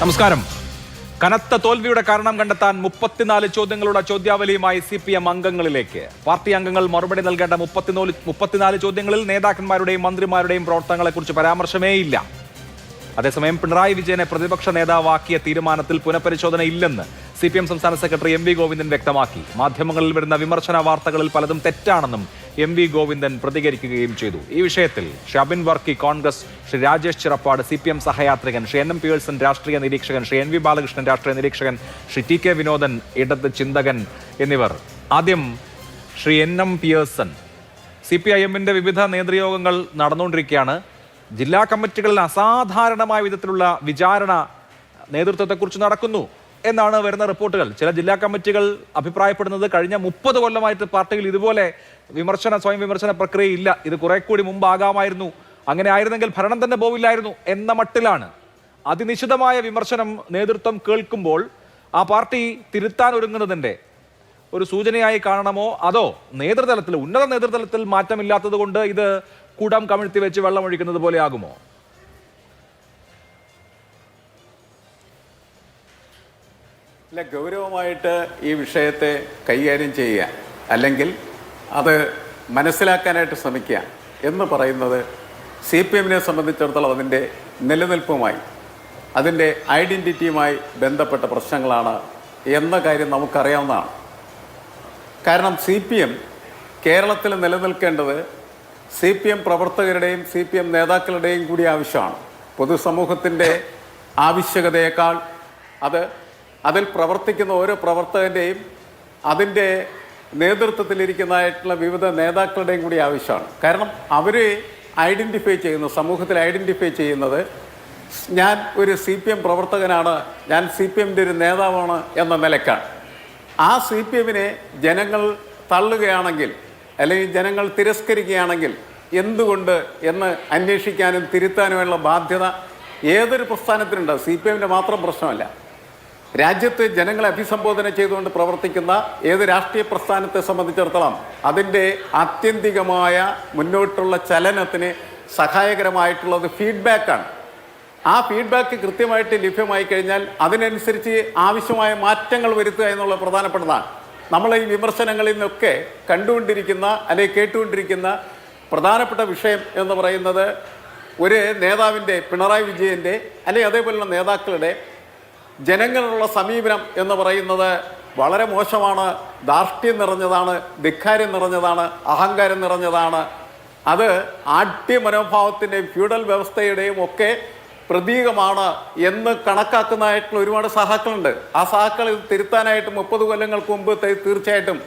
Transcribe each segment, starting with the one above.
നമസ്കാരം. കനത്ത തോൽവിയുടെ കാരണം കണ്ടെത്താൻ 34 ചോദ്യങ്ങളുടെ ചോദ്യാവലിയുമായി CPM അംഗങ്ങളിലേക്ക്. പാർട്ടി അംഗങ്ങൾ മറുപടി നൽകേണ്ട 34 ചോദ്യങ്ങളിൽ നേതാക്കന്മാരുടെയും മന്ത്രിമാരുടെയും പ്രവർത്തനങ്ങളെക്കുറിച്ച് പരാമർശമേയില്ല. അതേസമയം പിണറായി വിജയനെ പ്രതിപക്ഷ നേതാവാക്കിയ തീരുമാനത്തിൽ പുനഃപരിശോധന ഇല്ലെന്ന് CPM സംസ്ഥാന സെക്രട്ടറി MV ഗോവിന്ദൻ വ്യക്തമാക്കി. മാധ്യമങ്ങളിൽ വരുന്ന വിമർശന വാർത്തകളിൽ പലതും തെറ്റാണെന്നും MV ഗോവിന്ദൻ പ്രതികരിക്കുകയും ചെയ്തു. ഈ വിഷയത്തിൽ ശ്രീ അബിൻ വർക്കി കോൺഗ്രസ്, ശ്രീ രാജേഷ് ചിറപ്പാട് CPM സഹയാത്രികൻ, ശ്രീ NM പിയേഴ്സൺ രാഷ്ട്രീയ നിരീക്ഷകൻ, ശ്രീ NV ബാലകൃഷ്ണൻ രാഷ്ട്രീയ നിരീക്ഷകൻ, ശ്രീ TK വിനോദൻ ഇടത് ചിന്തകൻ എന്നിവർ. ആദ്യം ശ്രീ NM പിയേഴ്സൺ. CPIM-ന്റെ വിവിധ നേതൃയോഗങ്ങൾ നടന്നുകൊണ്ടിരിക്കുകയാണ്. ജില്ലാ കമ്മിറ്റികളിൽ അസാധാരണമായ വിധത്തിലുള്ള വിചാരണ നേതൃത്വത്തെക്കുറിച്ച് നടക്കുന്നു എന്നാണ് വരുന്ന റിപ്പോർട്ടുകൾ. ചില ജില്ലാ കമ്മിറ്റികൾ അഭിപ്രായപ്പെടുന്നത് കഴിഞ്ഞ 30 കൊല്ലമായിട്ട് പാർട്ടിയിൽ ഇതുപോലെ സ്വയം വിമർശന പ്രക്രിയ ഇല്ല, ഇത് കുറെ കൂടി മുമ്പാകാമായിരുന്നു, അങ്ങനെ ആയിരുന്നെങ്കിൽ ഭരണം തന്നെ പോവില്ലായിരുന്നു എന്ന മട്ടിലാണ്. അതിനിശിതമായ വിമർശനം നേതൃത്വം കേൾക്കുമ്പോൾ ആ പാർട്ടി തിരുത്താൻ ഒരുങ്ങുന്നതിൻ്റെ ഒരു സൂചനയായി കാണണമോ, അതോ നേതൃതലത്തിൽ, ഉന്നത നേതൃതലത്തിൽ മാറ്റമില്ലാത്തത് കൊണ്ട് ഇത് കൂടം കമിഴ്ത്തി വെച്ച് വെള്ളമൊഴിക്കുന്നത് പോലെ ആകുമോ? അല്ല, ഗൗരവമായിട്ട് ഈ വിഷയത്തെ കൈകാര്യം ചെയ്യുക, അല്ലെങ്കിൽ അത് മനസ്സിലാക്കാനായിട്ട് ശ്രമിക്കുക എന്ന് പറയുന്നത് CPM-നെ സംബന്ധിച്ചിടത്തോളം അതിൻ്റെ നിലനിൽപ്പുമായി, അതിൻ്റെ ഐഡൻറ്റിറ്റിയുമായി ബന്ധപ്പെട്ട പ്രശ്നങ്ങളാണ് എന്ന കാര്യം നമുക്കറിയാവുന്നതാണ്. കാരണം CPM കേരളത്തിൽ നിലനിൽക്കേണ്ടത് CPM പ്രവർത്തകരുടെയും CPM നേതാക്കളുടെയും കൂടി ആവശ്യമാണ്. പൊതുസമൂഹത്തിൻ്റെ ആവശ്യകതയേക്കാൾ അതിൽ പ്രവർത്തിക്കുന്ന ഓരോ പ്രവർത്തകൻ്റെയും അതിൻ്റെ നേതൃത്വത്തിലിരിക്കുന്നതായിട്ടുള്ള വിവിധ നേതാക്കളുടെയും കൂടി ആവശ്യമാണ്. കാരണം അവർ ഐഡൻറ്റിഫൈ ചെയ്യുന്നു, സമൂഹത്തിൽ ഐഡൻറ്റിഫൈ ചെയ്യുന്നത് ഞാൻ ഒരു CPM പ്രവർത്തകനാണ്, ഞാൻ CPM-ൻ്റെ ഒരു നേതാവാണ് എന്ന നിലക്കാണ്. ആ CPM-നെ ജനങ്ങൾ തള്ളുകയാണെങ്കിൽ, അല്ലെങ്കിൽ ജനങ്ങൾ തിരസ്കരിക്കുകയാണെങ്കിൽ എന്തുകൊണ്ട് എന്ന് അന്വേഷിക്കാനും തിരുത്താനുമുള്ള ബാധ്യത ഏതൊരു പ്രസ്ഥാനത്തിനുണ്ട്. CPM-ൻ്റെ മാത്രം പ്രശ്നമല്ല. രാജ്യത്ത് ജനങ്ങളെ അഭിസംബോധന ചെയ്തുകൊണ്ട് പ്രവർത്തിക്കുന്ന ഏത് രാഷ്ട്രീയ പ്രസ്ഥാനത്തെ സംബന്ധിച്ചിടത്തോളം അതിൻ്റെ ആത്യന്തികമായ മുന്നോട്ടുള്ള ചലനത്തിന് സഹായകരമായിട്ടുള്ളത് ഫീഡ്ബാക്കാണ്. ആ ഫീഡ്ബാക്ക് കൃത്യമായിട്ട് ലഭ്യമായി കഴിഞ്ഞാൽ അതിനനുസരിച്ച് ആവശ്യമായ മാറ്റങ്ങൾ വരുത്തുക എന്നുള്ളത് പ്രധാനപ്പെട്ടതാണ്. നമ്മൾ ഈ വിമർശനങ്ങളിൽ നിന്നൊക്കെ കണ്ടുകൊണ്ടിരിക്കുന്ന അല്ലെങ്കിൽ കേട്ടുകൊണ്ടിരിക്കുന്ന പ്രധാനപ്പെട്ട വിഷയം എന്ന് പറയുന്നത് ഒരു നേതാവിൻ്റെ, പിണറായി വിജയൻ്റെ അല്ലെങ്കിൽ അതേപോലുള്ള നേതാക്കളുടെ ജനങ്ങളുള്ള സമീപനം എന്ന് പറയുന്നത് വളരെ മോശമാണ്, ധാർഷ്ട്യം നിറഞ്ഞതാണ്, ധിക്കാരം നിറഞ്ഞതാണ്, അഹങ്കാരം നിറഞ്ഞതാണ്. അത് ആഢ്യ മനോഭാവത്തിൻ്റെയും ഫ്യൂഡൽ വ്യവസ്ഥയുടെയും ഒക്കെ പ്രതീകമാണ് എന്ന് കണക്കാക്കുന്നതായിട്ടുള്ള ഒരുപാട് സഹാക്കളുണ്ട്. ആ സഹാക്കൾ ഇത് തിരുത്താനായിട്ട് 30 കൊല്ലങ്ങൾക്ക് മുമ്പ് തീർച്ചയായിട്ടും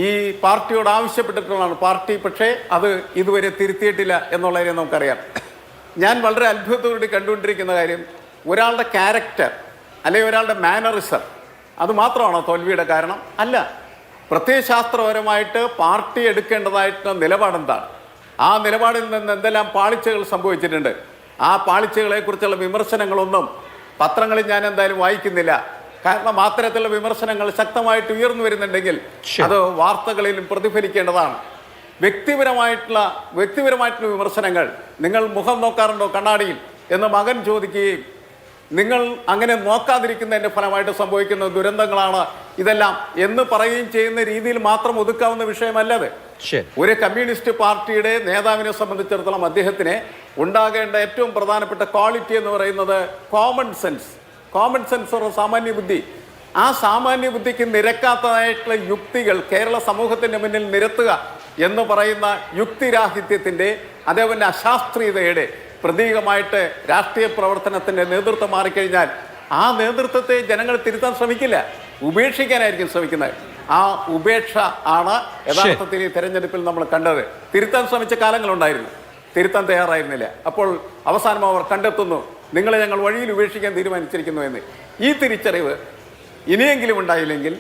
ഈ പാർട്ടിയോട് ആവശ്യപ്പെട്ടിട്ടുള്ളതാണ്. പാർട്ടി പക്ഷേ അത് ഇതുവരെ തിരുത്തിയിട്ടില്ല എന്നുള്ള കാര്യം നമുക്കറിയാം. ഞാൻ വളരെ അത്ഭുതത്തോടെ കണ്ടുകൊണ്ടിരിക്കുന്ന കാര്യം, ഒരാളുടെ ക്യാരക്ടർ അല്ലെങ്കിൽ ഒരാളുടെ മാനറിസം അത് മാത്രമാണോ തോൽവിയുടെ കാരണം? അല്ല. പ്രത്യയശാസ്ത്രപരമായിട്ട് പാർട്ടി എടുക്കേണ്ടതായിട്ടുള്ള നിലപാടെന്താണ്? ആ നിലപാടിൽ നിന്ന് എന്തെല്ലാം പാളിച്ചകൾ സംഭവിച്ചിട്ടുണ്ട്? ആ പാളിച്ചകളെക്കുറിച്ചുള്ള വിമർശനങ്ങളൊന്നും പത്രങ്ങളിൽ ഞാൻ എന്തായാലും വായിക്കുന്നില്ല. കാരണം അത്തരത്തിലുള്ള വിമർശനങ്ങൾ ശക്തമായിട്ട് ഉയർന്നു വരുന്നുണ്ടെങ്കിൽ അത് വാർത്തകളിലും പ്രതിഫലിക്കേണ്ടതാണ്. വ്യക്തിപരമായിട്ടുള്ള വിമർശനങ്ങൾ, നിങ്ങൾ മുഖം നോക്കാറുണ്ടോ കണ്ണാടിയിൽ എന്ന് മകൻ ചോദിക്കുകയും നിങ്ങൾ അങ്ങനെ നോക്കാതിരിക്കുന്നതിൻ്റെ ഫലമായിട്ട് സംഭവിക്കുന്ന ദുരന്തങ്ങളാണ് ഇതെല്ലാം എന്ന് പറയുകയും ചെയ്യുന്ന രീതിയിൽ മാത്രം ഒതുക്കാവുന്ന വിഷയമല്ലത്. ഒരു കമ്മ്യൂണിസ്റ്റ് പാർട്ടിയുടെ നേതാവിനെ സംബന്ധിച്ചിടത്തോളം അദ്ദേഹത്തിന് ഉണ്ടാകേണ്ട ഏറ്റവും പ്രധാനപ്പെട്ട ക്വാളിറ്റി എന്ന് പറയുന്നത് കോമൺ സെൻസ് ഒരു സാമാന്യ ബുദ്ധി. ആ സാമാന്യ ബുദ്ധിക്ക് നിരക്കാത്തതായിട്ടുള്ള യുക്തികൾ കേരള സമൂഹത്തിൻ്റെ മുന്നിൽ നിരത്തുക എന്ന് പറയുന്ന യുക്തിരാഹിത്യത്തിൻ്റെ, അതേപോലെ അശാസ്ത്രീയതയുടെ പ്രതീകമായിട്ട് രാഷ്ട്രീയ പ്രവർത്തനത്തിൻ്റെ നേതൃത്വം മാറിക്കഴിഞ്ഞാൽ ആ നേതൃത്വത്തെ ജനങ്ങൾ തിരുത്താൻ ശ്രമിക്കില്ല, ഉപേക്ഷിക്കാനായിരിക്കും ശ്രമിക്കുന്നത്. ആ ഉപേക്ഷ ആണ് യഥാർത്ഥത്തിൽ ഈ തെരഞ്ഞെടുപ്പിൽ നമ്മൾ കണ്ടത്. തിരുത്താൻ ശ്രമിച്ച കാലങ്ങളുണ്ടായിരുന്നു, തിരുത്താൻ തയ്യാറായിരുന്നില്ല. അപ്പോൾ അവസാനം അവർ കണ്ടെത്തുന്നു, നിങ്ങളെ ഞങ്ങൾ വഴിയിൽ ഉപേക്ഷിക്കാൻ തീരുമാനിച്ചിരിക്കുന്നു എന്ന്. ഈ തിരിച്ചറിവ് ഇനിയെങ്കിലും ഉണ്ടായില്ലെങ്കിൽ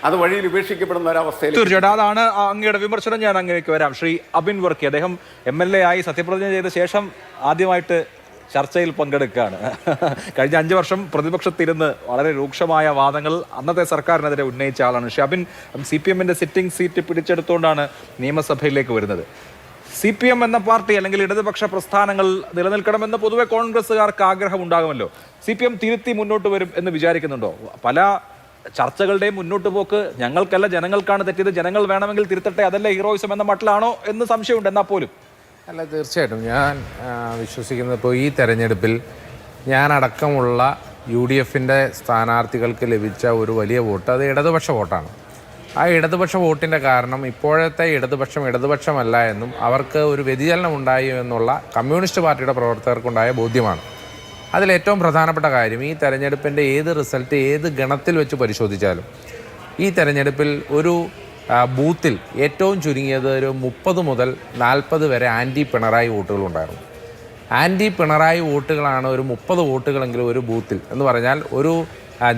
അത് വഴിയിൽ ഉപേക്ഷിക്കപ്പെടുന്ന ഒരവസ്ഥയിൽ. തീർച്ചയായിട്ടും അതാണ് അങ്ങയുടെ വിമർശനം. ഞാൻ അങ്ങേക്ക് വരാം. ശ്രീ അബിൻ വർക്കി, അദ്ദേഹം MLA ആയി സത്യപ്രതിജ്ഞ ചെയ്ത ശേഷം ആദ്യമായിട്ട് ചർച്ചയിൽ പങ്കെടുക്കുകയാണ്. കഴിഞ്ഞ 5 വർഷം പ്രതിപക്ഷത്തിരുന്ന് വളരെ രൂക്ഷമായ വാദങ്ങൾ അന്നത്തെ സർക്കാരിനെതിരെ ഉന്നയിച്ച ആളാണ്. ശ്രീ അബിൻ, CPM-ന്റെ സിറ്റിംഗ് സീറ്റ് പിടിച്ചെടുത്തുകൊണ്ടാണ് നിയമസഭയിലേക്ക് വരുന്നത്. CPM എന്ന പാർട്ടി അല്ലെങ്കിൽ ഇടതുപക്ഷ പ്രസ്ഥാനങ്ങൾ നിലനിൽക്കണമെന്ന് പൊതുവെ കോൺഗ്രസ്സുകാർക്ക് ആഗ്രഹമുണ്ടാകുമല്ലോ. CPM തിരുത്തി മുന്നോട്ട് വരും എന്ന് വിചാരിക്കുന്നുണ്ടോ? പല ചർച്ചകളുടെയും മുന്നോട്ട് പോക്ക് ഞങ്ങൾക്കല്ല ജനങ്ങൾക്കാണ് തെറ്റിയത്, ജനങ്ങൾ വേണമെങ്കിൽ തിരുത്തട്ടെ, അതല്ലേ ഹീറോയിസം എന്ന മട്ടിലാണോ എന്ന് സംശയമുണ്ട്. എന്നാൽ പോലും അല്ല, തീർച്ചയായിട്ടും ഞാൻ വിശ്വസിക്കുന്നത് ഇപ്പോൾ ഈ തെരഞ്ഞെടുപ്പിൽ ഞാനടക്കമുള്ള UDFൻ്റെ സ്ഥാനാർത്ഥികൾക്ക് ലഭിച്ച ഒരു വലിയ വോട്ട് അത് ഇടതുപക്ഷ വോട്ടാണ്. ആ ഇടതുപക്ഷ വോട്ടിൻ്റെ കാരണം ഇപ്പോഴത്തെ ഇടതുപക്ഷമല്ല എന്നും അവർക്ക് ഒരു വ്യതിചലനം ഉണ്ടായി എന്നുള്ള കമ്മ്യൂണിസ്റ്റ് പാർട്ടിയുടെ പ്രവർത്തകർക്കുണ്ടായ ബോധ്യമാണ്. അതിലേറ്റവും പ്രധാനപ്പെട്ട കാര്യം ഈ തെരഞ്ഞെടുപ്പിൻ്റെ ഏത് റിസൾട്ട് ഏത് ഗണത്തിൽ വെച്ച് പരിശോധിച്ചാലും ഈ തെരഞ്ഞെടുപ്പിൽ ഒരു ബൂത്തിൽ ഏറ്റവും ചുരുങ്ങിയത് ഒരു 30 മുതൽ 40 വരെ ആൻറ്റി പിണറായി വോട്ടുകളുണ്ടായിരുന്നു. ആൻറ്റി പിണറായി വോട്ടുകളാണ് ഒരു 30 വോട്ടുകളെങ്കിലും ഒരു ബൂത്തിൽ എന്ന് പറഞ്ഞാൽ ഒരു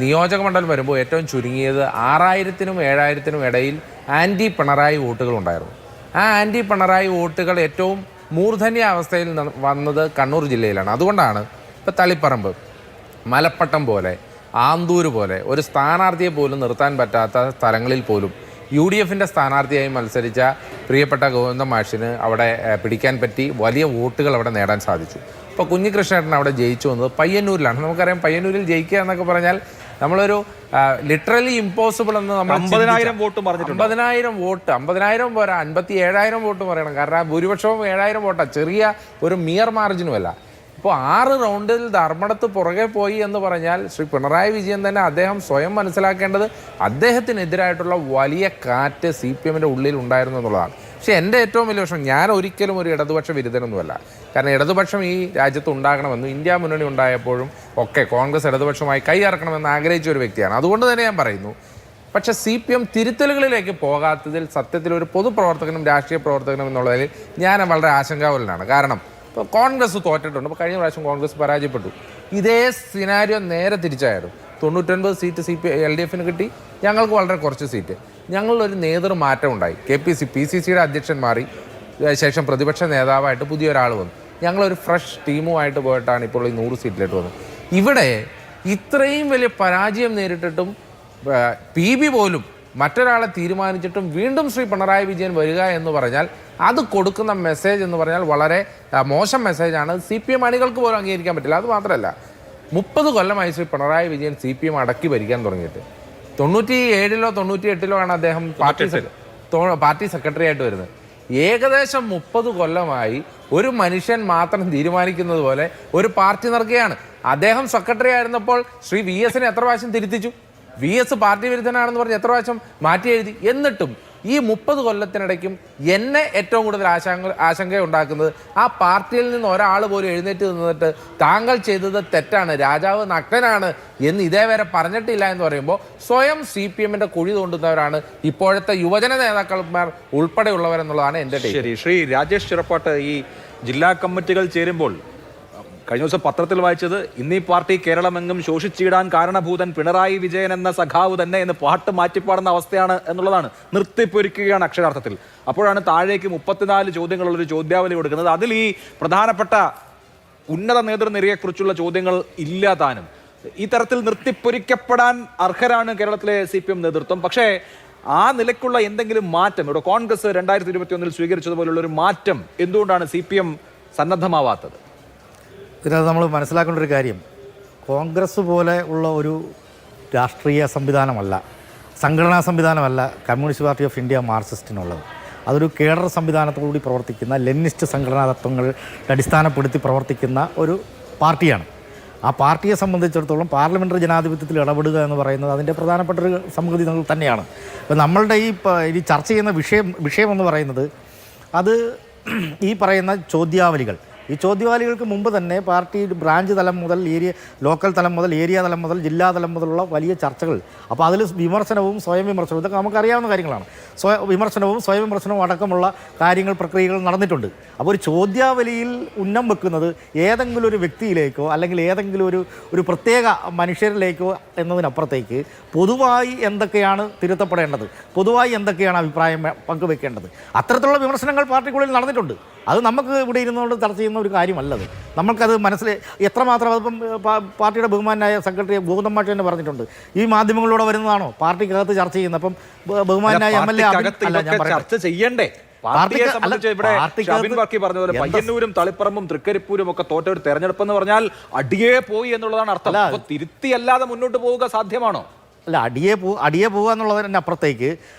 നിയോജക മണ്ഡലം വരുമ്പോൾ ഏറ്റവും ചുരുങ്ങിയത് 6000-നും 7000-നും ഇടയിൽ ആൻറ്റി പിണറായി വോട്ടുകളുണ്ടായിരുന്നു. ആ ആൻറ്റി പിണറായി വോട്ടുകൾ ഏറ്റവും മൂർധന്യ അവസ്ഥയിൽ വന്നത് കണ്ണൂർ ജില്ലയിലാണ്. അതുകൊണ്ടാണ് ഇപ്പോൾ തളിപ്പറമ്പ്, മലപ്പട്ടം പോലെ, ആന്തൂർ പോലെ ഒരു സ്ഥാനാർത്ഥിയെ പോലും നിർത്താൻ പറ്റാത്ത സ്ഥലങ്ങളിൽ പോലും UDFൻ്റെ സ്ഥാനാർത്ഥിയായി മത്സരിച്ച പ്രിയപ്പെട്ട ഗോവിന്ദ മാഷിന് അവിടെ പിടിക്കാൻ പറ്റി, വലിയ വോട്ടുകൾ അവിടെ നേടാൻ സാധിച്ചു. ഇപ്പോൾ കുഞ്ഞികൃഷ്ണേട്ടൻ അവിടെ ജയിച്ചു വന്നത് പയ്യന്നൂരിലാണ്. നമുക്കറിയാം പയ്യന്നൂരിൽ ജയിക്കുക എന്നൊക്കെ പറഞ്ഞാൽ നമ്മളൊരു ലിറ്ററലി ഇമ്പോസിബിൾ എന്ന് നമ്മൾ 50,000 വോട്ട് പറഞ്ഞിട്ടുണ്ട്. 50,000 വോട്ട്, 50,000 പോരാ, 57,000 വോട്ട് പറയണം. കാരണം ഭൂരിപക്ഷവും 7,000 വോട്ടാണ്, ചെറിയ ഒരു മിയർ മാർജിനുമല്ല. ഇപ്പോൾ 6 റൗണ്ടിൽ ധർമ്മടത്ത് പുറകെ പോയി എന്ന് പറഞ്ഞാൽ ശ്രീ പിണറായി വിജയൻ തന്നെ അദ്ദേഹം സ്വയം മനസ്സിലാക്കേണ്ടത് അദ്ദേഹത്തിനെതിരായിട്ടുള്ള വലിയ കാറ്റ് CPMൻ്റെ ഉള്ളിൽ ഉണ്ടായിരുന്നു എന്നുള്ളതാണ്. പക്ഷേ എൻ്റെ ഏറ്റവും വലിയ പ്രശ്നം, ഞാൻ ഒരിക്കലും ഒരു ഇടതുപക്ഷ വിരുദ്ധനൊന്നുമല്ല. കാരണം ഇടതുപക്ഷം ഈ രാജ്യത്ത് ഉണ്ടാകണമെന്നും ഇന്ത്യ മുന്നണി ഉണ്ടായപ്പോഴും ഒക്കെ കോൺഗ്രസ് ഇടതുപക്ഷമായി കൈയറക്കണമെന്ന് ആഗ്രഹിച്ച ഒരു വ്യക്തിയാണ്. അതുകൊണ്ട് തന്നെ ഞാൻ പറയുന്നു, പക്ഷേ CPM തിരുത്തലുകളിലേക്ക് പോകാത്തതിൽ സത്യത്തിൽ ഒരു പൊതുപ്രവർത്തകനും രാഷ്ട്രീയ പ്രവർത്തകനും എന്നുള്ളതിൽ ഞാൻ വളരെ ആശങ്കാകുലനാണ്. കാരണം ഇപ്പോൾ കോൺഗ്രസ് തോറ്റിട്ടുണ്ട്. ഇപ്പോൾ കഴിഞ്ഞ പ്രാവശ്യം കോൺഗ്രസ് പരാജയപ്പെട്ടു. ഇതേ സിനാരിയോ നേരെ തിരിച്ചായിരുന്നു. 99 സീറ്റ് LDFന് കിട്ടി, ഞങ്ങൾക്ക് വളരെ കുറച്ച് സീറ്റ്. ഞങ്ങളൊരു നേതൃമാറ്റം ഉണ്ടായി. PCCയുടെ അധ്യക്ഷൻ മാറി, ശേഷം പ്രതിപക്ഷ നേതാവായിട്ട് പുതിയൊരാൾ വന്നു. ഞങ്ങളൊരു ഫ്രഷ് ടീമുമായിട്ട് പോയിട്ടാണ് ഇപ്പോൾ ഈ 100 സീറ്റിലേക്ക് വന്നത്. ഇവിടെ ഇത്രയും വലിയ പരാജയം നേരിട്ടിട്ടും PB പോലും മറ്റൊരാളെ തീരുമാനിച്ചിട്ടും വീണ്ടും ശ്രീ പിണറായി വിജയൻ വരിക എന്ന് പറഞ്ഞാൽ അത് കൊടുക്കുന്ന മെസ്സേജ് എന്ന് പറഞ്ഞാൽ വളരെ മോശം മെസ്സേജാണ്. CPM അണികൾക്ക് പോലും അംഗീകരിക്കാൻ പറ്റില്ല. അത് മാത്രമല്ല, 30 കൊല്ലമായി ശ്രീ പിണറായി വിജയൻ CPM അടക്കി ഭരിക്കാൻ തുടങ്ങിയിട്ട്. 97-ലോ 98-ലോ ആണ് അദ്ദേഹം പാർട്ടി സെക്രട്ടറി ആയിട്ട് വരുന്നത്. ഏകദേശം 30 കൊല്ലമായി ഒരു മനുഷ്യൻ മാത്രം തീരുമാനിക്കുന്നത് പോലെ ഒരു പാർട്ടി നടക്കുകയാണ്. അദ്ദേഹം സെക്രട്ടറി ആയിരുന്നപ്പോൾ ശ്രീ VSനെ എത്ര പ്രാവശ്യം തിരുത്തിച്ചു, VS പാർട്ടി വിരുദ്ധനാണെന്ന് പറഞ്ഞ് എത്ര പ്രാവശ്യം മാറ്റി എഴുതി. എന്നിട്ടും ഈ 30 കൊല്ലത്തിനിടയ്ക്കും എന്നെ ഏറ്റവും കൂടുതൽ ആശങ്ക ഉണ്ടാക്കുന്നത് ആ പാർട്ടിയിൽ നിന്ന് ഒരാൾ പോലും എഴുന്നേറ്റ് നിന്നിട്ട് താങ്കൾ ചെയ്തത് തെറ്റാണ്, രാജാവ് നഗ്നനാണ് എന്ന് ഇതേവരെ പറഞ്ഞിട്ടില്ല എന്ന് പറയുമ്പോൾ സ്വയം CPMൻ്റെ കുഴി തോണ്ടുന്നവരാണ് ഇപ്പോഴത്തെ യുവജന നേതാക്കന്മാർ ഉൾപ്പെടെയുള്ളവരെന്നുള്ളതാണ് എൻ്റെ ടേക്ക്. ശരി, ശ്രീ രാജേഷ് ചിറപ്പാട്ട്, ഈ ജില്ലാ കമ്മിറ്റികൾ ചേരുമ്പോൾ കഴിഞ്ഞ ദിവസം പത്രത്തിൽ വായിച്ചത് ഇന്നീ പാർട്ടി കേരളമെങ്ങും ശോഷിച്ചിടാൻ കാരണഭൂതൻ പിണറായി വിജയൻ എന്ന സഖാവ് തന്നെ എന്ന് പാട്ട് മാറ്റിപ്പാടുന്ന അവസ്ഥയാണ് എന്നുള്ളതാണ്. നിർത്തിപ്പൊരിക്കുകയാണ് അക്ഷരാർത്ഥത്തിൽ. അപ്പോഴാണ് താഴേക്ക് 34 ചോദ്യങ്ങളുള്ളൊരു ചോദ്യാവലി കൊടുക്കുന്നത്. അതിൽ ഈ പ്രധാനപ്പെട്ട ഉന്നത നേതൃനിരയെക്കുറിച്ചുള്ള ചോദ്യങ്ങൾ ഇല്ല താനും. ഈ തരത്തിൽ നിർത്തിപ്പൊരിക്കപ്പെടാൻ അർഹരാണ് കേരളത്തിലെ CPM നേതൃത്വം. പക്ഷേ ആ നിലയ്ക്കുള്ള എന്തെങ്കിലും മാറ്റം ഇവിടെ കോൺഗ്രസ് 2021 സ്വീകരിച്ചതുപോലുള്ള ഒരു മാറ്റം എന്തുകൊണ്ടാണ് CPM സന്നദ്ധമാവാത്തത്? ഇതിനകത്ത് നമ്മൾ മനസ്സിലാക്കേണ്ട ഒരു കാര്യം, കോൺഗ്രസ് പോലെ ഉള്ള ഒരു രാഷ്ട്രീയ സംവിധാനമല്ല, സംഘടനാ സംവിധാനമല്ല കമ്മ്യൂണിസ്റ്റ് പാർട്ടി ഓഫ് ഇന്ത്യ മാർക്സിസ്റ്റിനുള്ളത്. അതൊരു കേഡർ സംവിധാനത്തോടുകൂടി പ്രവർത്തിക്കുന്ന ലെനിനിസ്റ്റ് സംഘടനാ തത്വങ്ങൾ അടിസ്ഥാനപ്പെടുത്തി പ്രവർത്തിക്കുന്ന ഒരു പാർട്ടിയാണ്. ആ പാർട്ടിയെ സംബന്ധിച്ചിടത്തോളം പാർലമെൻ്ററി ജനാധിപത്യത്തിൽ ഇടപെടുക എന്ന് പറയുന്നത് അതിൻ്റെ പ്രധാനപ്പെട്ട ഒരു സംഗതി തന്നെയാണ്. അപ്പോൾ നമ്മളുടെ ഈ ചർച്ച ചെയ്യുന്ന വിഷയം എന്ന് പറയുന്നത് അത് ഈ പറയുന്ന ചോദ്യാവലികൾ, ഈ ചോദ്യാവലികൾക്ക് മുമ്പ് തന്നെ പാർട്ടി ബ്രാഞ്ച് തലം മുതൽ ലോക്കൽ തലം മുതൽ ഏരിയ തലം മുതൽ ജില്ലാ തലം മുതലുള്ള വലിയ ചർച്ചകൾ. അപ്പോൾ അതിൽ വിമർശനവും സ്വയം വിമർശനവും ഇതൊക്കെ നമുക്കറിയാവുന്ന കാര്യങ്ങളാണ്. സ്വയം വിമർശനവും അടക്കമുള്ള കാര്യങ്ങൾ പ്രക്രിയകൾ നടന്നിട്ടുണ്ട്. അപ്പോൾ ഒരു ചോദ്യാവലിയിൽ ഉന്നം വെക്കുന്നത് ഏതെങ്കിലും ഒരു വ്യക്തിയിലേക്കോ അല്ലെങ്കിൽ ഏതെങ്കിലും ഒരു പ്രത്യേക മനുഷ്യരിലേക്കോ എന്നതിനപ്പുറത്തേക്ക് പൊതുവായി എന്തൊക്കെയാണ് തിരുത്തപ്പെടേണ്ടത്, പൊതുവായി എന്തൊക്കെയാണ് അഭിപ്രായം പങ്കുവെക്കേണ്ടത്, അത്തരത്തിലുള്ള വിമർശനങ്ങൾ പാർട്ടിക്കുള്ളിൽ നടന്നിട്ടുണ്ട്. അത് നമുക്ക് ഇവിടെ ഇരുന്നുകൊണ്ട് ചർച്ച ചെയ്യുന്ന ഒരു കാര്യമല്ലത്. നമുക്കത് എത്രമാത്രം അതിപ്പം പാർട്ടിയുടെ ബഹുമാനായ സെക്രട്ടറി ഗോവിന്ദൻ മാഷ് തന്നെ പറഞ്ഞിട്ടുണ്ട്, ഈ മാധ്യമങ്ങളിലൂടെ വരുന്നതാണോ പാർട്ടിക്കകത്ത് ചർച്ച ചെയ്യുന്നത്? അപ്പം ബഹുമാനായ MLA ചർച്ച ചെയ്യണ്ടേ? പാർട്ടിയെ സംബന്ധിച്ച് ഇവിടെ ഷാബിൻ ബാക്കി പറഞ്ഞ പോലെ പയ്യന്നൂരും തളിപ്പറമ്പും തൃക്കരിപ്പൂരും ഒക്കെ തോറ്റ ഒരു തെരഞ്ഞെടുപ്പ് എന്ന് പറഞ്ഞാൽ അടിയേ പോയി എന്നുള്ളതാണ് അർത്ഥം. അപ്പൊ തിരുത്തിയല്ലാതെ മുന്നോട്ട് പോവുക സാധ്യമാണോ? അല്ല, അടിയെ പോവുക എന്നുള്ളതിന് അപ്പുറത്തേക്ക്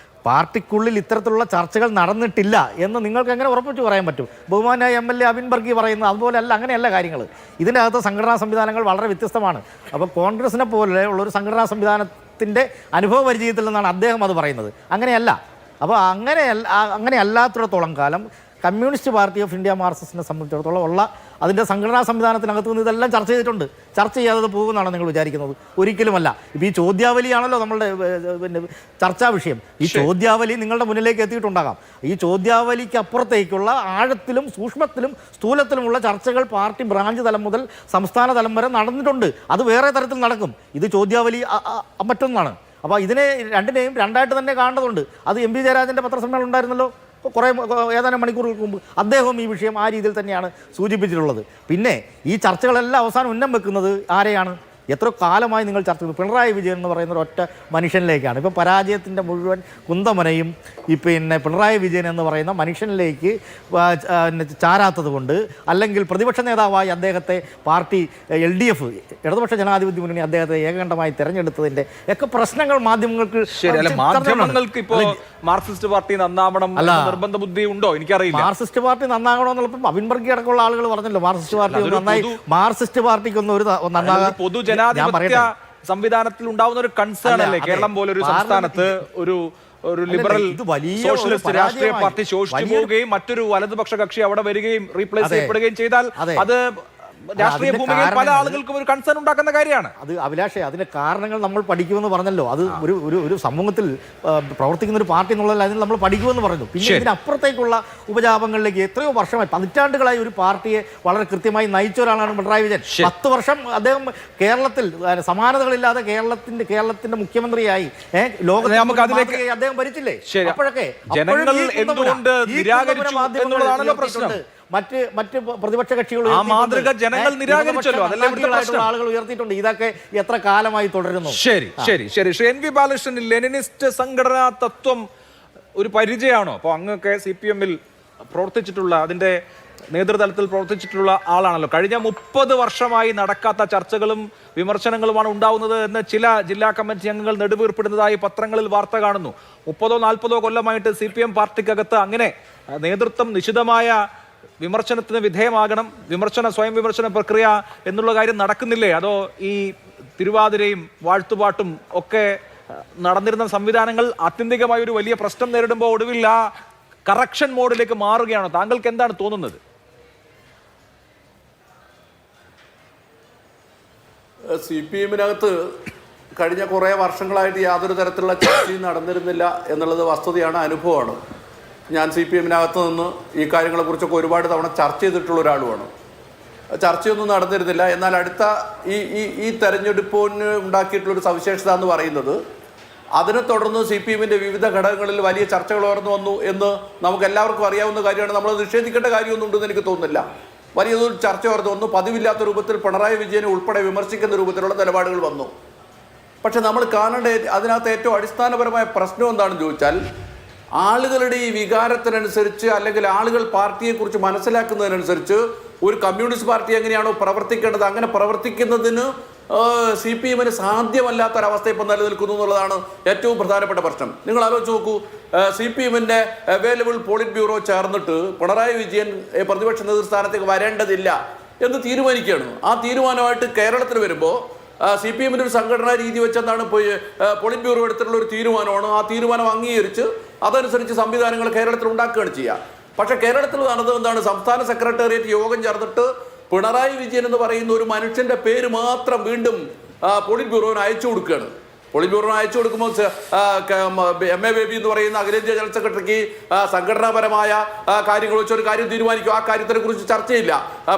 പാർട്ടിക്കുള്ളിൽ ഇത്തരത്തിലുള്ള ചർച്ചകൾ നടന്നിട്ടില്ല എന്ന് നിങ്ങൾക്ക് എങ്ങനെ ഉറപ്പിച്ച് പറയാൻ പറ്റും? ബഹുമാനായ MLA അബിൻ ബർഗി പറയുന്നത് അതുപോലെ അല്ല, അങ്ങനെയല്ല കാര്യങ്ങൾ. ഇതിൻ്റെ അകത്ത് സംഘടനാ സംവിധാനങ്ങൾ വളരെ വ്യത്യസ്തമാണ്. അപ്പോൾ കോൺഗ്രസിനെ പോലെ ഉള്ളൊരു സംഘടനാ സംവിധാനത്തിൻ്റെ അനുഭവ പരിചയത്തിൽ നിന്നാണ് അദ്ദേഹം അത് പറയുന്നത്. അങ്ങനെയല്ല. അപ്പോൾ അങ്ങനെ അല്ലാത്തിടത്തോളം കാലം കമ്മ്യൂണിസ്റ്റ് പാർട്ടി ഓഫ് ഇന്ത്യ മാർക്സിസ്റ്റിനെ സംബന്ധിച്ചിടത്തോളം ഉള്ള അതിൻ്റെ സംഘടനാ സംവിധാനത്തിനകത്ത് നിന്ന് ഇതെല്ലാം ചർച്ച ചെയ്തിട്ടുണ്ട്. ചർച്ച ചെയ്യാതെ പോകുമെന്നാണ് നിങ്ങൾ വിചാരിക്കുന്നത്? ഒരിക്കലുമല്ല. ഇപ്പോൾ ഈ ചോദ്യാവലിയാണല്ലോ നമ്മളുടെ പിന്നെ ചർച്ചാ വിഷയം. ഈ ചോദ്യാവലി നിങ്ങളുടെ മുന്നിലേക്ക് എത്തിയിട്ടുണ്ടാകാം. ഈ ചോദ്യാവലിക്ക് അപ്പുറത്തേക്കുള്ള ആഴത്തിലും സൂക്ഷ്മത്തിലും സ്ഥൂലത്തിലുമുള്ള ചർച്ചകൾ പാർട്ടി ബ്രാഞ്ച് തലം മുതൽ സംസ്ഥാന തലം വരെ നടന്നിട്ടുണ്ട്. അത് വേറെ തരത്തിൽ നടക്കും. ഇത് ചോദ്യാവലി മറ്റൊന്നാണ്. അപ്പോൾ ഇതിനെ രണ്ടിനെയും രണ്ടായിട്ട് തന്നെ കാണേണ്ടതുണ്ട്. അത് MP ജയരാജൻ്റെ പത്രസമ്മേളനം ഉണ്ടായിരുന്നല്ലോ ഏതാനും മണിക്കൂറുകൾക്ക് മുമ്പ്. അദ്ദേഹം ഈ വിഷയം ആ രീതിയിൽ തന്നെയാണ് സൂചിപ്പിച്ചിട്ടുള്ളത്. പിന്നെ ഈ ചർച്ചകളെല്ലാം അവസാനം ഉന്നം വെക്കുന്നത് ആരെയാണ്? എത്ര കാലമായി നിങ്ങൾ ചർച്ച ചെയ്തു? പിണറായി വിജയൻ എന്ന് പറയുന്ന ഒരൊറ്റ മനുഷ്യനിലേക്കാണ്. ഇപ്പോൾ പരാജയത്തിൻ്റെ മുഴുവൻ കുന്തമനയും ഈ പിന്നെ പിണറായി വിജയൻ എന്ന് പറയുന്ന മനുഷ്യനിലേക്ക് ചാരാത്തത് കൊണ്ട്, അല്ലെങ്കിൽ പ്രതിപക്ഷ നേതാവായി അദ്ദേഹത്തെ പാർട്ടി LDF ഇടതുപക്ഷ ജനാധിപത്യ മുന്നണി അദ്ദേഹത്തെ ഏകകണ്ഠമായി തിരഞ്ഞെടുത്തതിൻ്റെ ഒക്കെ പ്രശ്നങ്ങൾ മാധ്യമങ്ങൾക്ക് ഇപ്പോൾ മാർക്സിസ്റ്റ് പാർട്ടി നന്നാവണം നിർബന്ധ ബുദ്ധി ഉണ്ടോ? എനിക്കറിയില്ല. മാർക്സിസ്റ്റ് പാർട്ടി നന്നാകണമെന്നുള്ളപ്പോൾ അബിൻ ബർഗി അടക്കമുള്ള ആളുകൾ പറഞ്ഞല്ലോ മാർക്സിസ്റ്റ് പാർട്ടി നന്നായി. മാർക്സിസ്റ്റ് പാർട്ടിക്കൊന്നും ഒരു നന്നാകാൻ ജനാധിപത്യ സംവിധാനത്തിൽ ഉണ്ടാവുന്ന ഒരു കൺസേൺ അല്ലേ? കേരളം പോലെ ഒരു സംസ്ഥാനത്ത് ഒരു ലിബറൽ സോഷ്യലിസ്റ്റ് രാഷ്ട്രീയ പാർട്ടി ശോഷിച്ചു പോവുകയും മറ്റൊരു വലതുപക്ഷ കക്ഷി അവിടെ വരികയും റീപ്ലേസ് ചെയ്യപ്പെടുകയും ചെയ്താൽ അത് രാഷ്ട്രീയ ഭൂമികയിൽ പല ആളുകൾക്കും ഒരു കൺസേൺ ഉണ്ടാക്കുന്ന കാര്യമാണ്. അത് അഭിലാഷേ, അതിന്റെ കാരണങ്ങൾ നമ്മൾ പഠിക്കുമെന്ന് പറഞ്ഞല്ലോ. അത് ഒരു സമൂഹത്തിൽ പ്രവർത്തിക്കുന്ന ഒരു പാർട്ടി എന്നുള്ളതല്ല, അതിന് നമ്മൾ പഠിക്കുമെന്ന് പറഞ്ഞു. പിന്നെ ഇതിനപ്പുറത്തേക്കുള്ള ഉപജാപങ്ങളിലേക്ക് എത്രയോ വർഷമായി, പതിറ്റാണ്ടുകളായി ഒരു പാർട്ടിയെ വളരെ കൃത്യമായി നയിച്ച ഒരാളാണ് പിണറായി വിജയൻ. 10 വർഷം അദ്ദേഹം കേരളത്തിൽ സമാനതകളില്ലാതെ കേരളത്തിന്റെ മുഖ്യമന്ത്രിയായി ലോകത്തിൽ അദ്ദേഹം ഭരിച്ചില്ലേ? അപ്പോഴൊക്കെ ജനങ്ങൾ എന്തുകൊണ്ട് നിരാകരിച്ചു എന്നുള്ളതാണല്ലോ പ്രശ്നം. മറ്റ് പ്രതിപക്ഷ കക്ഷികൾ മാതൃക ജനങ്ങൾ നിരാകരിച്ചല്ലോ, ആളുകൾ ഉയർത്തിയിട്ടുണ്ട്. ഇതൊക്കെ എത്ര കാലമായി തുടരുന്നു? ശരി. ശ്രീ NV ബാലകൃഷ്ണൻ, ലെനിനിസ്റ്റ് സംഘടനാ തത്വം ഒരു പരിചയമാണോ? അപ്പോൾ അങ്ങൊക്കെ CPM-ൽ പ്രവർത്തിച്ചിട്ടുള്ള, അതിന്റെ നേതൃതലത്തിൽ പ്രവർത്തിച്ചിട്ടുള്ള ആളാണല്ലോ. കഴിഞ്ഞ 30 വർഷമായി നടക്കാത്ത ചർച്ചകളും വിമർശനങ്ങളുമാണ് ഉണ്ടാവുന്നത് എന്ന് ചില ജില്ലാ കമ്മിറ്റി അംഗങ്ങൾ നെടുവീർപ്പിടുന്നതായി പത്രങ്ങളിൽ വാർത്ത കാണുന്നു. 30-40 കൊല്ലമായിട്ട് CPM പാർട്ടിക്കകത്ത് അങ്ങനെ നേതൃത്വം നിശിതമായ വിമർശനത്തിന് വിധേയമാകണം, സ്വയം വിമർശന പ്രക്രിയ എന്നുള്ള കാര്യം നടക്കുന്നില്ലേ? അതോ ഈ തിരുവാതിരയും വാഴ്ത്തുപാട്ടും ഒക്കെ നടന്നിരുന്ന സംവിധാനങ്ങൾ ആത്യന്തികമായ ഒരു വലിയ പ്രശ്നം നേരിടുമ്പോൾ ഒടുവിൽ ആ കറക്ഷൻ മോഡിലേക്ക് മാറുകയാണോ? താങ്കൾക്ക് എന്താണ് തോന്നുന്നത്? CPM-നകത്ത് കഴിഞ്ഞ കുറേ വർഷങ്ങളായിട്ട് യാതൊരു തരത്തിലുള്ള ചർച്ചയും നടന്നിരുന്നില്ല എന്നുള്ളത് വസ്തുതയാണ്, അനുഭവമാണ്. ഞാൻ CPM-നകത്ത് നിന്ന് ഈ കാര്യങ്ങളെക്കുറിച്ചൊക്കെ ഒരുപാട് തവണ ചർച്ച ചെയ്തിട്ടുള്ള ഒരാളുമാണ്. ചർച്ചയൊന്നും നടന്നിരുന്നില്ല. എന്നാൽ അടുത്ത ഈ തെരഞ്ഞെടുപ്പിന് ഉണ്ടാക്കിയിട്ടുള്ളൊരു സവിശേഷത എന്ന് പറയുന്നത്, അതിനെ തുടർന്ന് CPM-ൻ്റെ വിവിധ ഘടകങ്ങളിൽ വലിയ ചർച്ചകൾ ഉയർന്നു വന്നു എന്ന് നമുക്ക് എല്ലാവർക്കും അറിയാവുന്ന കാര്യമാണ്. നമ്മൾ നിഷേധിക്കേണ്ട കാര്യമൊന്നും ഉണ്ടെന്ന് എനിക്ക് തോന്നുന്നില്ല. വലിയൊരു ചർച്ച ഉയർന്നു വന്നു. പതിവില്ലാത്ത രൂപത്തിൽ പിണറായി വിജയനെ ഉൾപ്പെടെ വിമർശിക്കുന്ന രൂപത്തിലുള്ള നിലപാടുകൾ വന്നു. പക്ഷെ നമ്മൾ കാണേണ്ട അതിനകത്ത് ഏറ്റവും അടിസ്ഥാനപരമായ പ്രശ്നം എന്താണെന്ന് ചോദിച്ചാൽ, ആളുകളുടെ ഈ വികാരത്തിനനുസരിച്ച്, അല്ലെങ്കിൽ ആളുകൾ പാർട്ടിയെക്കുറിച്ച് മനസ്സിലാക്കുന്നതിനനുസരിച്ച് ഒരു കമ്മ്യൂണിസ്റ്റ് പാർട്ടി എങ്ങനെയാണോ പ്രവർത്തിക്കേണ്ടത് അങ്ങനെ പ്രവർത്തിക്കുന്നതിന് CPM-ന് സാധ്യമല്ലാത്തൊരവസ്ഥ ഇപ്പോൾ നിലനിൽക്കുന്നു എന്നുള്ളതാണ് ഏറ്റവും പ്രധാനപ്പെട്ട പ്രശ്നം. നിങ്ങൾ ആലോചിച്ച് നോക്കൂ, CPM-ൻ്റെ അവൈലബിൾ പോളിറ്റ് ബ്യൂറോ ചേർന്നിട്ട് പിണറായി വിജയൻ പ്രതിപക്ഷ നേതൃസ്ഥാനത്തേക്ക് വരേണ്ടതില്ല എന്ന് തീരുമാനിക്കുകയാണ്. ആ തീരുമാനമായിട്ട് കേരളത്തിൽ വരുമ്പോൾ CPM-ൻ്റെ ഒരു സംഘടനാ രീതി വെച്ചെന്താണ് പോളിറ്റ് ബ്യൂറോ എടുത്തിട്ടുള്ള ഒരു തീരുമാനമാണ്. ആ തീരുമാനം അംഗീകരിച്ച് അതനുസരിച്ച് സംവിധാനങ്ങൾ കേരളത്തിൽ ഉണ്ടാക്കുകയാണ് ചെയ്യുക. പക്ഷേ കേരളത്തിൽ നടന്നത് എന്താണ്? സംസ്ഥാന സെക്രട്ടേറിയറ്റ് യോഗം ചേർന്നിട്ട് പിണറായി വിജയൻ എന്ന് പറയുന്ന ഒരു മനുഷ്യൻ്റെ പേര് മാത്രം വീണ്ടും പോളിറ്റ് ബ്യൂറോന് അയച്ചു കൊടുക്കുകയാണ്. പോളിറ്റ് ബ്യൂറോന് അയച്ചു കൊടുക്കുമ്പോൾ MA ബേബി എന്ന് പറയുന്ന അഖിലേന്ത്യാ ജനറൽ സെക്രട്ടറിക്ക് സംഘടനാപരമായ കാര്യങ്ങൾ വെച്ചൊരു കാര്യം തീരുമാനിക്കും. ആ കാര്യത്തിനെ കുറിച്ച് ചർച്ചയില്ല.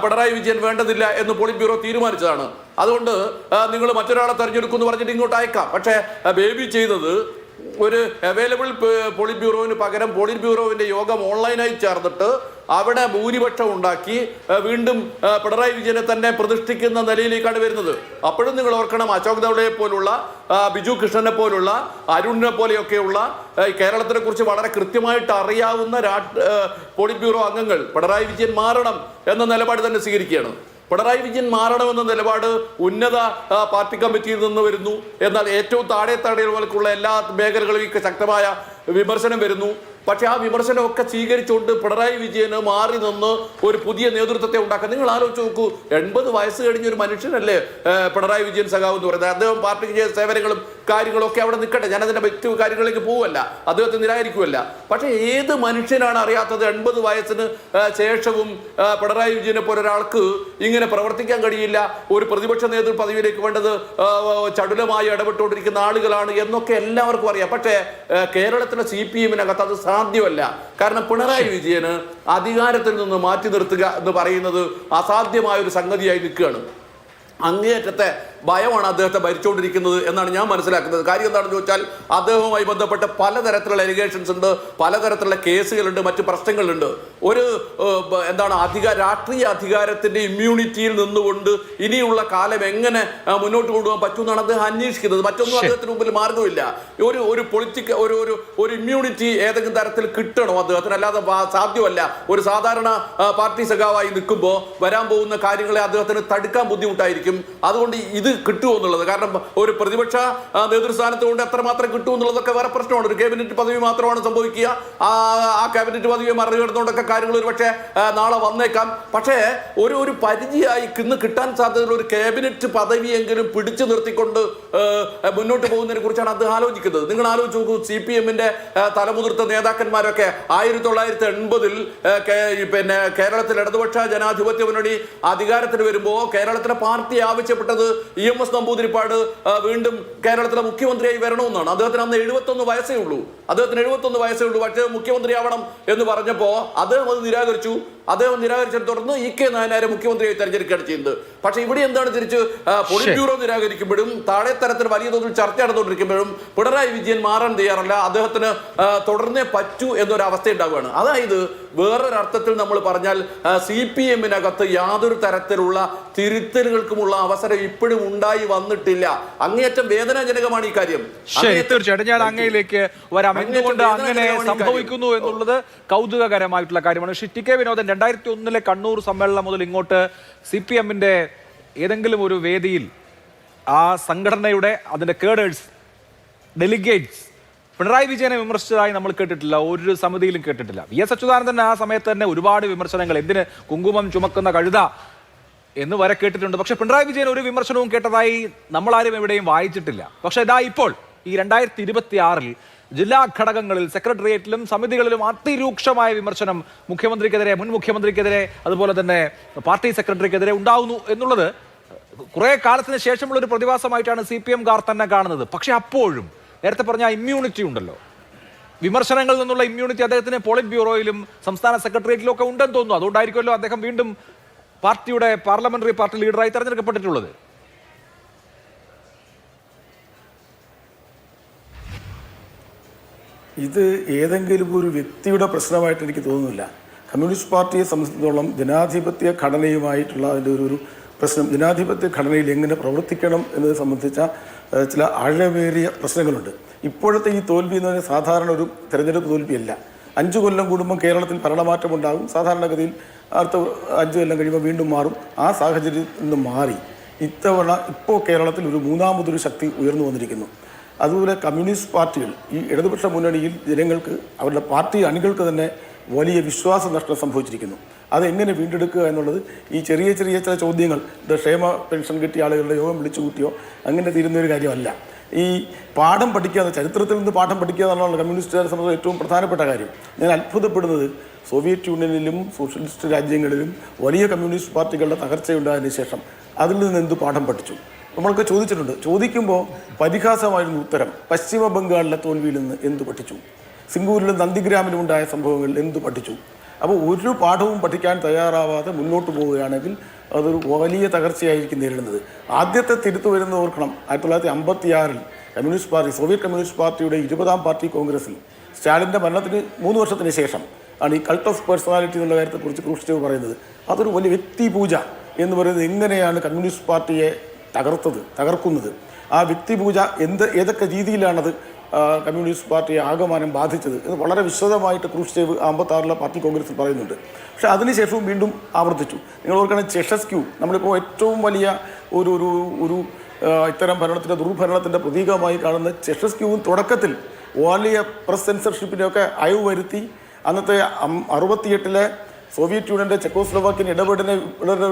പിണറായി വിജയൻ വേണ്ടതില്ല എന്ന് പോളിറ്റ് ബ്യൂറോ തീരുമാനിച്ചതാണ്. അതുകൊണ്ട് നിങ്ങൾ മറ്റൊരാളെ തെരഞ്ഞെടുക്കുമെന്ന് പറഞ്ഞിട്ട് ഇങ്ങോട്ട് അയക്കാം. പക്ഷേ ബേബി ചെയ്തത് ഒരു അവൈലബിൾ പോളിറ്റ് ബ്യൂറോവിന് പകരം പോളിറ്റ് ബ്യൂറോവിൻ്റെ യോഗം ഓൺലൈനായി ചേർന്നിട്ട് അവിടെ ഭൂരിപക്ഷം ഉണ്ടാക്കി വീണ്ടും പിണറായി വിജയനെ തന്നെ പ്രതിഷ്ഠിക്കുന്ന നിലയിലേക്കാണ് വരുന്നത്. അപ്പോഴും നിങ്ങൾ ഓർക്കണം, അശോക് ദൗളയെ പോലുള്ള, ബിജു കൃഷ്ണനെ പോലുള്ള, അരുണിനെ പോലെയൊക്കെയുള്ള കേരളത്തിനെ കുറിച്ച് വളരെ കൃത്യമായിട്ട് അറിയാവുന്ന പോളിറ്റ് ബ്യൂറോ അംഗങ്ങൾ പിണറായി വിജയൻ മാറണം എന്ന നിലപാട് തന്നെ സ്വീകരിക്കുകയാണ്. പിണറായി വിജയൻ മാറണമെന്ന നിലപാട് ഉന്നത പാർട്ടി കമ്മിറ്റിയിൽ നിന്ന് വരുന്നു. എന്നാൽ ഏറ്റവും താഴെക്കുള്ള എല്ലാ മേഖലകളിലും ശക്തമായ വിമർശനം വരുന്നു. പക്ഷെ ആ വിമർശനമൊക്കെ സ്വീകരിച്ചുകൊണ്ട് പിണറായി വിജയന് മാറി നിന്ന് ഒരു പുതിയ നേതൃത്വത്തെ ഉണ്ടാക്കാൻ നിങ്ങൾ ആലോചിച്ച് നോക്കൂ. 80 വയസ്സ് കഴിഞ്ഞ ഒരു മനുഷ്യനല്ലേ പിണറായി വിജയൻ സഖാവ് എന്ന് പറയുന്നത്. അദ്ദേഹം പാർട്ടിക്ക് ചെയ്ത സേവനങ്ങളും കാര്യങ്ങളൊക്കെ അവിടെ നിൽക്കട്ടെ, ഞാനതിൻ്റെ വ്യക്തി കാര്യങ്ങളിലേക്ക് പോവല്ല, അദ്ദേഹത്തെ നിരാകരിക്കുമല്ല. പക്ഷേ ഏത് മനുഷ്യനാണ് അറിയാത്തത് 80 വയസ്സിന് ശേഷവും പിണറായി വിജയനെ പോലെ ഒരാൾക്ക് ഇങ്ങനെ പ്രവർത്തിക്കാൻ കഴിയില്ല, ഒരു പ്രതിപക്ഷ നേതൃത്വ പദവിയിലേക്ക് വേണ്ടത് ചടുലമായി ഇടപെട്ടുകൊണ്ടിരിക്കുന്ന ആളുകളാണ് എന്നൊക്കെ എല്ലാവർക്കും അറിയാം. പക്ഷേ കേരളത്തിലെ CPM-നകത്ത് അത് സാധ്യമല്ല. കാരണം പിണറായി വിജയന് അധികാരത്തിൽ നിന്ന് മാറ്റി നിർത്തുക എന്ന് പറയുന്നത് അസാധ്യമായ ഒരു സംഗതിയായി നിൽക്കുകയാണ്. അങ്ങേയറ്റത്തെ ഭയമാണ് അദ്ദേഹത്തെ ഭരിച്ചുകൊണ്ടിരിക്കുന്നത് എന്നാണ് ഞാൻ മനസ്സിലാക്കുന്നത്. കാര്യം എന്താണെന്ന് ചോദിച്ചാൽ അദ്ദേഹവുമായി ബന്ധപ്പെട്ട് പലതരത്തിലുള്ള എലിഗേഷൻസ് ഉണ്ട്, പലതരത്തിലുള്ള കേസുകളുണ്ട്, മറ്റു പ്രശ്നങ്ങളുണ്ട്. ഒരു രാഷ്ട്രീയ അധികാരത്തിന്റെ ഇമ്മ്യൂണിറ്റിയിൽ നിന്നുകൊണ്ട് ഇനിയുള്ള കാലം എങ്ങനെ മുന്നോട്ട് കൊണ്ടുപോകാൻ പറ്റുമെന്നാണ് അദ്ദേഹം അന്വേഷിക്കുന്നത്. മറ്റൊന്നും അദ്ദേഹത്തിന് മുമ്പിൽ മാർഗമില്ല. ഒരു ഇമ്മ്യൂണിറ്റി ഏതെങ്കിലും തരത്തിൽ കിട്ടണോ അദ്ദേഹത്തിന്, അല്ലാതെ സാധ്യമല്ല. ഒരു സാധാരണ പാർട്ടി സഖാവായി നിൽക്കുമ്പോൾ വരാൻ പോകുന്ന കാര്യങ്ങളെ അദ്ദേഹത്തിന് തടുക്കാൻ ബുദ്ധിമുട്ടായിരിക്കും. അതുകൊണ്ട് ഇത് കിട്ടുമോ എന്നുള്ളത്, കാരണം ഒരു പ്രതിപക്ഷ നേതൃസ്ഥാനത്ത് കൊണ്ട് എത്രമാത്രം കിട്ടുമെന്നുള്ളതൊക്കെ വേറെ പ്രശ്നമാണ്. ഒരു ക്യാബിനറ്റ് പദവി മാത്രമാണ് സംഭവിക്കുക. ആ ക്യാബിനറ്റ് പദവിയെ മറികടന്നുകൊണ്ടൊക്കെ കാര്യങ്ങൾ ഒരു പക്ഷേ നാളെ വന്നേക്കാം. പക്ഷേ ഒരു പരിചയമായി ഇന്ന് കിട്ടാൻ സാധ്യതയുള്ള ഒരു ക്യാബിനറ്റ് പദവിയെങ്കിലും പിടിച്ചു നിർത്തിക്കൊണ്ട് മുന്നോട്ട് പോകുന്നതിനെ കുറിച്ചാണ് അദ്ദേഹം ആലോചിക്കുന്നത്. നിങ്ങൾ ആലോചിച്ച് നോക്കൂ, CPM-ന്റെ തലമുതിർത്ത നേതാക്കന്മാരൊക്കെ 1980-ൽ പിന്നെ കേരളത്തിൽ ഇടതുപക്ഷ ജനാധിപത്യ മുന്നണി അധികാരത്തിൽ വരുമ്പോൾ കേരളത്തിലെ പാർട്ടി ആവശ്യപ്പെട്ടത് EMS നമ്പൂതിരിപ്പാട് വീണ്ടും കേരളത്തിലെ മുഖ്യമന്ത്രിയായി വരണമെന്നാണ്. അദ്ദേഹത്തിന് അന്ന് 71 വയസ്സേ ഉള്ളൂ. പക്ഷേ മുഖ്യമന്ത്രിയാവണം എന്ന് പറഞ്ഞപ്പോൾ അദ്ദേഹം അത് നിരാകരിച്ചു. നിരാകരിച്ചതിനെ തുടർന്ന് EK നായനാരെ മുഖ്യമന്ത്രിയായി തെരഞ്ഞെടുക്കുകയാണ് ചെയ്യുന്നത്. പക്ഷേ ഇവിടെ എന്താണ് തിരിച്ച് പോളിറ്റ് ബ്യൂറോ നിരാകരിക്കുമ്പോഴും താഴെ തരത്തിൽ വലിയ തോതിൽ ചർച്ച നടന്നുകൊണ്ടിരിക്കുമ്പോഴും പിണറായി വിജയൻ മാറാൻ തയ്യാറല്ല, അദ്ദേഹത്തിന് തുടർന്നേ പറ്റൂ എന്നൊരവസ്ഥ ഉണ്ടാവുകയാണ്. അതായത് വേറൊരർത്ഥത്തിൽ നമ്മൾ പറഞ്ഞാൽ CPM-നകത്ത് യാതൊരു തരത്തിലുള്ള തിരുത്തലുകൾക്കുമുള്ള അവസരം ഇപ്പോഴും ഉണ്ടായി വന്നിട്ടില്ല. അങ്ങേയറ്റം വേദനാജനകമാണ് ഈ കാര്യം. തീർച്ചയായിട്ടും ഞാൻ അങ്ങയിലേക്ക് വരാം. എന്തുകൊണ്ട് അങ്ങനെ സംഭവിക്കുന്നു എന്നുള്ളത് കൗതുകകരമായിട്ടുള്ള കാര്യമാണ്. TK വിനോദൻ, 2001 കണ്ണൂർ സമ്മേളനം മുതൽ ഇങ്ങോട്ട് CPM-ന്റെ ഏതെങ്കിലും ഒരു വേദിയിൽ ആ സംഘടനയുടെ അതിന്റെ കേഡേഴ്സ്, ഡെലിഗേറ്റ്സ് പിണറായി വിജയനെ വിമർശിച്ചതായി നമ്മൾ കേട്ടിട്ടില്ല, ഒരു സമിതിയിലും കേട്ടിട്ടില്ല. VS അച്യുതാനന്ദൻ ആ സമയത്ത് തന്നെ ഒരുപാട് വിമർശനങ്ങൾ, എന്തിന് കുങ്കുമം ചുമക്കുന്ന കഴുത എന്ന് വരെ കേട്ടിട്ടുണ്ട്. പക്ഷെ പിണറായി വിജയൻ ഒരു വിമർശനവും കേട്ടതായി നമ്മളാരും എവിടെയും വായിച്ചിട്ടില്ല. പക്ഷെ ഇതാ ഇപ്പോൾ ഈ 2026-ൽ ജില്ലാ ഘടകങ്ങളിൽ, സെക്രട്ടേറിയറ്റിലും സമിതികളിലും അതിരൂക്ഷമായ വിമർശനം മുഖ്യമന്ത്രിക്കെതിരെ, മുൻ മുഖ്യമന്ത്രിക്കെതിരെ, അതുപോലെ തന്നെ പാർട്ടി സെക്രട്ടറിക്കെതിരെ ഉണ്ടാവുന്നു എന്നുള്ളത് കുറെ കാലത്തിന് ശേഷമുള്ള ഒരു പ്രതിഭാസമായിട്ടാണ് CPM-കാർ തന്നെ കാണുന്നത്. പക്ഷെ അപ്പോഴും നേരത്തെ പറഞ്ഞ ഇമ്മ്യൂണിറ്റി ഉണ്ടല്ലോ, വിമർശനങ്ങളിൽ നിന്നുള്ള ഇമ്മ്യൂണിറ്റി അദ്ദേഹത്തിന് പോളിറ്റ് ബ്യൂറോയിലും സംസ്ഥാന സെക്രട്ടേറിയറ്റിലും ഒക്കെ ഉണ്ടെന്ന് തോന്നുന്നു. അതുകൊണ്ടായിരിക്കുമല്ലോ അദ്ദേഹം വീണ്ടും പാർട്ടിയുടെ പാർലമെന്ററി പാർട്ടി ലീഡറായി തെരഞ്ഞെടുക്കപ്പെട്ടിട്ടുള്ളത്. ഇത് ഏതെങ്കിലും ഒരു വ്യക്തിയുടെ പ്രശ്നമായിട്ട് എനിക്ക് തോന്നുന്നില്ല. കമ്മ്യൂണിസ്റ്റ് പാർട്ടിയെ സംബന്ധിച്ചിടത്തോളം ജനാധിപത്യ ഘടനയുമായിട്ടുള്ള അതിൻ്റെ ഒരു പ്രശ്നം, ജനാധിപത്യ ഘടനയിൽ എങ്ങനെ പ്രവർത്തിക്കണം എന്നത് സംബന്ധിച്ച ചില ആഴമേറിയ പ്രശ്നങ്ങളുണ്ട്. ഇപ്പോഴത്തെ ഈ തോൽവി എന്ന് പറഞ്ഞാൽ സാധാരണ ഒരു തെരഞ്ഞെടുപ്പ് തോൽവിയല്ല. 5 കൊല്ലം കൂടുമ്പോൾ കേരളത്തിൽ ഭരണമാറ്റമുണ്ടാകും. സാധാരണഗതിയിൽ അടുത്ത 5 കൊല്ലം കഴിയുമ്പോൾ വീണ്ടും മാറും. ആ സാഹചര്യത്തിൽ നിന്ന് മാറി ഇത്തവണ ഇപ്പോൾ കേരളത്തിൽ ഒരു മൂന്നാമതൊരു ശക്തി ഉയർന്നു വന്നിരിക്കുന്നു. അതുപോലെ കമ്മ്യൂണിസ്റ്റ് പാർട്ടികൾ, ഈ ഇടതുപക്ഷ മുന്നണിയിൽ ജനങ്ങൾക്ക്, അവരുടെ പാർട്ടി അണികൾക്ക് തന്നെ വലിയ വിശ്വാസ നഷ്ടം സംഭവിച്ചിരിക്കുന്നു. അതെങ്ങനെ വീണ്ടെടുക്കുക എന്നുള്ളത് ഈ ചെറിയ ചില ചോദ്യങ്ങൾ, ക്ഷേമ പെൻഷൻ കിട്ടിയ ആളുകളുടെ യോഗം വിളിച്ചു കൂട്ടിയോ അങ്ങനെ തീരുന്നൊരു കാര്യമല്ല. ഈ പാഠം പഠിക്കാതെ, ചരിത്രത്തിൽ നിന്ന് പാഠം പഠിക്കുക എന്നുള്ളതാണ് കമ്മ്യൂണിസ്റ്റുകാരെ സംബന്ധിച്ച് ഏറ്റവും പ്രധാനപ്പെട്ട കാര്യം. ഞാൻ അത്ഭുതപ്പെടുന്നത് സോവിയറ്റ് യൂണിയനിലും സോഷ്യലിസ്റ്റ് രാജ്യങ്ങളിലും വലിയ കമ്മ്യൂണിസ്റ്റ് പാർട്ടികളുടെ തകർച്ചയുണ്ടായതിനു ശേഷം അതിൽ നിന്ന് എന്ത് പാഠം പഠിച്ചു നമ്മളൊക്കെ ചോദിച്ചിട്ടുണ്ട്. ചോദിക്കുമ്പോൾ പരിഹാസമായിരുന്നു ഉത്തരം. പശ്ചിമ ബംഗാളിലെ തോൽവിയിൽ നിന്ന് എന്ത് പഠിച്ചു, സിംഗൂരിലും നന്ദിഗ്രാമിലും ഉണ്ടായ സംഭവങ്ങളിൽ എന്ത് പഠിച്ചു. അപ്പോൾ ഒരു പാഠവും പഠിക്കാൻ തയ്യാറാവാതെ മുന്നോട്ട് പോവുകയാണെങ്കിൽ അതൊരു വലിയ തകർച്ചയായിരിക്കും നേരിടുന്നത്. ആദ്യത്തെ തിരുത്തു വരുന്നത് ഓർക്കണം, 1956-ൽ കമ്മ്യൂണിസ്റ്റ് പാർട്ടി, സോവിയറ്റ് കമ്മ്യൂണിസ്റ്റ് പാർട്ടിയുടെ 20ാം പാർട്ടി കോൺഗ്രസിൽ സ്റ്റാലിൻ്റെ മരണത്തിന് 3 വർഷത്തിന് ശേഷം ആണ് ഈ കൾട്ട് ഓഫ് പേഴ്സണാലിറ്റി എന്നുള്ള കാര്യത്തെക്കുറിച്ച് ക്രൂഷ്ചേവ് പറയുന്നത്. അതൊരു വലിയ വ്യക്തിപൂജ എന്ന് പറയുന്നത് എങ്ങനെയാണ് കമ്മ്യൂണിസ്റ്റ് പാർട്ടിയെ തകർക്കുന്നത്, ആ വ്യക്തിപൂജ ഏതൊക്കെ രീതിയിലാണത് കമ്മ്യൂണിസ്റ്റ് പാർട്ടിയെ ആകമാനം ബാധിച്ചത് എന്ന് വളരെ വിശദമായിട്ട് ക്രൂഷ്ചേവ് 56 പാർട്ടി കോൺഗ്രസിൽ പറയുന്നുണ്ട്. പക്ഷേ അതിനുശേഷവും വീണ്ടും ആവർത്തിച്ചു. നിങ്ങൾ ഓർക്കണം, ചെഷസ്ക്യൂ നമ്മളിപ്പോൾ ഏറ്റവും വലിയ ഒരു ഇത്തരം ഭരണത്തിൻ്റെ ദുർഭരണത്തിൻ്റെ പ്രതീകമായി കാണുന്ന ചെഷസ്ക്യൂവും തുടക്കത്തിൽ വലിയ പ്രസ് സെൻസർഷിപ്പിനെയൊക്കെ അയവ് വരുത്തി അന്നത്തെ 68 സോവിയറ്റ് യൂണിയൻ്റെ ചെക്കോസ്ലോവാക്കിയൻ ഇടപെടലിനെ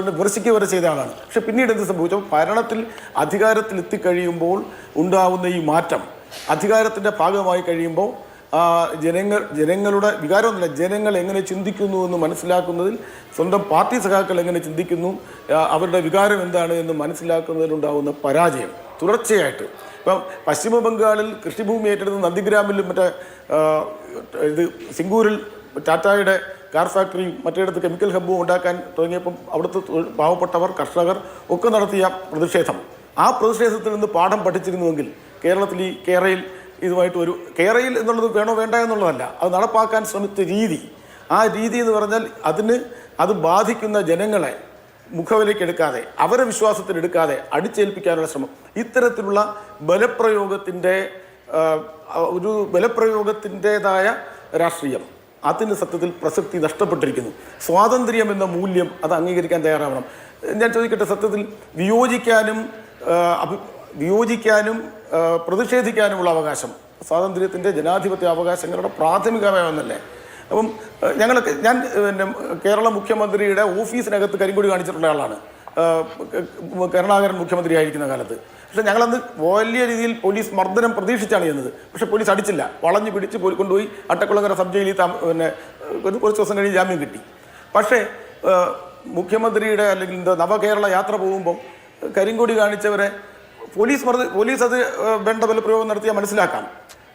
വിമർശിക്കുക വരെ ചെയ്ത ആളാണ്. പക്ഷെ പിന്നീട് എന്ത് സംഭവിച്ചു? ഭരണത്തിൽ അധികാരത്തിലെത്തിക്കഴിയുമ്പോൾ ഉണ്ടാവുന്ന ഈ മാറ്റം, അധികാരത്തിൻ്റെ ഭാഗമായി കഴിയുമ്പോൾ ജനങ്ങളുടെ വികാരമൊന്നുമില്ല, ജനങ്ങൾ എങ്ങനെ ചിന്തിക്കുന്നു എന്ന് മനസ്സിലാക്കുന്നതിൽ, സ്വന്തം പാർട്ടി സഖാക്കൾ എങ്ങനെ ചിന്തിക്കുന്നു, അവരുടെ വികാരം എന്താണ് എന്ന് മനസ്സിലാക്കുന്നതിലുണ്ടാകുന്ന പരാജയം തുടർച്ചയായിട്ട്. ഇപ്പം പശ്ചിമ ബംഗാളിൽ കൃഷിഭൂമി ഏറ്റെടുത്ത് നന്ദിഗ്രാമിലും സിംഗൂരിൽ ടാറ്റായുടെ കാർ ഫാക്ടറിയും മറ്റിടത്ത് കെമിക്കൽ ഹബ്ബും ഉണ്ടാക്കാൻ തുടങ്ങിയപ്പം അവിടുത്തെ പാവപ്പെട്ടവർ, കർഷകർ ഒക്കെ നടത്തിയ പ്രതിഷേധം, ആ പ്രതിഷേധത്തിൽ നിന്ന് പാഠം പഠിച്ചിരുന്നുവെങ്കിൽ കേരളയിൽ ഇതുമായിട്ട് കേരളയിൽ എന്നുള്ളത് വേണോ വേണ്ട എന്നുള്ളതല്ല, അത് നടപ്പാക്കാൻ ശ്രമിച്ച രീതി, ആ രീതി എന്ന് പറഞ്ഞാൽ അത് ബാധിക്കുന്ന ജനങ്ങളെ മുഖവിലേക്കെടുക്കാതെ, അവരെ വിശ്വാസത്തിലെടുക്കാതെ അടിച്ചേൽപ്പിക്കാനുള്ള ശ്രമം, ഇത്തരത്തിലുള്ള ബലപ്രയോഗത്തിൻ്റെതായ രാഷ്ട്രീയം, അതിന് സത്യത്തിൽ പ്രസക്തി നഷ്ടപ്പെട്ടിരിക്കുന്നു. സ്വാതന്ത്ര്യം എന്ന മൂല്യം അത് അംഗീകരിക്കാൻ തയ്യാറാവണം. ഞാൻ ചോദിക്കട്ടെ, സത്യത്തിൽ വിയോജിക്കാനും പ്രതിഷേധിക്കാനുമുള്ള അവകാശം സ്വാതന്ത്ര്യത്തിൻ്റെ ജനാധിപത്യ അവകാശങ്ങളുടെ പ്രാഥമികമായ ഒന്നല്ലേ? അപ്പം ഞാൻ കേരള മുഖ്യമന്ത്രിയുടെ ഓഫീസിനകത്ത് കരിങ്കൊടി കാണിച്ചിട്ടുള്ള ആളാണ് കരുണാകരൻ മുഖ്യമന്ത്രി ആയിരിക്കുന്ന കാലത്ത്. പക്ഷേ ഞങ്ങളന്ന് വലിയ രീതിയിൽ പോലീസ് മർദ്ദനം പ്രതീക്ഷിച്ചാണ് ചെയ്യുന്നത്. പക്ഷേ പോലീസ് അടിച്ചില്ല, വളഞ്ഞു പിടിച്ച് കൊണ്ടുപോയി അട്ടക്കുളങ്ങര സബ് ജയിലിൽ കുറച്ച് ദിവസം കഴിഞ്ഞ് ജാമ്യം കിട്ടി. പക്ഷേ മുഖ്യമന്ത്രിയുടെ അല്ലെങ്കിൽ നവകേരള യാത്ര പോകുമ്പം കരിങ്കൊടി കാണിച്ചവരെ പോലീസ് അത് വേണ്ട ബലപ്രയോഗം നടത്തിയാൽ മനസ്സിലാക്കാം.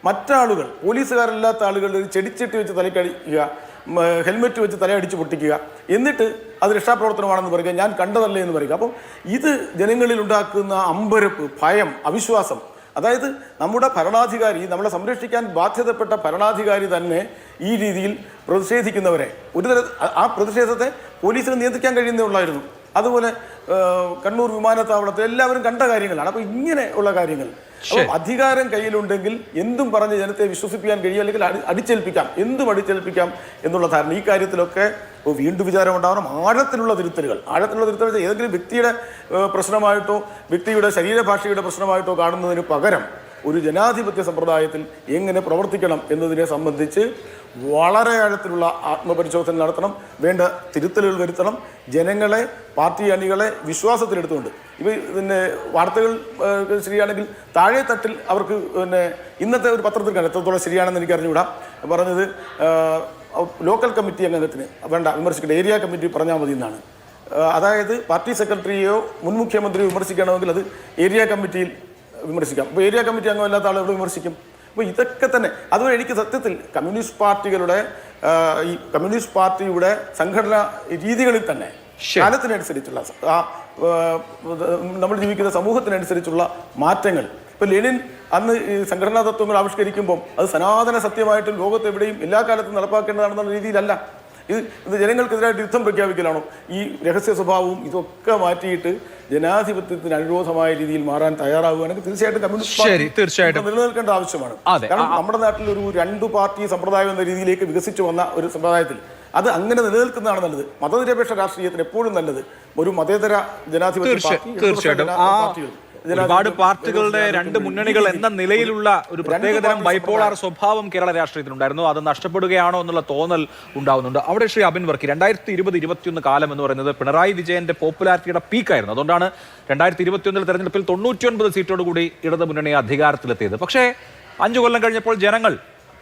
മറ്റാളുകൾ, പോലീസുകാരല്ലാത്ത ആളുകൾ ചെടിച്ചട്ടി വെച്ച് തലക്കടിക്കുക, ഹെൽമെറ്റ് വെച്ച് തലയടിച്ച് പൊട്ടിക്കുക, എന്നിട്ട് അത് രക്ഷാപ്രവർത്തനമാണെന്ന് പറയുക, ഞാൻ കണ്ടതല്ലേ എന്ന് പറയുക. അപ്പം ഇത് ജനങ്ങളിൽ ഉണ്ടാക്കുന്ന അമ്പരപ്പ്, ഭയം, അവിശ്വാസം, അതായത് നമ്മുടെ ഭരണാധികാരി, നമ്മളെ സംരക്ഷിക്കാൻ ബാധ്യതപ്പെട്ട ഭരണാധികാരി തന്നെ ഈ രീതിയിൽ പ്രതിഷേധിക്കുന്നവരെ ആ പ്രതിഷേധത്തെ പോലീസിന് നിയന്ത്രിക്കാൻ കഴിയുന്നേ ഉള്ളായിരുന്നു. അതുപോലെ കണ്ണൂർ വിമാനത്താവളത്തിൽ എല്ലാവരും കണ്ട കാര്യങ്ങളാണ്. അപ്പോൾ ഇങ്ങനെ ഉള്ള കാര്യങ്ങൾ, അധികാരം കയ്യിലുണ്ടെങ്കിൽ എന്തും പറഞ്ഞ് ജനത്തെ വിശ്വസിപ്പിക്കാൻ കഴിയും, അല്ലെങ്കിൽ എന്തും അടിച്ചേൽപ്പിക്കാം എന്നുള്ള ധാരണ. ഈ കാര്യത്തിലൊക്കെ വീണ്ടും വിചാരം ഉണ്ടാവണം. ആഴത്തിലുള്ള തിരുത്തലുകൾ ഏതെങ്കിലും വ്യക്തിയുടെ പ്രശ്നമായിട്ടോ വ്യക്തിയുടെ ശരീരഭാഷയുടെ പ്രശ്നമായിട്ടോ കാണുന്നതിന് പകരം ഒരു ജനാധിപത്യ സമ്പ്രദായത്തിൽ എങ്ങനെ പ്രവർത്തിക്കണം എന്നതിനെ സംബന്ധിച്ച് വളരെ ആഴത്തിലുള്ള ആത്മപരിശോധന നടത്തണം, വേണ്ട തിരുത്തലുകൾ വരുത്തണം, ജനങ്ങളെ, പാർട്ടി അണികളെ വിശ്വാസത്തിലെടുത്തുകൊണ്ട്. വാർത്തകൾ ശരിയാണെങ്കിൽ താഴെ തട്ടിൽ അവർക്ക് ഇന്നത്തെ ഒരു പത്രത്തിൽ കാണാം, എത്രത്തോളം ശരിയാണെന്ന് എനിക്ക് അറിഞ്ഞുകൂടാ, പറഞ്ഞത് ലോക്കൽ കമ്മിറ്റി അംഗത്തിന് വേണ്ട വിമർശിക്കേണ്ട, ഏരിയ കമ്മിറ്റി പറഞ്ഞാൽ മതി എന്നാണ്. അതായത് പാർട്ടി സെക്രട്ടറിയോ മുൻ മുഖ്യമന്ത്രിയോ വിമർശിക്കണമെങ്കിൽ അത് ഏരിയ കമ്മിറ്റിയിൽ വിമർശിക്കാം. അപ്പോൾ ഏരിയ കമ്മിറ്റി അംഗമല്ലാത്ത ആളുകൾ വിമർശിക്കും. അപ്പോൾ ഇതൊക്കെ തന്നെ, അതുവരെ എനിക്ക് സത്യത്തിൽ കമ്മ്യൂണിസ്റ്റ് പാർട്ടിയുടെ സംഘടനാ രീതികളിൽ തന്നെ കാലത്തിനനുസരിച്ചുള്ള നമ്മൾ ജീവിക്കുന്ന സമൂഹത്തിനനുസരിച്ചുള്ള മാറ്റങ്ങൾ. ഇപ്പോൾ ലെനിൻ അന്ന് ഈ സംഘടനാ തത്വങ്ങൾ ആവിഷ്കരിക്കുമ്പം അത് സനാതന സത്യമായിട്ട് ലോകത്തെവിടെയും എല്ലാ കാലത്തും നടപ്പാക്കേണ്ടതാണെന്നുള്ള രീതിയിലല്ല. ഇത് ജനങ്ങൾക്കെതിരായിട്ട് യുദ്ധം പ്രഖ്യാപിക്കലാണോ? ഈ രഹസ്യ സ്വഭാവവും ഇതൊക്കെ മാറ്റിയിട്ട് ജനാധിപത്യത്തിന് അനുരോധമായ രീതിയിൽ മാറാൻ തയ്യാറാവുകയാണെങ്കിൽ തീർച്ചയായിട്ടും കമ്മ്യൂണിസ്റ്റ് നിലനിൽക്കേണ്ട ആവശ്യമാണ്. കാരണം നമ്മുടെ നാട്ടിൽ ഒരു 2 പാർട്ടി സമ്പ്രദായം എന്ന രീതിയിലേക്ക് വികസിച്ചു വന്ന ഒരു സമ്പ്രദായത്തിൽ അത് അങ്ങനെ നിലനിൽക്കുന്നതാണ് നല്ലത്. മതനിരപേക്ഷ രാഷ്ട്രീയത്തിന് എപ്പോഴും നല്ലത് ഒരു മതേതര ജനാധിപത്യ പാർട്ടികൾ. ഒരുപാട് പാർട്ടികളുടെ 2 മുന്നണികൾ എന്ന നിലയിലുള്ള ഒരു പ്രത്യേകതരം ബൈപോളാർ സ്വഭാവം കേരള രാഷ്ട്രീയത്തിലുണ്ടായിരുന്നു. അത് നഷ്ടപ്പെടുകയാണോ എന്നുള്ള തോന്നൽ ഉണ്ടാവുന്നുണ്ട്. അവിടെ ശ്രീ അബിൻ വർക്കി, 2020-21 കാലം എന്ന് പറയുന്നത് പിണറായി വിജയന്റെ പോപ്പുലാരിറ്റിയുടെ പീക്കായിരുന്നു. അതുകൊണ്ടാണ് 2021 തെരഞ്ഞെടുപ്പിൽ 99 സീറ്റോടുകൂടി ഇടത് മുന്നണി അധികാരത്തിലെത്തിയത്. പക്ഷേ 5 കൊല്ലം കഴിഞ്ഞപ്പോൾ ജനങ്ങൾ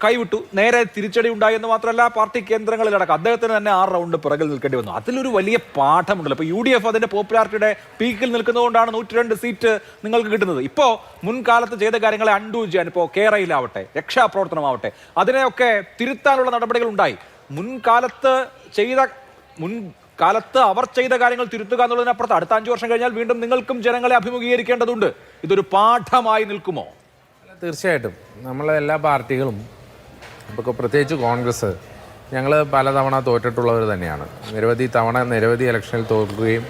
കൈവിട്ടു, നേരെ തിരിച്ചടി ഉണ്ടായി എന്ന് മാത്രമല്ല പാർട്ടി കേന്ദ്രങ്ങളിലടക്കം അദ്ദേഹത്തിന് തന്നെ 6 റൗണ്ട് പിറകിൽ നിൽക്കേണ്ടി വന്നു. അതിലൊരു വലിയ പാഠമുണ്ടല്ലോ. ഇപ്പോൾ UDF അതിന്റെ പോപ്പുലാരിറ്റിയുടെ പീക്കിൽ നിൽക്കുന്നതുകൊണ്ടാണ് 102 സീറ്റ് നിങ്ങൾക്ക് കിട്ടുന്നത്. ഇപ്പോൾ മുൻകാലത്ത് ചെയ്ത കാര്യങ്ങളെ അൺഡു ചെയ്യാൻ, ഇപ്പോൾ കേരളയിലാവട്ടെ, രക്ഷാപ്രവർത്തനമാവട്ടെ, അതിനെയൊക്കെ തിരുത്താനുള്ള നടപടികൾ ഉണ്ടായി. മുൻകാലത്ത് അവർ ചെയ്ത കാര്യങ്ങൾ തിരുത്തുക എന്നുള്ളതിനപ്പുറത്ത് അടുത്ത 5 വർഷം കഴിഞ്ഞാൽ വീണ്ടും നിങ്ങൾക്കും ജനങ്ങളെ അഭിമുഖീകരിക്കേണ്ടതുണ്ട്. ഇതൊരു പാഠമായി നിൽക്കുമോ? തീർച്ചയായിട്ടും നമ്മളെ എല്ലാ പാർട്ടികളും, ഇപ്പോൾ പ്രത്യേകിച്ച് കോൺഗ്രസ് ഞങ്ങൾ പലതവണ തോറ്റിട്ടുള്ളവർ തന്നെയാണ്. നിരവധി തവണ നിരവധി ഇലക്ഷനിൽ തോൽക്കുകയും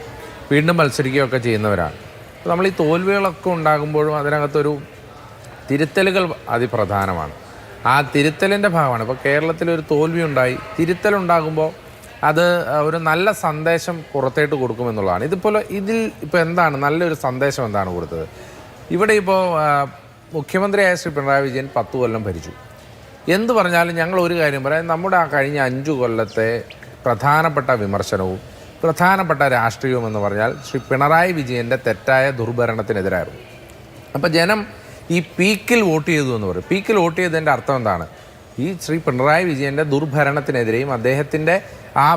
വീണ്ടും മത്സരിക്കുകയൊക്കെ ചെയ്യുന്നവരാണ്. അപ്പോൾ നമ്മൾ ഈ തോൽവികളൊക്കെ ഉണ്ടാകുമ്പോഴും അതിനകത്തൊരു തിരുത്തലുകൾ അതിപ്രധാനമാണ്. ആ തിരുത്തലിൻ്റെ ഭാഗമാണ്. ഇപ്പോൾ കേരളത്തിലൊരു തോൽവി ഉണ്ടായി, തിരുത്തലുണ്ടാകുമ്പോൾ അത് ഒരു നല്ല സന്ദേശം പുറത്തേട്ട് കൊടുക്കുമെന്നുള്ളതാണ്. ഇതിൽ ഇപ്പോൾ എന്താണ് നല്ലൊരു സന്ദേശം എന്താണ് കൊടുത്തത്? ഇവിടെ ഇപ്പോൾ മുഖ്യമന്ത്രിയായ ശ്രീ പിണറായി വിജയൻ 10 കൊല്ലം ഭരിച്ചു. എന്തു പറഞ്ഞാലും ഞങ്ങൾ ഒരു കാര്യം പറയാം, നമ്മുടെ ആ കഴിഞ്ഞ 5 കൊല്ലത്തെ പ്രധാനപ്പെട്ട വിമർശനവും പ്രധാനപ്പെട്ട രാഷ്ട്രീയവും എന്ന് പറഞ്ഞാൽ ശ്രീ പിണറായി വിജയൻ്റെ തെറ്റായ ദുർഭരണത്തിനെതിരായിരുന്നു. അപ്പോൾ ജനം ഈ പീക്കിൽ വോട്ട് ചെയ്തു എന്ന് പറയും. പീക്കിൽ വോട്ട് ചെയ്തതിൻ്റെ അർത്ഥം എന്താണ്? ഈ ശ്രീ പിണറായി വിജയൻ്റെ ദുർഭരണത്തിനെതിരെയും അദ്ദേഹത്തിൻ്റെ ആ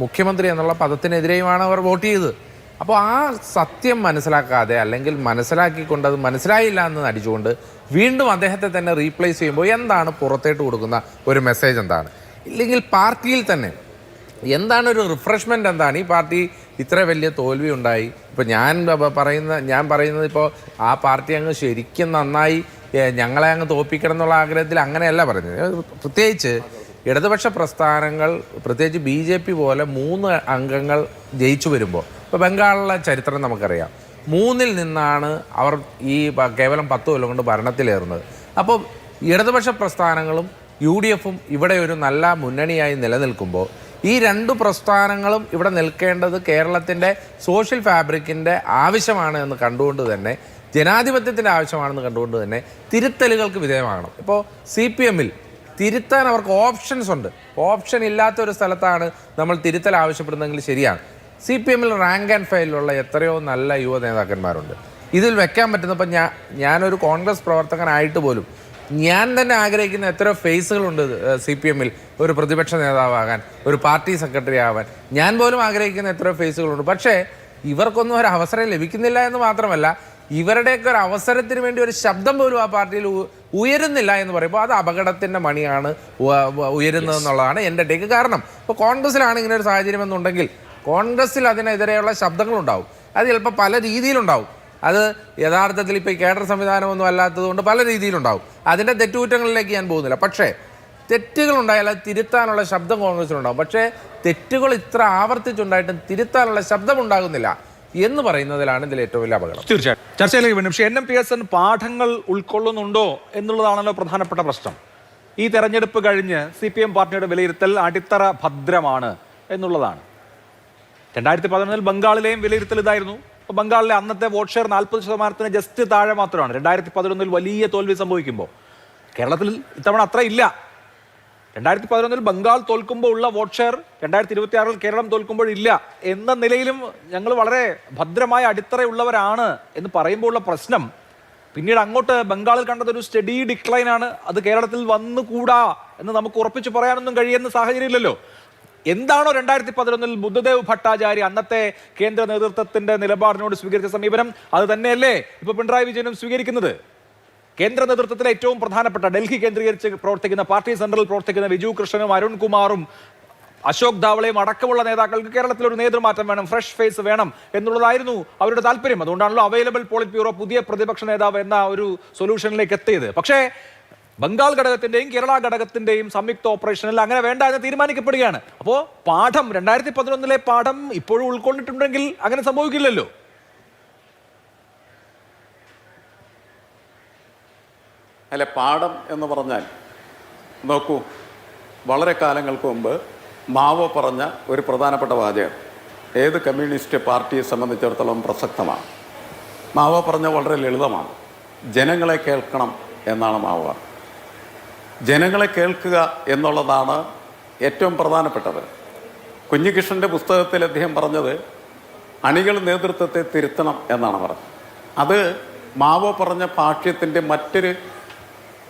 മുഖ്യമന്ത്രി എന്നുള്ള പദത്തിനെതിരെയുമാണ് അവർ വോട്ട് ചെയ്തത്. അപ്പോൾ ആ സത്യം മനസ്സിലാക്കാതെ അല്ലെങ്കിൽ മനസ്സിലാക്കിക്കൊണ്ട് അത് മനസ്സിലായില്ല എന്ന് നടിച്ചുകൊണ്ട് വീണ്ടും അദ്ദേഹത്തെ തന്നെ റീപ്ലേസ് ചെയ്യുമ്പോൾ എന്താണ് പുറത്തേട്ട് കൊടുക്കുന്ന ഒരു മെസ്സേജ് എന്താണ്? ഇല്ലെങ്കിൽ പാർട്ടിയിൽ തന്നെ എന്താണ് ഒരു റിഫ്രഷ്മെൻ്റ് എന്താണ്? ഈ പാർട്ടി ഇത്ര വലിയ തോൽവി ഉണ്ടായി. ഇപ്പോൾ ഞാൻ പറയുന്നത് ഇപ്പോൾ ആ പാർട്ടി അങ്ങ് ശരിക്കും നന്നായി ഞങ്ങളെ അങ്ങ് തോൽപ്പിക്കണം എന്നുള്ള ആഗ്രഹത്തിൽ അങ്ങനെയല്ല പറഞ്ഞത്. പ്രത്യേകിച്ച് ഇടതുപക്ഷ പ്രസ്ഥാനങ്ങൾ, പ്രത്യേകിച്ച് BJP പോലെ 3 അംഗങ്ങൾ ജയിച്ചു വരുമ്പോൾ, ഇപ്പോൾ ബംഗാളിലെ ചരിത്രം നമുക്കറിയാം, 3-ൽ നിന്നാണ് അവർ ഈ കേവലം 10 കൊല്ലം കൊണ്ട് ഭരണത്തിലേറുന്നത്. അപ്പോൾ ഇടതുപക്ഷ പ്രസ്ഥാനങ്ങളും UDFും ഇവിടെ ഒരു നല്ല മുന്നണിയായി നിലനിൽക്കുമ്പോൾ ഈ 2 പ്രസ്ഥാനങ്ങളും ഇവിടെ നിൽക്കേണ്ടത് കേരളത്തിൻ്റെ സോഷ്യൽ ഫാബ്രിക്കിൻ്റെ ആവശ്യമാണ് എന്ന് കണ്ടുകൊണ്ട് തന്നെ, ജനാധിപത്യത്തിൻ്റെ ആവശ്യമാണെന്ന് കണ്ടുകൊണ്ട് തന്നെ തിരുത്തലുകൾക്ക് വിധേയമാകണം. ഇപ്പോൾ CPMൽ തിരുത്താൻ അവർക്ക് ഓപ്ഷൻസ് ഉണ്ട്. ഓപ്ഷൻ ഇല്ലാത്തൊരു സ്ഥലത്താണ് നമ്മൾ തിരുത്തൽ ആവശ്യപ്പെടുന്നതെങ്കിൽ ശരിയാണ്. CPMൽ റാങ്ക് ആൻഡ് ഫയലിലുള്ള എത്രയോ നല്ല യുവ നേതാക്കന്മാരുണ്ട്. ഇതിൽ വെക്കാൻ പറ്റുന്ന, ഇപ്പം ഞാനൊരു കോൺഗ്രസ് പ്രവർത്തകനായിട്ട് പോലും ഞാൻ തന്നെ ആഗ്രഹിക്കുന്ന എത്രയോ ഫേസുകളുണ്ട് CPMൽ. ഒരു പ്രതിപക്ഷ നേതാവാകാൻ, ഒരു പാർട്ടി സെക്രട്ടറി ആവാൻ ഞാൻ പോലും ആഗ്രഹിക്കുന്ന എത്രയോ ഫേസുകളുണ്ട്. പക്ഷേ ഇവർക്കൊന്നും ഒരു അവസരം ലഭിക്കുന്നില്ല എന്ന് മാത്രമല്ല, ഇവരുടെയൊക്കെ ഒരു അവസരത്തിന് വേണ്ടി ഒരു ശബ്ദം പോലും ആ പാർട്ടിയിൽ ഉയരുന്നില്ല എന്ന് പറയുമ്പോൾ അത് അപകടത്തിൻ്റെ മണിയാണ് ഉയരുന്നതെന്നുള്ളതാണ് എൻ്റെ ടേക്ക്. കാരണം ഇപ്പോൾ കോൺഗ്രസ്സിലാണ് ഇങ്ങനെ ഒരു സാഹചര്യം എന്നുണ്ടെങ്കിൽ കോൺഗ്രസ്സിൽ അതിനെതിരെയുള്ള ശബ്ദങ്ങളുണ്ടാവും. അത് ചിലപ്പോൾ പല രീതിയിലുണ്ടാവും. അത് യഥാർത്ഥത്തിൽ ഇപ്പോൾ ഈ കേഡർ സംവിധാനമൊന്നും അല്ലാത്തതുകൊണ്ട് പല രീതിയിലുണ്ടാവും. അതിൻ്റെ തെറ്റുകുറ്റങ്ങളിലേക്ക് ഞാൻ പോകുന്നില്ല. പക്ഷേ തെറ്റുകളുണ്ടായാൽ അത് തിരുത്താനുള്ള ശബ്ദം കോൺഗ്രസ്സിലുണ്ടാവും. പക്ഷേ തെറ്റുകൾ ഇത്ര ആവർത്തിച്ചുണ്ടായിട്ടും തിരുത്താനുള്ള ശബ്ദം ഉണ്ടാകുന്നില്ല എന്ന് പറയുന്നതിലാണ് ഇതിൽ ഏറ്റവും വലിയ അപകടം. തീർച്ചയായും ചർച്ചയിലേക്ക് വേണം. പക്ഷേ NMPSN പാഠങ്ങൾ ഉൾക്കൊള്ളുന്നുണ്ടോ എന്നുള്ളതാണല്ലോ പ്രധാനപ്പെട്ട പ്രശ്നം. ഈ തെരഞ്ഞെടുപ്പ് കഴിഞ്ഞ് CPM പാർട്ടിയുടെ വിലയിരുത്തൽ അടിത്തറ ഭദ്രമാണ് എന്നുള്ളതാണ്. 2011 ബംഗാളിലെയും വിലയിരുത്തൽ ഇതായിരുന്നു. ബംഗാളിലെ അന്നത്തെ വോട്ട് ഷെയർ 40% ജസ്റ്റ് താഴെ മാത്രമാണ്. 2011 വലിയ തോൽവി സംഭവിക്കുമ്പോൾ കേരളത്തിൽ ഇത്തവണ അത്ര ഇല്ല. 2011 ബംഗാൾ തോൽക്കുമ്പോൾ ഉള്ള വോട്ട് ഷെയർ 2026 കേരളം തോൽക്കുമ്പോൾ ഇല്ല എന്ന നിലയിലും ഞങ്ങൾ വളരെ ഭദ്രമായ അടിത്തറയുള്ളവരാണ് എന്ന് പറയുമ്പോൾ ഉള്ള പ്രശ്നം, പിന്നീട് അങ്ങോട്ട് ബംഗാളിൽ കണ്ടതൊരു സ്റ്റഡി ഡിക്ലൈനാണ്. അത് കേരളത്തിൽ വന്നുകൂടാ എന്ന് നമുക്ക് ഉറപ്പിച്ച് പറയാനൊന്നും കഴിയുന്ന സാഹചര്യമില്ലല്ലോ. എന്താണോ 2011 ബുദ്ധദേവ് ഭട്ടാചാര്യ അന്നത്തെ കേന്ദ്ര നേതൃത്വത്തിന്റെ നിലപാടിനോട് സ്വീകരിച്ച സമീപനം, അത് തന്നെയല്ലേ ഇപ്പൊ പിണറായി വിജയനും സ്വീകരിക്കുന്നത്? കേന്ദ്ര നേതൃത്വത്തിലെ ഏറ്റവും പ്രധാനപ്പെട്ട ഡൽഹി കേന്ദ്രീകരിച്ച് പ്രവർത്തിക്കുന്ന, പാർട്ടി സെൻട്രൽ പ്രവർത്തിക്കുന്ന ബിജു കൃഷ്ണനും അരുൺകുമാറും അശോക് ധാവളയും അടക്കമുള്ള നേതാക്കൾക്ക് കേരളത്തിൽ ഒരു നേതൃമാറ്റം വേണം, ഫ്രഷ് ഫേസ് വേണം എന്നുള്ളതായിരുന്നു അവരുടെ താല്പര്യം. അതുകൊണ്ടാണല്ലോ അവൈലബിൾ പോളിറ്റ് ബ്യൂറോ പുതിയ പ്രതിപക്ഷ നേതാവ് എന്ന ഒരു സൊല്യൂഷനിലേക്ക് എത്തിയത്. പക്ഷേ ബംഗാൾ ഘടകത്തിന്റെയും കേരള ഘടകത്തിന്റെയും സംയുക്ത ഓപ്പറേഷനിൽ അങ്ങനെ വേണ്ട എന്ന് തീരുമാനിക്കപ്പെടുകയാണ്. അപ്പോൾ പാഠം 2011 പാഠം ഇപ്പോഴും ഉൾക്കൊണ്ടിട്ടുണ്ടെങ്കിൽ അങ്ങനെ സംഭവിക്കില്ലല്ലോ. അല്ലെ, പാഠം എന്ന് പറഞ്ഞാൽ നോക്കൂ, വളരെ കാലങ്ങൾക്ക് മുമ്പ് മാവോ പറഞ്ഞ ഒരു പ്രധാനപ്പെട്ട വാചകം ഏത് കമ്മ്യൂണിസ്റ്റ് പാർട്ടിയെ സംബന്ധിച്ചിടത്തോളം പ്രസക്തമാണ്. മാവോ പറഞ്ഞ വളരെ ലളിതമാണ്. ജനങ്ങളെ കേൾക്കണം എന്നാണ് മാവോ. ജനങ്ങളെ കേൾക്കുക എന്നുള്ളതാണ് ഏറ്റവും പ്രധാനപ്പെട്ടത്. കുഞ്ഞികൃഷ്ണൻ്റെ പുസ്തകത്തിൽ അദ്ദേഹം പറഞ്ഞത് അണികൾ നേതൃത്വത്തെ തിരുത്തണം എന്നാണ് പറഞ്ഞത്. അത് മാവോ പറഞ്ഞ ഭാഷ്യത്തിൻ്റെ മറ്റൊരു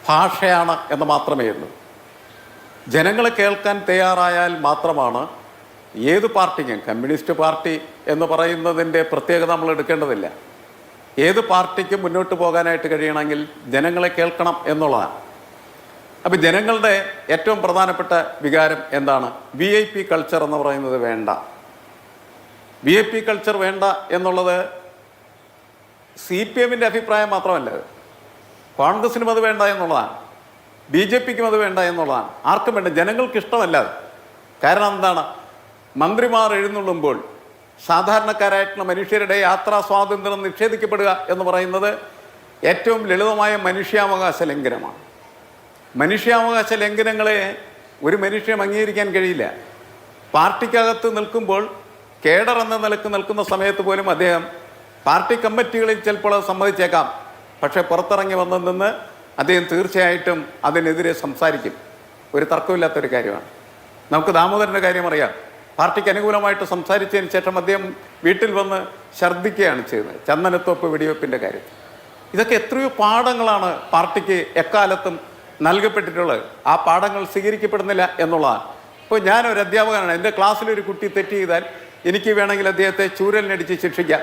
ഭാഷയാണ് എന്ന് മാത്രമേ ഉള്ളൂ. ജനങ്ങളെ കേൾക്കാൻ തയ്യാറായാൽ മാത്രമാണ് ഏത് പാർട്ടിക്കും, കമ്മ്യൂണിസ്റ്റ് പാർട്ടി എന്ന് പറയുന്നതിൻ്റെ പ്രത്യേകത നമ്മൾ എടുക്കേണ്ടതില്ല, ഏത് പാർട്ടിക്കും മുന്നോട്ട് പോകാനായിട്ട് കഴിയണമെങ്കിൽ ജനങ്ങളെ കേൾക്കണം എന്നുള്ളതാണ്. അപ്പം ജനങ്ങളുടെ ഏറ്റവും പ്രധാനപ്പെട്ട വികാരം എന്താണ്? VIP കൾച്ചർ എന്ന് പറയുന്നത് വേണ്ട. VIP കൾച്ചർ വേണ്ട എന്നുള്ളത് CPMൻ്റെ അഭിപ്രായം മാത്രമല്ല, കോൺഗ്രസിനും അത് വേണ്ട എന്നുള്ളതാണ്. BJPക്കും അത് വേണ്ട എന്നുള്ളതാണ്. ആർക്കും വേണ്ട, ജനങ്ങൾക്ക് ഇഷ്ടമല്ല അത്. കാരണം എന്താണ്? മന്ത്രിമാർ എഴുന്നള്ളുമ്പോൾ സാധാരണക്കാരായിട്ടുള്ള മനുഷ്യരുടെ യാത്രാ സ്വാതന്ത്ര്യം നിഷേധിക്കപ്പെടുക എന്ന് പറയുന്നത് ഏറ്റവും ലളിതമായ മനുഷ്യാവകാശ ലംഘനമാണ്. മനുഷ്യാവകാശ ലംഘനങ്ങളെ ഒരു മനുഷ്യനും അംഗീകരിക്കാൻ കഴിയില്ല. പാർട്ടിക്കകത്ത് നിൽക്കുമ്പോൾ കേഡർ എന്ന നിലക്ക് നിൽക്കുന്ന സമയത്ത് പോലും അദ്ദേഹം പാർട്ടി കമ്മിറ്റികളിൽ ചിലപ്പോൾ അത് സമ്മതിച്ചേക്കാം. പക്ഷേ പുറത്തിറങ്ങി വന്നു നിന്ന് അദ്ദേഹം തീർച്ചയായിട്ടും അതിനെതിരെ സംസാരിക്കും. ഒരു തർക്കമില്ലാത്തൊരു കാര്യമാണ്. നമുക്ക് ദാമോദരൻ്റെ കാര്യം അറിയാം. പാർട്ടിക്ക് അനുകൂലമായിട്ട് സംസാരിച്ചതിന് ശേഷം അദ്ദേഹം വീട്ടിൽ വന്ന് ഛർദ്ദിക്കുകയാണ് ചെയ്യുന്നത് ചന്ദനത്തോപ്പ് വെടിവെപ്പിൻ്റെ കാര്യത്തിൽ. ഇതൊക്കെ എത്രയോ പാഠങ്ങളാണ് പാർട്ടിക്ക് എക്കാലത്തും നൽകപ്പെട്ടിട്ടുള്ളത്. ആ പാഠങ്ങൾ സ്വീകരിക്കപ്പെടുന്നില്ല എന്നുള്ളതാണ്. ഇപ്പോൾ ഞാനൊരു അധ്യാപകനാണ്. എൻ്റെ ക്ലാസ്സിലൊരു കുട്ടി തെറ്റ് ചെയ്താൽ എനിക്ക് വേണമെങ്കിൽ അദ്ദേഹത്തെ ചൂരലിനടിച്ച് ശിക്ഷിക്കാം.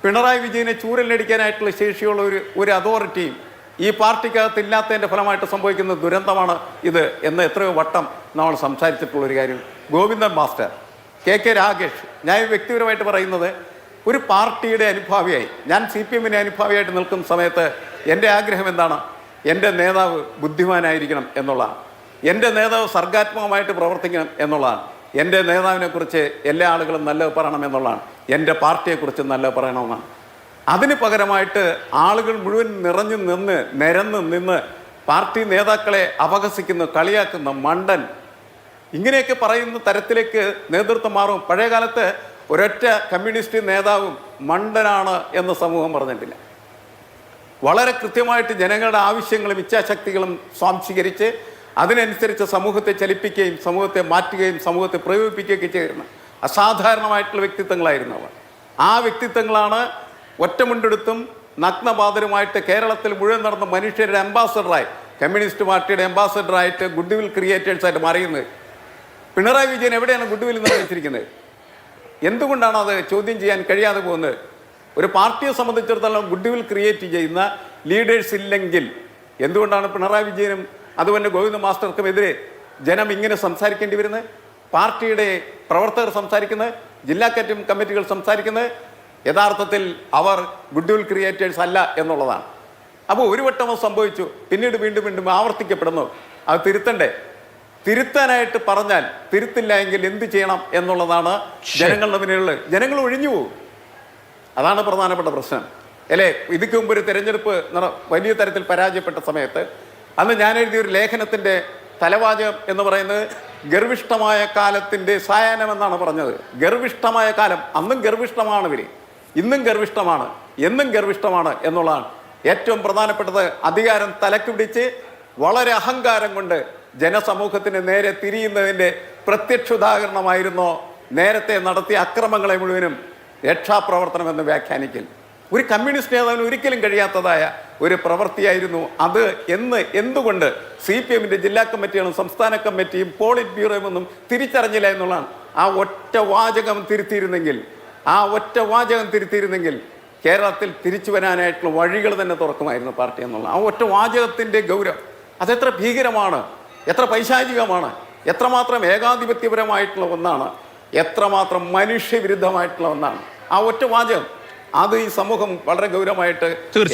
പിണറായി വിജയനെ ചൂരലിനടിക്കാനായിട്ടുള്ള ശേഷിയുള്ള ഒരു അതോറിറ്റിയും ഈ പാർട്ടിക്കകത്ത് ഇല്ലാത്തതിൻ്റെ ഫലമായിട്ട് സംഭവിക്കുന്ന ദുരന്തമാണ് ഇത് എന്ന് എത്രയോ വട്ടം നമ്മൾ സംസാരിച്ചിട്ടുള്ളൊരു കാര്യം. ഗോവിന്ദൻ മാസ്റ്റർ, KK രാഗേഷ്, ഞാൻ വ്യക്തിപരമായിട്ട് പറയുന്നത്, ഒരു പാർട്ടിയുടെ അനുഭാവിയായി ഞാൻ CPM-നെ അനുഭാവിയായിട്ട് നിൽക്കുന്ന സമയത്ത് എൻ്റെ ആഗ്രഹം എന്താണ്? എൻ്റെ നേതാവ് ബുദ്ധിമാനായിരിക്കണം എന്നുള്ളതാണ്. എൻ്റെ നേതാവ് സർഗാത്മകമായിട്ട് പ്രവർത്തിക്കണം എന്നുള്ളതാണ്. എൻ്റെ നേതാവിനെക്കുറിച്ച് എല്ലാ ആളുകളും നല്ലത് പറയണം എന്നുള്ളതാണ്. എൻ്റെ പാർട്ടിയെക്കുറിച്ച് നല്ലത് പറയണമെന്നാണ്. അതിന് പകരമായിട്ട് ആളുകൾ മുഴുവൻ നിരന്ന് നിന്ന് പാർട്ടി നേതാക്കളെ അപഹസിക്കുന്ന, കളിയാക്കുന്ന, മണ്ടൻ, ഇങ്ങനെയൊക്കെ പറയുന്ന തരത്തിലേക്ക് നേതൃത്വം മാറും. പഴയ കാലത്ത് ഒരൊറ്റ കമ്മ്യൂണിസ്റ്റ് നേതാവും മണ്ടനാണ് എന്ന് സമൂഹം പറഞ്ഞിട്ടില്ല. വളരെ കൃത്യമായിട്ട് ജനങ്ങളുടെ ആവശ്യങ്ങളും ഇച്ഛാശക്തികളും സ്വാംശീകരിച്ച് അതിനനുസരിച്ച് സമൂഹത്തെ ചലിപ്പിക്കുകയും സമൂഹത്തെ മാറ്റുകയും സമൂഹത്തെ പ്രയോഗിപ്പിക്കുകയൊക്കെ ചെയ്തിരുന്ന അസാധാരണമായിട്ടുള്ള വ്യക്തിത്വങ്ങളായിരുന്നു അവർ. ആ വ്യക്തിത്വങ്ങളാണ് ഒറ്റമുണ്ടെടുത്തും നഗ്നപാതരുമായിട്ട് കേരളത്തിൽ മുഴുവൻ നടന്ന മനുഷ്യരുടെ അംബാസഡറായി, കമ്മ്യൂണിസ്റ്റ് പാർട്ടിയുടെ അംബാസഡറായിട്ട്, ഗുഡ് വിൽ ക്രിയേറ്റേഴ്സായിട്ട് മാറിയുന്നത്. പിണറായി വിജയൻ എവിടെയാണ് ഗുഡ് വിൽ നിർമ്മിച്ചിരിക്കുന്നത്? എന്തുകൊണ്ടാണ് അത് ചോദ്യം ചെയ്യാൻ കഴിയാതെ പോകുന്നത്? ഒരു പാർട്ടിയെ സംബന്ധിച്ചിടത്തോളം ഗുഡ് വിൽ ക്രിയേറ്റ് ചെയ്യുന്ന ലീഡേഴ്സ് ഇല്ലെങ്കിൽ എന്തുകൊണ്ടാണ് പിണറായി വിജയനും അതുപോലെ ഗോവിന്ദ മാസ്റ്റർക്കുമെതിരെ ജനം ഇങ്ങനെ സംസാരിക്കേണ്ടി വരുന്നത്? പാർട്ടിയുടെ പ്രവർത്തകർ സംസാരിക്കുന്നത്, ജില്ലാ കമ്മിറ്റികൾ സംസാരിക്കുന്നത് യഥാർത്ഥത്തിൽ അവർ ഗുഡ് വിൽ ക്രിയേറ്റേഴ്സ് അല്ല എന്നുള്ളതാണ്. അപ്പോൾ ഒരു വട്ടം സംഭവിച്ചു, പിന്നീട് വീണ്ടും ആവർത്തിക്കപ്പെടുന്നു. അത് തിരുത്തണ്ടേ? തിരുത്താനായിട്ട് പറഞ്ഞാൽ തിരുത്തില്ല എങ്കിൽ എന്ത് ചെയ്യണം എന്നുള്ളതാണ് ജനങ്ങളുടെ മുന്നിലുള്ളത്. ജനങ്ങൾ ഒഴിഞ്ഞു പോകും. അതാണ് പ്രധാനപ്പെട്ട പ്രശ്നം അല്ലേ? ഇതിക്ക് മുമ്പ് ഒരു തെരഞ്ഞെടുപ്പ് വലിയ തരത്തിൽ പരാജയപ്പെട്ട സമയത്ത് അന്ന് ഞാൻ എഴുതിയൊരു ലേഖനത്തിൻ്റെ തലവാചകം എന്ന് പറയുന്നത് ഗർവിഷ്ഠമായ കാലത്തിൻ്റെ സായാഹ്നം എന്നാണ് പറഞ്ഞത്. ഗർവിഷ്ഠമായ കാലം, അന്നും ഗർവിഷ്ഠമാണ് ഇവർ, ഇന്നും ഗർവിഷ്ഠമാണ്, എന്നും ഗർവിഷ്ഠമാണ് എന്നുള്ളതാണ് ഏറ്റവും പ്രധാനപ്പെട്ടത്. അധികാരം തലക്ക് പിടിച്ച് വളരെ അഹങ്കാരം കൊണ്ട് ജനസമൂഹത്തിന് നേരെ തിരിയുന്നതിൻ്റെ പ്രത്യക്ഷ ഉദാഹരണമായിരുന്നു നേരത്തെ നടത്തിയ അക്രമങ്ങളെ മുഴുവനും രക്ഷാപ്രവർത്തനം എന്ന് വ്യാഖ്യാനിക്കൽ. ഒരു കമ്മ്യൂണിസ്റ്റ് നേതാവിന് ഒരിക്കലും കഴിയാത്തതായ ഒരു പ്രവൃത്തിയായിരുന്നു അത് എന്തുകൊണ്ട് CPM-ന്റെ ജില്ലാ കമ്മിറ്റികളും സംസ്ഥാന കമ്മിറ്റിയും പോളിറ്റ് ബ്യൂറോയും ഒന്നും തിരിച്ചറിഞ്ഞില്ല എന്നുള്ളതാണ്. ആ ഒറ്റ വാചകം തിരുത്തിയിരുന്നെങ്കിൽ കേരളത്തിൽ തിരിച്ചു വരാനായിട്ടുള്ള വഴികൾ തന്നെ തുറക്കുമായിരുന്നു പാർട്ടി എന്നുള്ള ആ ഒറ്റ വാചകത്തിൻ്റെ ഗൗരവം അതെത്ര ഭീകരമാണ്, എത്ര പൈശാചികമാണ്, എത്രമാത്രം ഏകാധിപത്യപരമായിട്ടുള്ള ഒന്നാണ്, എത്രമാത്രം മനുഷ്യവിരുദ്ധമായിട്ടുള്ള ഒന്നാണ് ആ ഒറ്റ വാചകം. അത് ഈ സമൂഹം വളരെ ഗൗരവമായിട്ട്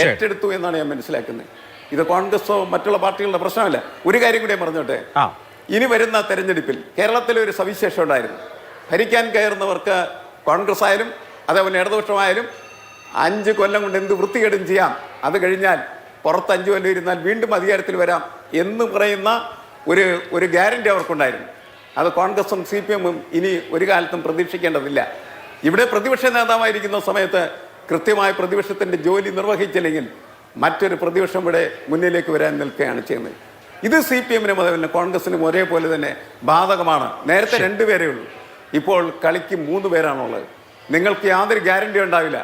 ഏറ്റെടുത്തു എന്നാണ് ഞാൻ മനസ്സിലാക്കുന്നത്. ഇത് കോൺഗ്രസോ മറ്റുള്ള പാർട്ടികളുടെ പ്രശ്നമല്ല. ഒരു കാര്യം കൂടി പറഞ്ഞോട്ടെ, ഇനി വരുന്ന തെരഞ്ഞെടുപ്പിൽ കേരളത്തിലെ ഒരു സവിശേഷം ഉണ്ടായിരുന്നു. ഭരിക്കാൻ കയറുന്നവർക്ക് കോൺഗ്രസ് ആയാലും അതേപോലെ ഇടതുപക്ഷമായാലും 5 കൊല്ലം കൊണ്ട് എന്ത് വൃത്തികേടും ചെയ്യാം, അത് കഴിഞ്ഞാൽ പുറത്ത് 5 കൊല്ലം ഇരുന്നാൽ വീണ്ടും അധികാരത്തിൽ വരാം എന്ന് പറയുന്ന ഒരു ഗ്യാരണ്ടി അവർക്കുണ്ടായിരുന്നു. അത് കോൺഗ്രസും CPM-ഉം ഇനി ഒരു കാലത്തും പ്രതീക്ഷിക്കേണ്ടതില്ല. ഇവിടെ പ്രതിപക്ഷ നേതാവായിരിക്കുന്ന സമയത്ത് കൃത്യമായ പ്രതിപക്ഷത്തിൻ്റെ ജോലി നിർവഹിച്ചില്ലെങ്കിൽ മറ്റൊരു പ്രതിപക്ഷം ഇവിടെ മുന്നിലേക്ക് വരാൻ നിൽക്കുകയാണ് ചെയ്യുന്നത്. ഇത് CPM-നും അതുപോലെ കോൺഗ്രസിനും ഒരേപോലെ തന്നെ ബാധകമാണ്. നേരത്തെ 2 പേരേ ഉള്ളൂ, ഇപ്പോൾ കളിക്ക് 3 പേരാണുള്ളത്. നിങ്ങൾക്ക് യാതൊരു ഗ്യാരണ്ടി ഉണ്ടാവില്ല.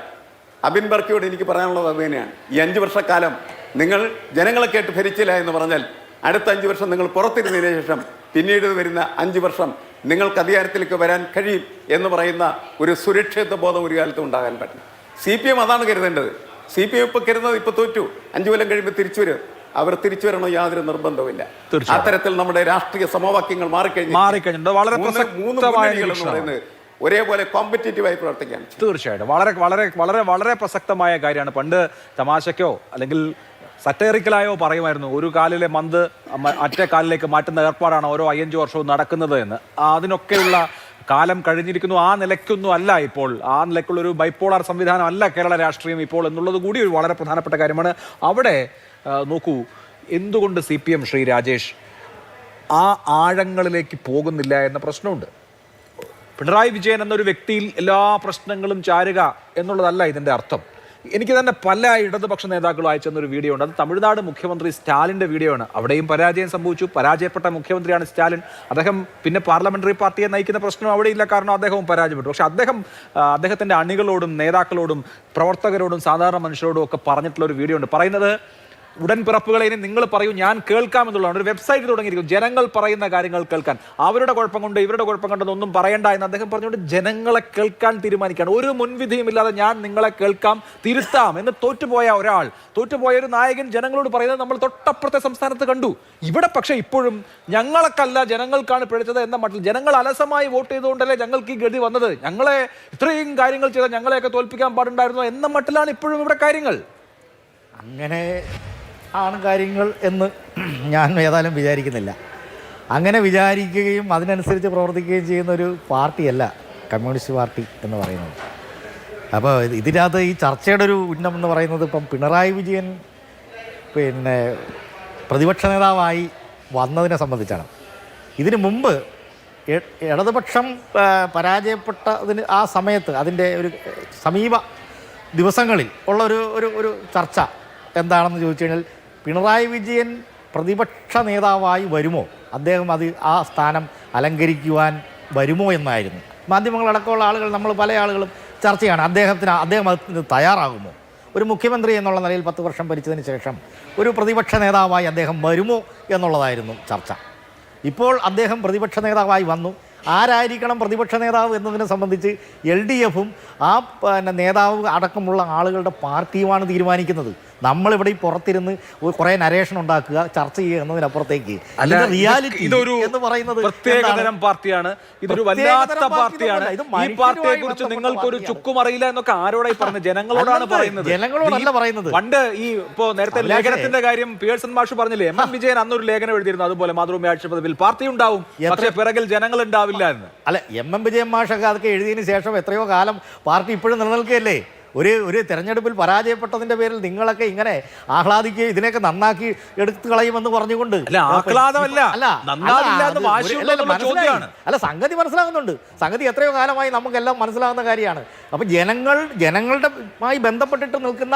അബിൻ ബർക്കിയോട് എനിക്ക് പറയാനുള്ളത് അത് തന്നെയാണ്. ഈ 5 വർഷക്കാലം നിങ്ങൾ ജനങ്ങളെ കേട്ട് ഭരിച്ചില്ല എന്ന് പറഞ്ഞാൽ അടുത്ത 5 വർഷം നിങ്ങൾ പുറത്തിരുന്നതിന് ശേഷം പിന്നീട് വരുന്ന 5 വർഷം നിങ്ങൾക്ക് അധികാരത്തിലേക്ക് വരാൻ കഴിയും എന്ന് പറയുന്ന ഒരു സുരക്ഷിത ബോധം ഒരു കാലത്തും ഉണ്ടാകാൻ പറ്റില്ല. CPM അതാണ് കരുതേണ്ടത്. CPM ഇപ്പോൾ കരുതുന്നത് ഇപ്പോൾ തോറ്റു, 5 കൊല്ലം കഴിയുമ്പോൾ തിരിച്ചു വരും. അവർ തിരിച്ചു വരണോ യാതൊരു നിർബന്ധവുമില്ല. അത്തരത്തിൽ നമ്മുടെ രാഷ്ട്രീയ സമവാക്യങ്ങൾ മാറിക്കഴിഞ്ഞിട്ടുണ്ട്. വളരെ പറയുന്നത് ഒരേപോലെ കോമ്പറ്റീറ്റീവായി പ്രവർത്തിക്കാൻ തീർച്ചയായിട്ടും വളരെ വളരെ വളരെ വളരെ പ്രസക്തമായ കാര്യമാണ്. പണ്ട് തമാശയ്ക്കോ അല്ലെങ്കിൽ സറ്റേറിക്കലായോ പറയുമായിരുന്നു ഒരു കാലിലെ മന്ത് മറ്റേ കാലിലേക്ക് മാറ്റുന്ന ഏർപ്പാടാണ് ഓരോ 5 വർഷവും നടക്കുന്നത് എന്ന്. അതിനൊക്കെയുള്ള കാലം കഴിഞ്ഞിരിക്കുന്നു. ആ നിലയ്ക്കൊന്നും അല്ല ഇപ്പോൾ, ആ നിലയ്ക്കുള്ള ഒരു ബൈപ്പോളാർ സംവിധാനം അല്ല കേരള രാഷ്ട്രീയം ഇപ്പോൾ എന്നുള്ളത് കൂടി ഒരു വളരെ പ്രധാനപ്പെട്ട കാര്യമാണ്. അവിടെ നോക്കൂ, എന്തുകൊണ്ട് CPM ശ്രീ രാജേഷ് ആ ആഴങ്ങളിലേക്ക് പോകുന്നില്ല എന്ന പ്രശ്നമുണ്ട്. പിണറായി വിജയൻ എന്നൊരു വ്യക്തിയിൽ എല്ലാ പ്രശ്നങ്ങളും ചാരുക എന്നുള്ളതല്ല ഇതിൻ്റെ അർത്ഥം. എനിക്ക് തന്നെ പല ഇടതുപക്ഷ നേതാക്കളും അയച്ചെന്നൊരു വീഡിയോ ഉണ്ട്. അത് തമിഴ്നാട് മുഖ്യമന്ത്രി സ്റ്റാലിൻ്റെ വീഡിയോ ആണ്. അവിടെയും പരാജയം സംഭവിച്ചു. പരാജയപ്പെട്ട മുഖ്യമന്ത്രിയാണ് സ്റ്റാലിൻ. അദ്ദേഹം പിന്നെ പാർലമെന്ററി പാർട്ടിയെ നയിക്കുന്ന പ്രശ്നം അവിടെയില്ല, കാരണം അദ്ദേഹവും പരാജയപ്പെട്ടു. പക്ഷെ അദ്ദേഹത്തിൻ്റെ അണികളോടും നേതാക്കളോടും പ്രവർത്തകരോടും സാധാരണ മനുഷ്യരോടും ഒക്കെ പറഞ്ഞിട്ടുള്ള ഒരു വീഡിയോ ഉണ്ട്. പറയുന്നത് ഉടൻപിറപ്പുകളെ ഇനി നിങ്ങൾ പറയൂ, ഞാൻ കേൾക്കാം എന്നുള്ളതാണ്. ഒരു വെബ്സൈറ്റ് തുടങ്ങിയിരിക്കും, ജനങ്ങൾ പറയുന്ന കാര്യങ്ങൾ കേൾക്കാൻ. അവരുടെ കുഴപ്പം കൊണ്ട് ഇവരുടെ കുഴപ്പം കൊണ്ടൊന്നും പറയണ്ട എന്ന് അദ്ദേഹം പറഞ്ഞുകൊണ്ട് ജനങ്ങളെ കേൾക്കാൻ തീരുമാനിക്കുകയാണ്. ഒരു മുൻവിധിയുമില്ലാതെ ഞാൻ നിങ്ങളെ കേൾക്കാം, തിരുത്താം എന്ന് തോറ്റുപോയ ഒരു നായകൻ ജനങ്ങളോട് പറയുന്നത് നമ്മൾ തൊട്ടപ്പുറത്തെ സംസ്ഥാനത്ത് കണ്ടു. ഇവിടെ പക്ഷേ ഇപ്പോഴും ഞങ്ങൾക്കല്ല ജനങ്ങൾക്കാണ് പിഴച്ചത് എന്ന മട്ടിൽ, ജനങ്ങൾ അലസമായി വോട്ട് ചെയ്തുകൊണ്ടല്ലേ ഞങ്ങൾക്ക് ഈ ഗതി വന്നത്, ഞങ്ങളെ ഇത്രയും കാര്യങ്ങൾ ചെയ്താൽ ഞങ്ങളെയൊക്കെ തോൽപ്പിക്കാൻ പാടുണ്ടായിരുന്നു എന്ന മട്ടിലാണ് ഇപ്പോഴും ഇവിടെ കാര്യങ്ങൾ. അങ്ങനെ ആണ് കാര്യങ്ങൾ എന്ന് ഞാൻ ഏതായാലും വിചാരിക്കുന്നില്ല. അങ്ങനെ വിചാരിക്കുകയും അതിനനുസരിച്ച് പ്രവർത്തിക്കുകയും ചെയ്യുന്ന ഒരു പാർട്ടിയല്ല കമ്മ്യൂണിസ്റ്റ് പാർട്ടി എന്ന് പറയുന്നത്. അപ്പോൾ ഇതിനകത്ത് ഈ ചർച്ചയുടെ ഒരു ഉന്നം എന്ന് പറയുന്നത് ഇപ്പം പിണറായി വിജയൻ പിന്നെ പ്രതിപക്ഷ നേതാവായി വന്നതിനെ സംബന്ധിച്ചാണ്. ഇതിനു മുമ്പ് ഇടതുപക്ഷം പരാജയപ്പെട്ടതിന് ആ സമയത്ത് അതിൻ്റെ ഒരു സമീപ ദിവസങ്ങളിൽ ഉള്ള ഒരു ചർച്ച എന്താണെന്ന് ചോദിച്ചു കഴിഞ്ഞാൽ, പിണറായി വിജയൻ പ്രതിപക്ഷ നേതാവായി വരുമോ, അദ്ദേഹം ആ സ്ഥാനം അലങ്കരിക്കുവാൻ വരുമോ എന്നായിരുന്നു. മാധ്യമങ്ങളടക്കമുള്ള ആളുകൾ, നമ്മൾ പല ആളുകളും ചർച്ചയാണ് അദ്ദേഹം അതിന് തയ്യാറാകുമോ, ഒരു മുഖ്യമന്ത്രി എന്നുള്ള നിലയിൽ 10 വർഷം ഭരിച്ചതിന് ശേഷം ഒരു പ്രതിപക്ഷ നേതാവായി അദ്ദേഹം വരുമോ എന്നുള്ളതായിരുന്നു ചർച്ച. ഇപ്പോൾ അദ്ദേഹം പ്രതിപക്ഷ നേതാവായി വന്നു. ആരായിരിക്കണം പ്രതിപക്ഷ നേതാവ് എന്നതിനെ സംബന്ധിച്ച് LDFും ആ നേതാവ് അടക്കമുള്ള ആളുകളുടെ പാർട്ടിയുമാണ് തീരുമാനിക്കുന്നത്. നമ്മളിവിടെ ഈ പുറത്തിരുന്ന് കുറേ നരേഷൻ ഉണ്ടാക്കുക, ചർച്ച ചെയ്യുക എന്നതിനപ്പുറത്തേക്ക് റിയാലിറ്റി എന്ന് പറയുന്നത് പ്രത്യേകതരം പാർട്ടിയാണ്. ഇതൊരു വല്ലാത്ത പാർട്ടിയാണ്. ഈ പാർട്ടിയെ കുറിച്ച് നിങ്ങൾക്കൊരു ചുക്കും അറിയില്ല എന്നൊക്കെ ആരോടായി പറഞ്ഞത്? ജനങ്ങളോടാണ് പറയുന്നത്. ജനങ്ങളോടല്ല പറയുന്നത്. പണ്ട് ഇപ്പോ നേരത്തെ ലേഖനത്തിന്റെ കാര്യം പിയേഴ്സൺ മാഷ് പറഞ്ഞില്ലേ, MM വിജയൻ അന്നൊരു ലേഖനം എഴുതിയിരുന്നു, അതുപോലെ മാതൃഭൂമി ആഴ്ചപ്പതിപ്പിൽ പാർട്ടി ഉണ്ടാവും പക്ഷേ പിറകിൽ ജനങ്ങൾ ഉണ്ടാവില്ല എന്ന്. അല്ല, MM വിജയൻ മാഷൊക്കെ അതൊക്കെ എഴുതിയതിന് ശേഷം എത്രയോ കാലം പാർട്ടി ഇപ്പോഴും നിലനിൽക്കുകയല്ലേ. ഒരു തെരഞ്ഞെടുപ്പിൽ പരാജയപ്പെട്ടതിന്റെ പേരിൽ നിങ്ങളൊക്കെ ഇങ്ങനെ ആഹ്ലാദിക്കുകയും ഇതിനെയൊക്കെ നന്നാക്കി എടുത്തു കളയുമെന്ന് പറഞ്ഞുകൊണ്ട് അല്ല, സംഗതി മനസ്സിലാകുന്നുണ്ട്. സംഗതി എത്രയോ കാലമായി നമുക്കെല്ലാം മനസ്സിലാകുന്ന കാര്യമാണ്. അപ്പം ജനങ്ങളുടെമായി ബന്ധപ്പെട്ടിട്ട് നിൽക്കുന്ന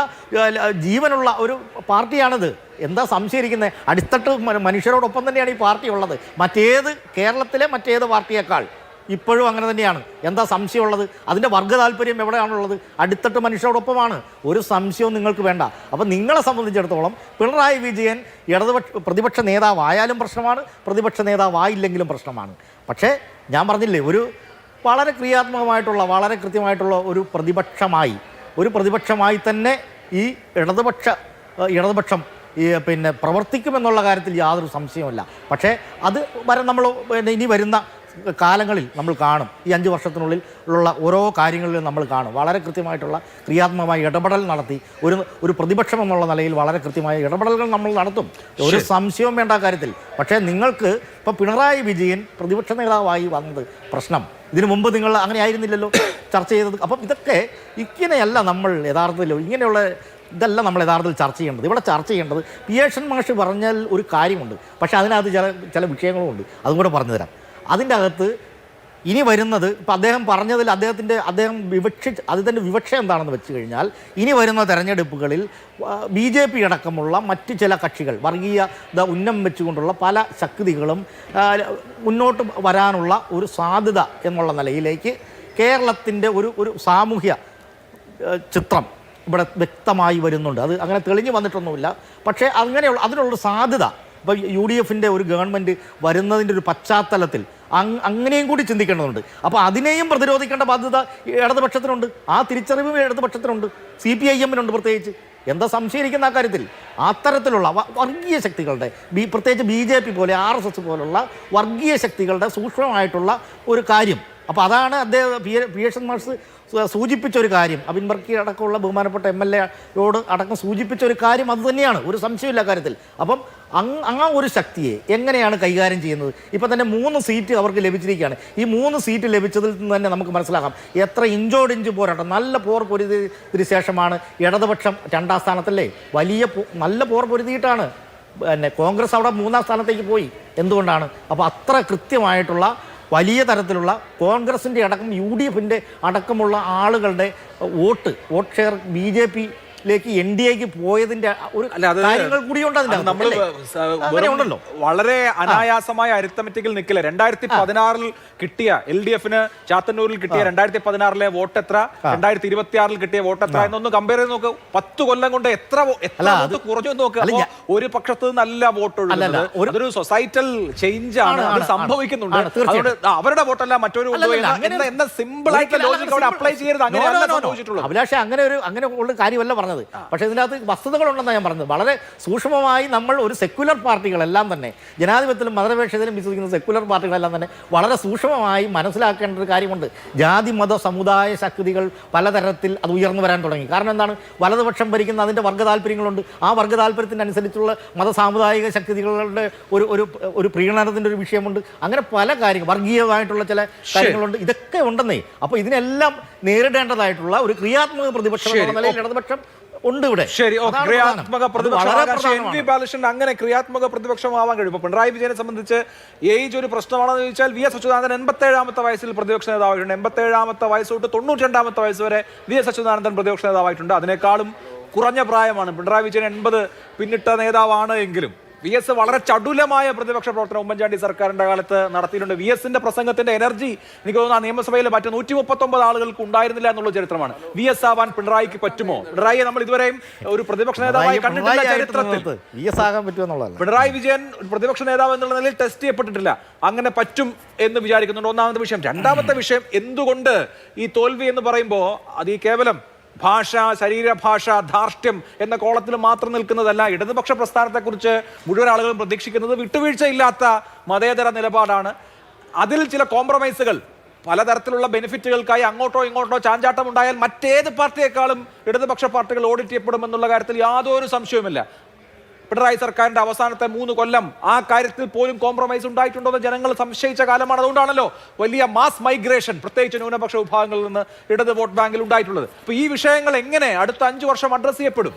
ജീവനുള്ള ഒരു പാർട്ടിയാണിത്. എന്താ സംശയിക്കുന്നത്? അടിത്തട്ട് മനുഷ്യരോടൊപ്പം തന്നെയാണ് ഈ പാർട്ടി ഉള്ളത്. കേരളത്തിലെ മറ്റേത് പാർട്ടിയേക്കാൾ ഇപ്പോഴും അങ്ങനെ തന്നെയാണ്. എന്താ സംശയമുള്ളത്? അതിൻ്റെ വർഗ്ഗ താല്പര്യം എവിടെയാണുള്ളത്? അടിത്തട്ട് മനുഷ്യരോടൊപ്പമാണ്. ഒരു സംശയവും നിങ്ങൾക്ക് വേണ്ട. അപ്പം നിങ്ങളെ സംബന്ധിച്ചിടത്തോളം പിണറായി വിജയൻ പ്രതിപക്ഷ നേതാവായാലും പ്രശ്നമാണ്, പ്രതിപക്ഷ നേതാവായില്ലെങ്കിലും പ്രശ്നമാണ്. പക്ഷേ ഞാൻ പറഞ്ഞില്ലേ, ഒരു വളരെ ക്രിയാത്മകമായിട്ടുള്ള, വളരെ കൃത്യമായിട്ടുള്ള ഒരു പ്രതിപക്ഷമായി തന്നെ ഈ ഇടതുപക്ഷം പ്രവർത്തിക്കുമെന്നുള്ള കാര്യത്തിൽ യാതൊരു സംശയവുമില്ല. പക്ഷേ അത് നമ്മൾ ഇനി വരുന്ന കാലങ്ങളിൽ നമ്മൾ കാണും. ഈ 5 വർഷത്തിനുള്ളിൽ ഉള്ള ഓരോ കാര്യങ്ങളിലും നമ്മൾ കാണും. വളരെ കൃത്യമായിട്ടുള്ള ക്രിയാത്മകമായ ഇടപെടൽ നടത്തി ഒരു പ്രതിപക്ഷം എന്നുള്ള നിലയിൽ വളരെ കൃത്യമായ ഇടപെടലുകൾ നമ്മൾ നടത്തും. ഒരു സംശയവും വേണ്ട കാര്യത്തിൽ. പക്ഷേ നിങ്ങൾക്ക് ഇപ്പോൾ പിണറായി വിജയൻ പ്രതിപക്ഷ നേതാവായി വന്നത് പ്രശ്നം. ഇതിനു മുമ്പ് നിങ്ങൾ അങ്ങനെ ആയിരുന്നില്ലല്ലോ ചർച്ച ചെയ്തത്. അപ്പം ഇങ്ങനെയല്ല നമ്മൾ യഥാർത്ഥത്തിൽ ഇതല്ല നമ്മൾ യഥാർത്ഥത്തിൽ ചർച്ച ചെയ്യേണ്ടത്. ഇവിടെ ചർച്ച ചെയ്യേണ്ടത് പിയേഴ്സൺ മാഷ് പറഞ്ഞാൽ ഒരു കാര്യമുണ്ട്, പക്ഷേ അതിനകത്ത് ചില വിഷയങ്ങളും ഉണ്ട്. അതും കൂടെ പറഞ്ഞു തരാം. അതിൻ്റെ അകത്ത് ഇനി വരുന്നത്, ഇപ്പം അദ്ദേഹം പറഞ്ഞതിൽ അതിൻ്റെ വിവക്ഷ എന്താണെന്ന് വെച്ച് കഴിഞ്ഞാൽ, ഇനി വരുന്ന തെരഞ്ഞെടുപ്പുകളിൽ BJP അടക്കമുള്ള മറ്റ് ചില കക്ഷികൾ, വർഗീയത ഉന്നം വെച്ചുകൊണ്ടുള്ള പല ശക്തികളും മുന്നോട്ട് വരാനുള്ള ഒരു സാധ്യത എന്നുള്ള നിലയിലേക്ക് കേരളത്തിൻ്റെ ഒരു സാമൂഹ്യ ചിത്രം ഇവിടെ വ്യക്തമായി വരുന്നുണ്ട്. അത് അങ്ങനെ തെളിഞ്ഞു വന്നിട്ടൊന്നുമില്ല. പക്ഷേ അതിനുള്ളൊരു സാധ്യത ഇപ്പോൾ UDFൻ്റെ ഒരു ഗവൺമെൻറ് വരുന്നതിൻ്റെ ഒരു പശ്ചാത്തലത്തിൽ അങ്ങനെയും കൂടി ചിന്തിക്കേണ്ടതുണ്ട്. അപ്പോൾ അതിനെയും പ്രതിരോധിക്കേണ്ട ബാധ്യത ഇടതുപക്ഷത്തിനുണ്ട്. ആ തിരിച്ചറിവും ഇടതുപക്ഷത്തിനുണ്ട്, CPIM-നുണ്ട് പ്രത്യേകിച്ച്. എന്താ സംശയിക്കുന്ന ആ കാര്യത്തിൽ? അത്തരത്തിലുള്ള വർഗീയ ശക്തികളുടെ, പ്രത്യേകിച്ച് BJP പോലെ RSS പോലുള്ള വർഗീയ ശക്തികളുടെ സൂക്ഷ്മമായിട്ടുള്ള ഒരു കാര്യം. അപ്പോൾ അതാണ് പിയേഴ്സൺ മാഷ് സൂചിപ്പിച്ച ഒരു കാര്യം, അബിൻ വർക്കി അടക്കമുള്ള ബഹുമാനപ്പെട്ട MLA-യോട് അടക്കം സൂചിപ്പിച്ച ഒരു കാര്യം അത് തന്നെയാണ്, ഒരു സംശയമില്ല കാര്യത്തിൽ. അപ്പം ആ ഒരു ശക്തിയെ എങ്ങനെയാണ് കൈകാര്യം ചെയ്യുന്നത്? ഇപ്പം തന്നെ 3 സീറ്റ് അവർക്ക് ലഭിച്ചിരിക്കുകയാണ്. ഈ 3 സീറ്റ് ലഭിച്ചതിൽ നിന്ന് തന്നെ നമുക്ക് മനസ്സിലാക്കാം എത്ര ഇഞ്ചോടിഞ്ച് പോരാട്ടം, നല്ല പോർ പൊരുതിയതിന് ശേഷമാണ് ഇടതുപക്ഷം 2ാം സ്ഥാനത്തല്ലേ. നല്ല പോർ പൊരുതിയിട്ടാണ് പിന്നെ കോൺഗ്രസ് അവിടെ 3ാം സ്ഥാനത്തേക്ക് പോയി. എന്തുകൊണ്ടാണ്? അപ്പോൾ അത്ര കൃത്യമായിട്ടുള്ള വലിയ തരത്തിലുള്ള കോൺഗ്രസിൻ്റെ അടക്കം UDF-ന്റെ അടക്കമുള്ള ആളുകളുടെ വോട്ട് ഷെയർ BJP-ലേക്ക് NDA-ക്ക് പോയതിന്റെ ഒരു കാര്യങ്ങൾ കൂടിയുണ്ട് അതിൻ്റെ. വളരെ അനായാസമായ അരിത്തമെറ്റിക്കിൽ നിൽക്കില്ല. 2016-ൽ കിട്ടിയ LDF-ന് ചാത്തന്നൂരിൽ കിട്ടിയ 2016-ലെ വോട്ട് എത്ര, 2026-ൽ കിട്ടിയ വോട്ട് എത്ര എന്നൊന്ന് കമ്പയർ ചെയ്ത് നോക്ക്. 10 കൊല്ലം കൊണ്ട് എത്ര വോട്ട് കുറഞ്ഞു നോക്കുക. ഒരു പക്ഷത്ത് നല്ല വോട്ട് ഒഴുകുന്നത് അതൊരു സൊസൈറ്റൽ ചേഞ്ച് ആണ്, അത് സംഭവിക്കുന്നുണ്ട്. അതുകൊണ്ട് അവരുടെ വോട്ടല്ല മറ്റൊരു എന്ന സിമ്പിൾ ആയിട്ടുള്ള ലോജിക് അവിടെ അപ്ലൈ ചെയ്യരുത്. അങ്ങനെയല്ല സംഭവിച്ചിട്ടുള്ളത്. അഭിലാഷ്, അങ്ങനെ ഉള്ള കാര്യമല്ല പറഞ്ഞത്. പക്ഷേ ഇതിനകത്ത് വസ്തുതകളുണ്ടെന്നാണ് ഞാൻ പറഞ്ഞത്. വളരെ സൂക്ഷ്മമായി നമ്മൾ ഒരു സെക്യുലർ പാർട്ടികളെല്ലാം തന്നെ, ജനാധിപത്യത്തിലും മതനിരപേക്ഷതയിലും വിശ്വസിക്കുന്ന സെക്യുലർ പാർട്ടികളെല്ലാം തന്നെ വളരെ സൂക്ഷ്മമായി മനസ്സിലാക്കേണ്ട ഒരു കാര്യമുണ്ട്. ജാതി മത സമുദായ ശക്തികൾ പലതരത്തിൽ അത് ഉയർന്നു വരാൻ തുടങ്ങി. കാരണം എന്താണ്? വലതുപക്ഷം ഭരിക്കുന്ന അതിൻ്റെ വർഗ്ഗ താല്പര്യങ്ങളുണ്ട്. ആ വർഗ്ഗ താല്പര്യത്തിനനുസരിച്ചുള്ള മത സാമുദായിക ശക്തികളുടെ ഒരു പ്രീണനത്തിൻ്റെ ഒരു വിഷയമുണ്ട്. അങ്ങനെ പല കാര്യങ്ങൾ, വർഗീയമായിട്ടുള്ള ചില കാര്യങ്ങളുണ്ട്. ഇതൊക്കെ ഉണ്ടെന്നേ. അപ്പോൾ ഇതിനെല്ലാം നേരിടേണ്ടതായിട്ടുള്ള ഒരു ക്രിയാത്മക പ്രതിപക്ഷം എന്ന നിലയിൽ ഇടതുപക്ഷം ഉണ്ട് ഇവിടെ. ശരി, ക്രിയാത്മക പ്രതിപക്ഷം അങ്ങനെ ക്രിയാത്മക പ്രതിപക്ഷമാവാൻ കഴിയും. ഇപ്പൊ പിണറായി വിജയനെ സംബന്ധിച്ച് ഏജ് ഒരു പ്രശ്നമാണെന്ന് ചോദിച്ചാൽ VS അച്യുതാനന്ദൻ 87-ാമത്തെ വയസ്സിൽ പ്രതിപക്ഷ നേതാവായിട്ടുണ്ട്. 87-ാമത്തെ വയസ്സ് തൊട്ട് 92-ാമത്തെ വയസ്സ് വരെ VS അച്യുതാനന്ദൻ പ്രതിപക്ഷ നേതാവായിട്ടുണ്ട്. അതിനേക്കാളും കുറഞ്ഞ പ്രായമാണ്. പിണറായി വിജയൻ 80 പിന്നിട്ട നേതാവാണ് എങ്കിലും VS വളരെ ചടുലമായ പ്രതിപക്ഷ പ്രവർത്തനം ഉമ്മൻചാണ്ടി സർക്കാരിന്റെ കാലത്ത് നടത്തിയിട്ടുണ്ട്. VS-ന്റെ പ്രസംഗത്തിന്റെ എനർജി എനിക്ക് തോന്നുന്നു നിയമസഭയിൽ മറ്റ് 139 ആളുകൾക്ക് ഉണ്ടായിരുന്നില്ല എന്നുള്ള ചരിത്രമാണ്. VS ആവാൻ പിണറായിക്ക് പറ്റുമോ? പിണറായിയെ നമ്മൾ ഇതുവരെയും ഒരു പ്രതിപക്ഷ നേതാവായി കണ്ടിട്ടില്ല ചരിത്രത്തിൽ. പിണറായി വിജയൻ പ്രതിപക്ഷ നേതാവ് എന്നുള്ള നിലയിൽ ടെസ്റ്റ് ചെയ്യപ്പെട്ടിട്ടില്ല. അങ്ങനെ പറ്റും എന്ന് വിചാരിക്കുന്നുണ്ട്. ഒന്നാമത്തെ വിഷയം. രണ്ടാമത്തെ വിഷയം, എന്തുകൊണ്ട് ഈ തോൽവി എന്ന് പറയുമ്പോൾ അത് ഈ കേവലം ഭാഷ, ശരീരഭാഷ, ധാർഷ്ട്യം എന്ന കോളത്തിൽ മാത്രം നിൽക്കുന്നതല്ല. ഇടതുപക്ഷ പ്രസ്ഥാനത്തെക്കുറിച്ച് മുഴുവൻ ആളുകളും പ്രതീക്ഷിക്കുന്നത് വിട്ടുവീഴ്ചയില്ലാത്ത മതേതര നിലപാടാണ്. അതിൽ ചില കോംപ്രമൈസുകൾ, പലതരത്തിലുള്ള ബെനിഫിറ്റുകൾക്കായി അങ്ങോട്ടോ ഇങ്ങോട്ടോ ചാഞ്ചാട്ടം ഉണ്ടായാൽ മറ്റേത് പാർട്ടിയെക്കാളും ഇടതുപക്ഷ പാർട്ടികൾ ഓഡിറ്റ് ചെയ്യപ്പെടുമെന്നുള്ള കാര്യത്തിൽ യാതൊരു സംശയവുമില്ല. പിണറായി സർക്കാരിന്റെ അവസാനത്തെ 3 കൊല്ലം ആ കാര്യത്തിൽ പോലും കോംപ്രമൈസ് ഉണ്ടായിട്ടുണ്ടോ എന്ന് ജനങ്ങൾ സംശയിച്ച കാലമാണ്. അതുകൊണ്ടാണല്ലോ വലിയ മാസ് മൈഗ്രേഷൻ പ്രത്യേകിച്ച് ന്യൂനപക്ഷ വിഭാഗങ്ങളിൽ നിന്ന് ഇടത് വോട്ട് ബാങ്കിൽ ഉണ്ടായിട്ടുള്ളത്. അപ്പൊ ഈ വിഷയങ്ങൾ എങ്ങനെ അടുത്ത 5 വർഷം അഡ്രസ് ചെയ്യപ്പെടും?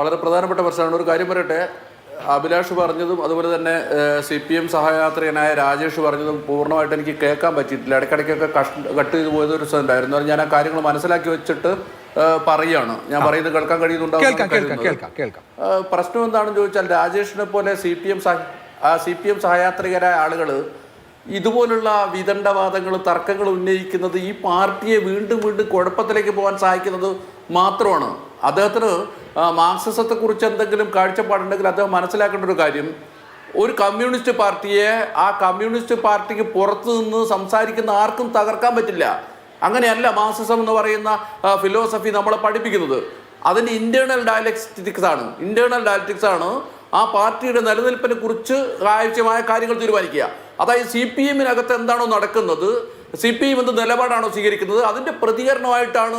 വളരെ പ്രധാനപ്പെട്ട പ്രശ്നമാണ്. ഒരു കാര്യം പറയട്ടെ, അഭിലാഷ് പറഞ്ഞതും അതുപോലെ തന്നെ CPM സഹയാത്രികനായ രാജേഷ് പറഞ്ഞതും പൂർണ്ണമായിട്ട് എനിക്ക് കേൾക്കാൻ പറ്റിയിട്ടില്ല. ഇടയ്ക്കിടയ്ക്കൊക്കെ കട്ട് ചെയ്ത് പോയത് ഒരു ഉണ്ട്. ഞാൻ ആ കാര്യങ്ങൾ മനസ്സിലാക്കി വെച്ചിട്ട് പറയുകയാണ്. ഞാൻ പറയുന്നത് കേൾക്കാൻ കഴിയുന്നുണ്ടാവും. പ്രശ്നം എന്താണെന്ന് ചോദിച്ചാൽ, രാജേഷിനെ പോലെ CPM സഹയാത്രികരായ ആളുകൾ ഇതുപോലുള്ള വിദണ്ഡവാദങ്ങൾ, തർക്കങ്ങൾ ഉന്നയിക്കുന്നത് ഈ പാർട്ടിയെ വീണ്ടും വീണ്ടും കുഴപ്പത്തിലേക്ക് പോകാൻ സഹായിക്കുന്നത് മാത്രമാണ്. അദ്ദേഹത്തിന് മാർക്സിസത്തെക്കുറിച്ച് എന്തെങ്കിലും കാഴ്ചപ്പാടുണ്ടെങ്കിൽ അദ്ദേഹം മനസ്സിലാക്കേണ്ട ഒരു കാര്യം, ഒരു കമ്മ്യൂണിസ്റ്റ് പാർട്ടിയെ ആ കമ്മ്യൂണിസ്റ്റ് പാർട്ടിക്ക് പുറത്തു നിന്ന് സംസാരിക്കുന്ന ആർക്കും തകർക്കാൻ പറ്റില്ല. അങ്ങനെയല്ല മാർക്സിസം എന്ന് പറയുന്ന ഫിലോസഫി നമ്മളെ പഠിപ്പിക്കുന്നത്. അതിൻ്റെ ഇന്റേണൽ ഡയലക്റ്റിക്സ് ആണ് ആ പാർട്ടിയുടെ നിലനിൽപ്പിനെ കുറിച്ച് ആവശ്യമായ കാര്യങ്ങൾ തീരുമാനിക്കുക. അതായത് CPM-നകത്ത് എന്താണോ നടക്കുന്നത്, CPM എന്ത് നിലപാടാണോ സ്വീകരിക്കുന്നത്, അതിൻ്റെ പ്രതികരണമായിട്ടാണ്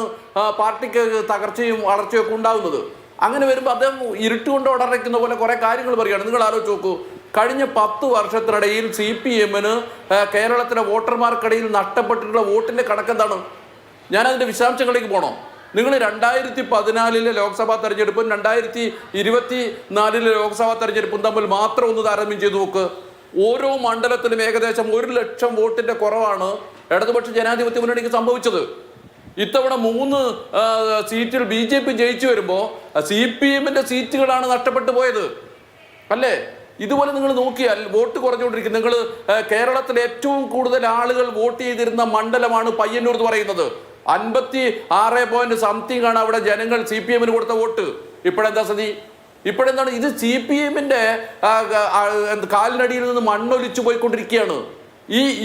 പാർട്ടിക്ക് തകർച്ചയും വളർച്ചയും ഒക്കെ ഉണ്ടാകുന്നത്. അങ്ങനെ വരുമ്പോൾ അദ്ദേഹം ഇരുട്ടുകൊണ്ട് ഉടറയ്ക്കുന്ന പോലെ കുറേ കാര്യങ്ങൾ പറയുകയാണ്. നിങ്ങൾ ആലോചിച്ച് നോക്കൂ, കഴിഞ്ഞ 10 വർഷത്തിനിടയിൽ CPM-ന് കേരളത്തിലെ വോട്ടർമാർക്കിടയിൽ നഷ്ടപ്പെട്ടിട്ടുള്ള വോട്ടിൻ്റെ കണക്കെന്താണ്? ഞാനതിൻ്റെ വിശദാംശങ്ങളിലേക്ക് പോകണോ? നിങ്ങൾ 2014-ലെ ലോക്സഭാ തെരഞ്ഞെടുപ്പും 2024-ലെ ലോക്സഭാ തെരഞ്ഞെടുപ്പും തമ്മിൽ മാത്രം ഒന്ന് താരതമ്യം ചെയ്ത് നോക്ക്. ഓരോ മണ്ഡലത്തിലും ഏകദേശം 1 ലക്ഷം വോട്ടിന്റെ കുറവാണ് ഇടതുപക്ഷ ജനാധിപത്യ മുന്നണിക്ക് സംഭവിച്ചത്. ഇത്തവണ 3 സീറ്റിൽ BJP ജയിച്ചു വരുമ്പോൾ CPM-ന്റെ സീറ്റുകളാണ് നഷ്ടപ്പെട്ടു പോയത് അല്ലേ? ഇതുപോലെ നിങ്ങൾ നോക്കിയാൽ വോട്ട് കുറഞ്ഞുകൊണ്ടിരിക്കും. നിങ്ങൾ കേരളത്തിൽ ഏറ്റവും കൂടുതൽ ആളുകൾ വോട്ട് ചെയ്തിരുന്ന മണ്ഡലമാണ് പയ്യന്നൂർ എന്ന് പറയുന്നത്. 56.something ആണ് അവിടെ ജനങ്ങൾ CPM-ന് കൊടുത്ത വോട്ട്. ഇപ്പോഴെന്താ സ്ഥിതി? ഇപ്പോഴെന്താണ് ഇത്? CPM-ന്റെ കാലിനടിയിൽ നിന്ന് മണ്ണൊലിച്ചു പോയിക്കൊണ്ടിരിക്കുകയാണ്.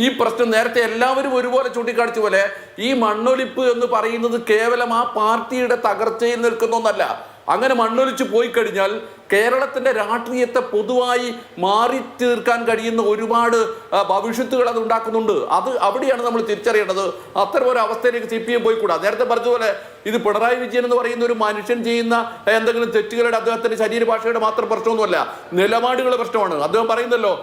ഈ പ്രശ്നം നേരത്തെ എല്ലാവരും ഒരുപോലെ ചൂണ്ടിക്കാണിച്ച പോലെ ഈ മണ്ണൊലിപ്പ് എന്ന് പറയുന്നത് കേവലം ആ പാർട്ടിയുടെ തകർച്ചയിൽ നിൽക്കുന്ന ഒന്നല്ല. അങ്ങനെ മണ്ണൊലിച്ച് പോയി കഴിഞ്ഞാൽ കേരളത്തിന്റെ രാഷ്ട്രീയത്തെ പൊതുവായി മാറി തീർക്കാൻ കഴിയുന്ന ഒരുപാട് ഭവിഷ്യത്തുകൾ അത് ഉണ്ടാക്കുന്നുണ്ട്. അവിടെയാണ് നമ്മൾ തിരിച്ചറിയേണ്ടത്. അത്തരം ഒരു അവസ്ഥയിലേക്ക് CPM പോയിക്കൂടാ. നേരത്തെ പറഞ്ഞതുപോലെ ഇത് പിണറായി വിജയൻ എന്ന് പറയുന്ന ഒരു മനുഷ്യൻ ചെയ്യുന്ന എന്തെങ്കിലും തെറ്റുകളുടെ അദ്ദേഹത്തിന്റെ ശരീരഭാഷയുടെ മാത്രം പ്രശ്നമൊന്നുമല്ല, നിലപാടുകളുടെ പ്രശ്നമാണ്. അദ്ദേഹം പറയുന്നല്ലോ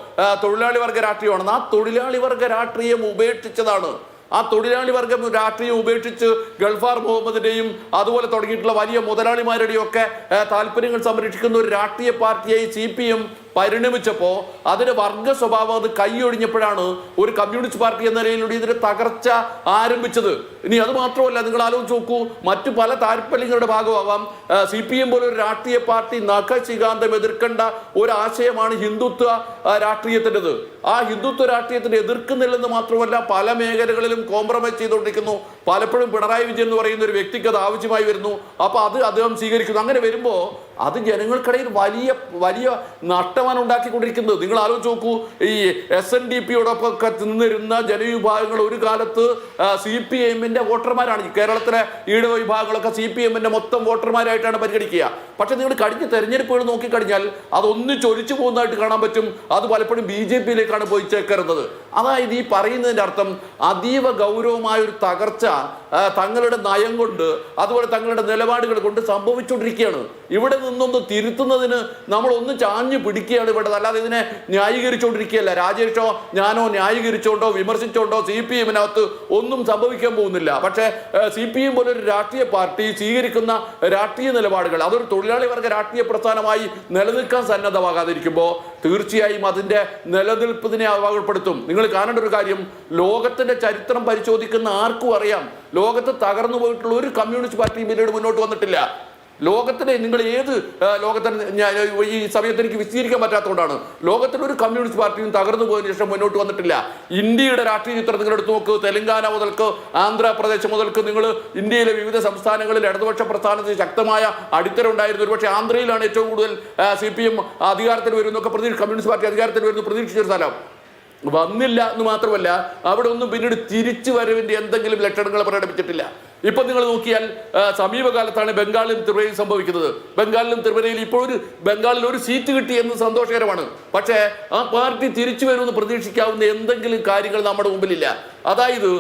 തൊഴിലാളി വർഗ രാഷ്ട്രീയമാണെന്ന്. ആ തൊഴിലാളി വർഗ രാഷ്ട്രീയം ഉപേക്ഷിച്ചതാണ്. ആ തൊഴിലാളി വർഗം രാഷ്ട്രീയം ഉപേക്ഷിച്ച് ഗൾഫാർ മുഹമ്മദിന്റെയും അതുപോലെ തുടങ്ങിയിട്ടുള്ള വലിയ മുതലാളിമാരുടെയും ഒക്കെ താല്പര്യങ്ങൾ സംരക്ഷിക്കുന്ന ഒരു രാഷ്ട്രീയ പാർട്ടിയായി CPM പരിണമിച്ചപ്പോൾ അതിന്റെ വർഗ സ്വഭാവം അത് കൈയൊഴിഞ്ഞപ്പോഴാണ് ഒരു കമ്മ്യൂണിസ്റ്റ് പാർട്ടി എന്ന നിലയിലൂടെ ഇതിന്റെ തകർച്ച ആരംഭിച്ചത്. ഇനി അത് മാത്രമല്ല, നിങ്ങൾ ആലോചിച്ച് നോക്കൂ, മറ്റു പല താല്പര്യങ്ങളുടെ ഭാഗമാവാം. CPM പോലെ ഒരു രാഷ്ട്രീയ പാർട്ടി നഖശികാന്തം എതിർക്കേണ്ട ഒരു ആശയമാണ് ഹിന്ദുത്വ രാഷ്ട്രീയത്തിൻ്റെത്. ആ ഹിന്ദുത്വ രാഷ്ട്രീയത്തിന് എതിർക്കുന്നില്ലെന്ന് മാത്രമല്ല, പല മേഖലകളിലും കോംപ്രമൈസ് ചെയ്തുകൊണ്ടിരിക്കുന്നു. പലപ്പോഴും പിണറായി വിജയൻ എന്ന് പറയുന്ന ഒരു വ്യക്തിക്ക് അത് ആവശ്യമായി വരുന്നു. അപ്പൊ അത് അദ്ദേഹം സ്വീകരിക്കുന്നു. അങ്ങനെ വരുമ്പോൾ അത് ജനങ്ങൾക്കിടയിൽ വലിയ വലിയ നഷ്ടമാണ് ഉണ്ടാക്കിക്കൊണ്ടിരിക്കുന്നത്. നിങ്ങൾ ആലോചിച്ച് നോക്കൂ, ഈ SNDP-യോടൊപ്പം ഒക്കെ നിന്നിരുന്ന ജനവിഭാഗങ്ങൾ ഒരു കാലത്ത് CPM-ന്റെ വോട്ടർമാരാണ്. കേരളത്തിലെ ഈഴവ വിഭാഗങ്ങളൊക്കെ CPM-ന്റെ മൊത്തം വോട്ടർമാരായിട്ടാണ് പരിഗണിക്കുക. പക്ഷെ നിങ്ങൾ കഴിഞ്ഞ തെരഞ്ഞെടുപ്പുകൾ നോക്കിക്കഴിഞ്ഞാൽ അതൊന്നിച്ച് ഒലിച്ചു പോകുന്നതായിട്ട് കാണാൻ പറ്റും. അത് പലപ്പോഴും BJP-യിലേക്കാണ് പോയി ചേക്കറുന്നത്. അതായത് ഈ പറയുന്നതിൻ്റെ അർത്ഥം അതീവ ഗൗരവമായ ഒരു തകർച്ച തങ്ങളുടെ നയം കൊണ്ട് അതുപോലെ തങ്ങളുടെ നിലപാടുകൾ കൊണ്ട് സംഭവിച്ചുകൊണ്ടിരിക്കുകയാണ്. ഇവിടെ നിന്നൊന്ന് തിരുത്തുന്നതിന് നമ്മളൊന്ന് ചാഞ്ഞു പിടിക്കുകയാണ് വേണ്ടത്, അല്ലാതെ ഇതിനെ ന്യായീകരിച്ചുകൊണ്ടിരിക്കുകയല്ല. രാജേഷോ ഞാനോ ന്യായീകരിച്ചുകൊണ്ടോ വിമർശിച്ചുകൊണ്ടോ CPM-നകത്ത് ഒന്നും സംഭവിക്കാൻ പോകുന്നില്ല. പക്ഷേ CPM പോലെ ഒരു രാഷ്ട്രീയ പാർട്ടി സ്വീകരിക്കുന്ന രാഷ്ട്രീയ നിലപാടുകൾ അതൊരു തൊഴിലാളി വർഗ രാഷ്ട്രീയ പ്രസ്ഥാനമായി നിലനിൽക്കാൻ സന്നദ്ധമാകാതിരിക്കുമ്പോൾ തീർച്ചയായും അതിന്റെ നിലനിൽപ്പിനെ അപകടപ്പെടുത്തും. നിങ്ങൾ കാണേണ്ട ഒരു കാര്യം, ലോകത്തിന്റെ ചരിത്രം പരിശോധിക്കുന്ന ആർക്കും അറിയാം, ലോകത്ത് തകർന്നു പോയിട്ടുള്ള ഒരു കമ്മ്യൂണിസ്റ്റ് പാർട്ടിയും പിന്നീട് മുന്നോട്ട് വന്നിട്ടില്ല. ലോകത്തിലെ നിങ്ങൾ ഏത് ലോകത്തിന് ഈ സമയത്ത് എനിക്ക് വിശദീകരിക്കാൻ പറ്റാത്തതുകൊണ്ടാണ്, ലോകത്തിലെ ഒരു കമ്മ്യൂണിസ്റ്റ് പാർട്ടിയും തകർന്നു പോയതിനു ശേഷം മുന്നോട്ട് വന്നിട്ടില്ല. ഇന്ത്യയുടെ രാഷ്ട്രീയ ചിത്രം നിങ്ങൾ എടുത്തു നോക്ക്. തെലങ്കാന മുതൽക്ക് ആന്ധ്രാപ്രദേശ് മുതൽക്ക് നിങ്ങൾ ഇന്ത്യയിലെ വിവിധ സംസ്ഥാനങ്ങളിൽ ഇടതുപക്ഷ പ്രസ്ഥാനത്തിന് ശക്തമായ അടിത്തറ ഉണ്ടായിരുന്നു. ഒരുപക്ഷെ ആന്ധ്രയിലാണ് ഏറ്റവും കൂടുതൽ CPM അധികാരത്തിൽ വരുന്നൊക്കെ കമ്മ്യൂണിസ്റ്റ് പാർട്ടി അധികാരത്തിൽ വരുന്നു പ്രതീക്ഷിച്ചൊരു സ്ഥലം. വന്നില്ല എന്ന് മാത്രമല്ല, അവിടെ ഒന്നും പിന്നീട് തിരിച്ചു വരവിന്റെ എന്തെങ്കിലും ലക്ഷണങ്ങൾ പ്രകടിപ്പിച്ചിട്ടില്ല. ഇപ്പൊ നിങ്ങൾ നോക്കിയാൽ സമീപകാലത്താണ് ബംഗാളിലും ത്രിപുരയും സംഭവിക്കുന്നത്. ബംഗാളിലും ത്രിപുരയിൽ ഇപ്പോൾ ബംഗാളിൽ ഒരു സീറ്റ് കിട്ടി എന്ന് സന്തോഷകരമാണ്. പക്ഷേ ആ പാർട്ടി തിരിച്ചു വരുമെന്ന് പ്രതീക്ഷിക്കാവുന്ന എന്തെങ്കിലും കാര്യങ്ങൾ നമ്മുടെ മുമ്പിലില്ല. അതായത്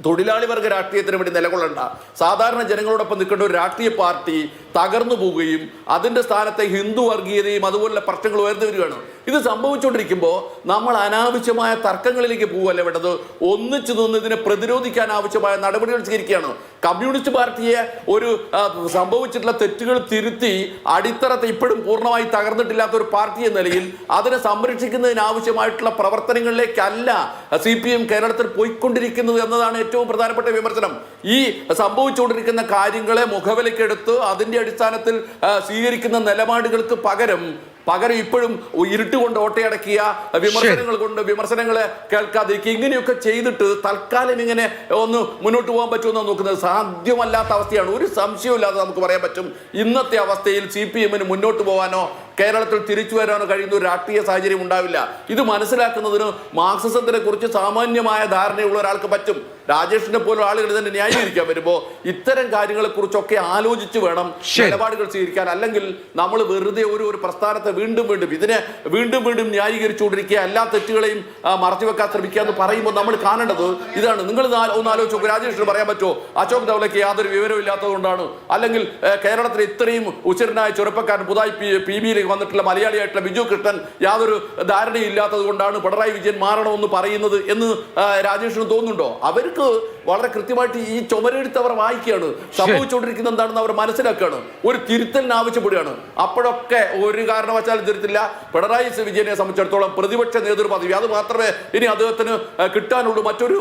തൊഴിലാളി വർഗ രാഷ്ട്രീയത്തിന് വേണ്ടി നിലകൊള്ളേണ്ട, സാധാരണ ജനങ്ങളോടൊപ്പം നിൽക്കേണ്ട ഒരു രാഷ്ട്രീയ പാർട്ടി തകർന്നു പോവുകയും അതിൻ്റെ സ്ഥാനത്തെ ഹിന്ദു വർഗീയതയും അതുപോലുള്ള പ്രശ്നങ്ങൾ ഉയർന്നു വരികയാണ്. ഇത് സംഭവിച്ചുകൊണ്ടിരിക്കുമ്പോൾ നമ്മൾ അനാവശ്യമായ തർക്കങ്ങളിലേക്ക് പോവുകയല്ല വേണ്ടത്, ഒന്നിച്ചു നിന്ന് ഇതിനെ പ്രതിരോധിക്കാൻ ആവശ്യമായ നടപടികൾ സ്വീകരിക്കുകയാണ്. കമ്മ്യൂണിസ്റ്റ് പാർട്ടിയെ ഒരു സംഭവിച്ചിട്ടുള്ള തെറ്റുകൾ തിരുത്തി അടിത്തറത്തെ ഇപ്പോഴും പൂർണ്ണമായി തകർന്നിട്ടില്ലാത്ത ഒരു പാർട്ടി എന്ന നിലയിൽ അതിനെ സംരക്ഷിക്കുന്നതിന് ആവശ്യമായിട്ടുള്ള പ്രവർത്തനങ്ങളിലേക്കല്ല CPM കേരളത്തിൽ പോയിക്കൊണ്ടിരിക്കുന്നത് എന്നതാണ് ഏറ്റവും പ്രധാനപ്പെട്ട വിമർശനം. ഈ സംഭവിച്ചുകൊണ്ടിരിക്കുന്ന കാര്യങ്ങളെ മുഖവിലക്കെടുത്ത് അതിന്റെ അടിസ്ഥാനത്തിൽ സ്വീകരിക്കുന്ന നിലപാടുകൾക്ക് പകരം ഇപ്പോഴും ഇരുട്ടുകൊണ്ട് ഓട്ടയടക്കിയ വിമർശനങ്ങൾ കൊണ്ട് വിമർശനങ്ങളെ കേൾക്കാതിരിക്കുക, ഇങ്ങനെയൊക്കെ ചെയ്തിട്ട് തൽക്കാലം ഇങ്ങനെ ഒന്ന് മുന്നോട്ട് പോകാൻ പറ്റുമെന്ന് നോക്കുന്നത് സാധ്യമല്ലാത്ത അവസ്ഥയാണ്. ഒരു സംശയമില്ലാതെ നമുക്ക് പറയാൻ പറ്റും, ഇന്നത്തെ അവസ്ഥയിൽ CPM-ന് മുന്നോട്ട് പോകാനോ കേരളത്തിൽ തിരിച്ചു വരാനോ കഴിയുന്ന ഒരു രാഷ്ട്രീയ സാഹചര്യം ഉണ്ടാവില്ല. ഇത് മനസ്സിലാക്കുന്നതിന് മാർക്സിസത്തിനെ കുറിച്ച് സാമാന്യമായ ധാരണയുള്ള ഒരാൾക്ക് പറ്റും. രാജേഷിനെ പോലും ആളുകൾ ഇതിനെ ന്യായീകരിക്കാൻ വരുമ്പോൾ ഇത്തരം കാര്യങ്ങളെ കുറിച്ചൊക്കെ ആലോചിച്ച് വേണം നിലപാടുകൾ സ്വീകരിക്കാൻ. അല്ലെങ്കിൽ നമ്മൾ വെറുതെ ഒരു പ്രസ്ഥാനത്തെ വീണ്ടും ന്യായീകരിച്ചുകൊണ്ടിരിക്കുക, എല്ലാ തെറ്റുകളെയും മറച്ചുവെക്കാൻ ശ്രമിക്കുക എന്ന് പറയുമ്പോൾ നമ്മൾ കാണേണ്ടത് ഇതാണ്. നിങ്ങൾ ഒന്ന് ആലോചിച്ച് നോക്കുക, രാജേഷിന് പറയാൻ പറ്റുമോ അശോക് ധവളയ്ക്ക് യാതൊരു വിവരവും ഇല്ലാത്തതുകൊണ്ടാണ്, അല്ലെങ്കിൽ കേരളത്തിലെ ഇത്രയും ഉച്ചരനായ ചെറുപ്പക്കാരൻ പുതായി PB-യിലേക്ക് വന്നിട്ടുള്ള മലയാളിയായിട്ടുള്ള ബിജു കൃഷ്ണൻ യാതൊരു ധാരണയും ഇല്ലാത്തത് കൊണ്ടാണ് പിണറായി വിജയൻ മാറണമെന്ന് പറയുന്നത് എന്ന് രാജേഷിന് തോന്നുന്നുണ്ടോ? അവർക്ക് വളരെ കൃത്യമായിട്ട് ഈ ചുമരെടുത്ത് അവർ വായിക്കുകയാണ്, സംഭവിച്ചുകൊണ്ടിരിക്കുന്നത് എന്താണെന്ന് അവർ മനസ്സിലാക്കുകയാണ്, ഒരു തിരുത്തലിന് ആവശ്യപ്പെടുകയാണ്. അപ്പോഴൊക്കെ ഒരു കാരണവശാലും തിരുത്തില്ല. പിണറായി വിജയനെ സംബന്ധിച്ചിടത്തോളം പ്രതിപക്ഷ നേതൃപദവി അത് മാത്രമേ ഇനി അദ്ദേഹത്തിന് കിട്ടാനുള്ളൂ, മറ്റൊരു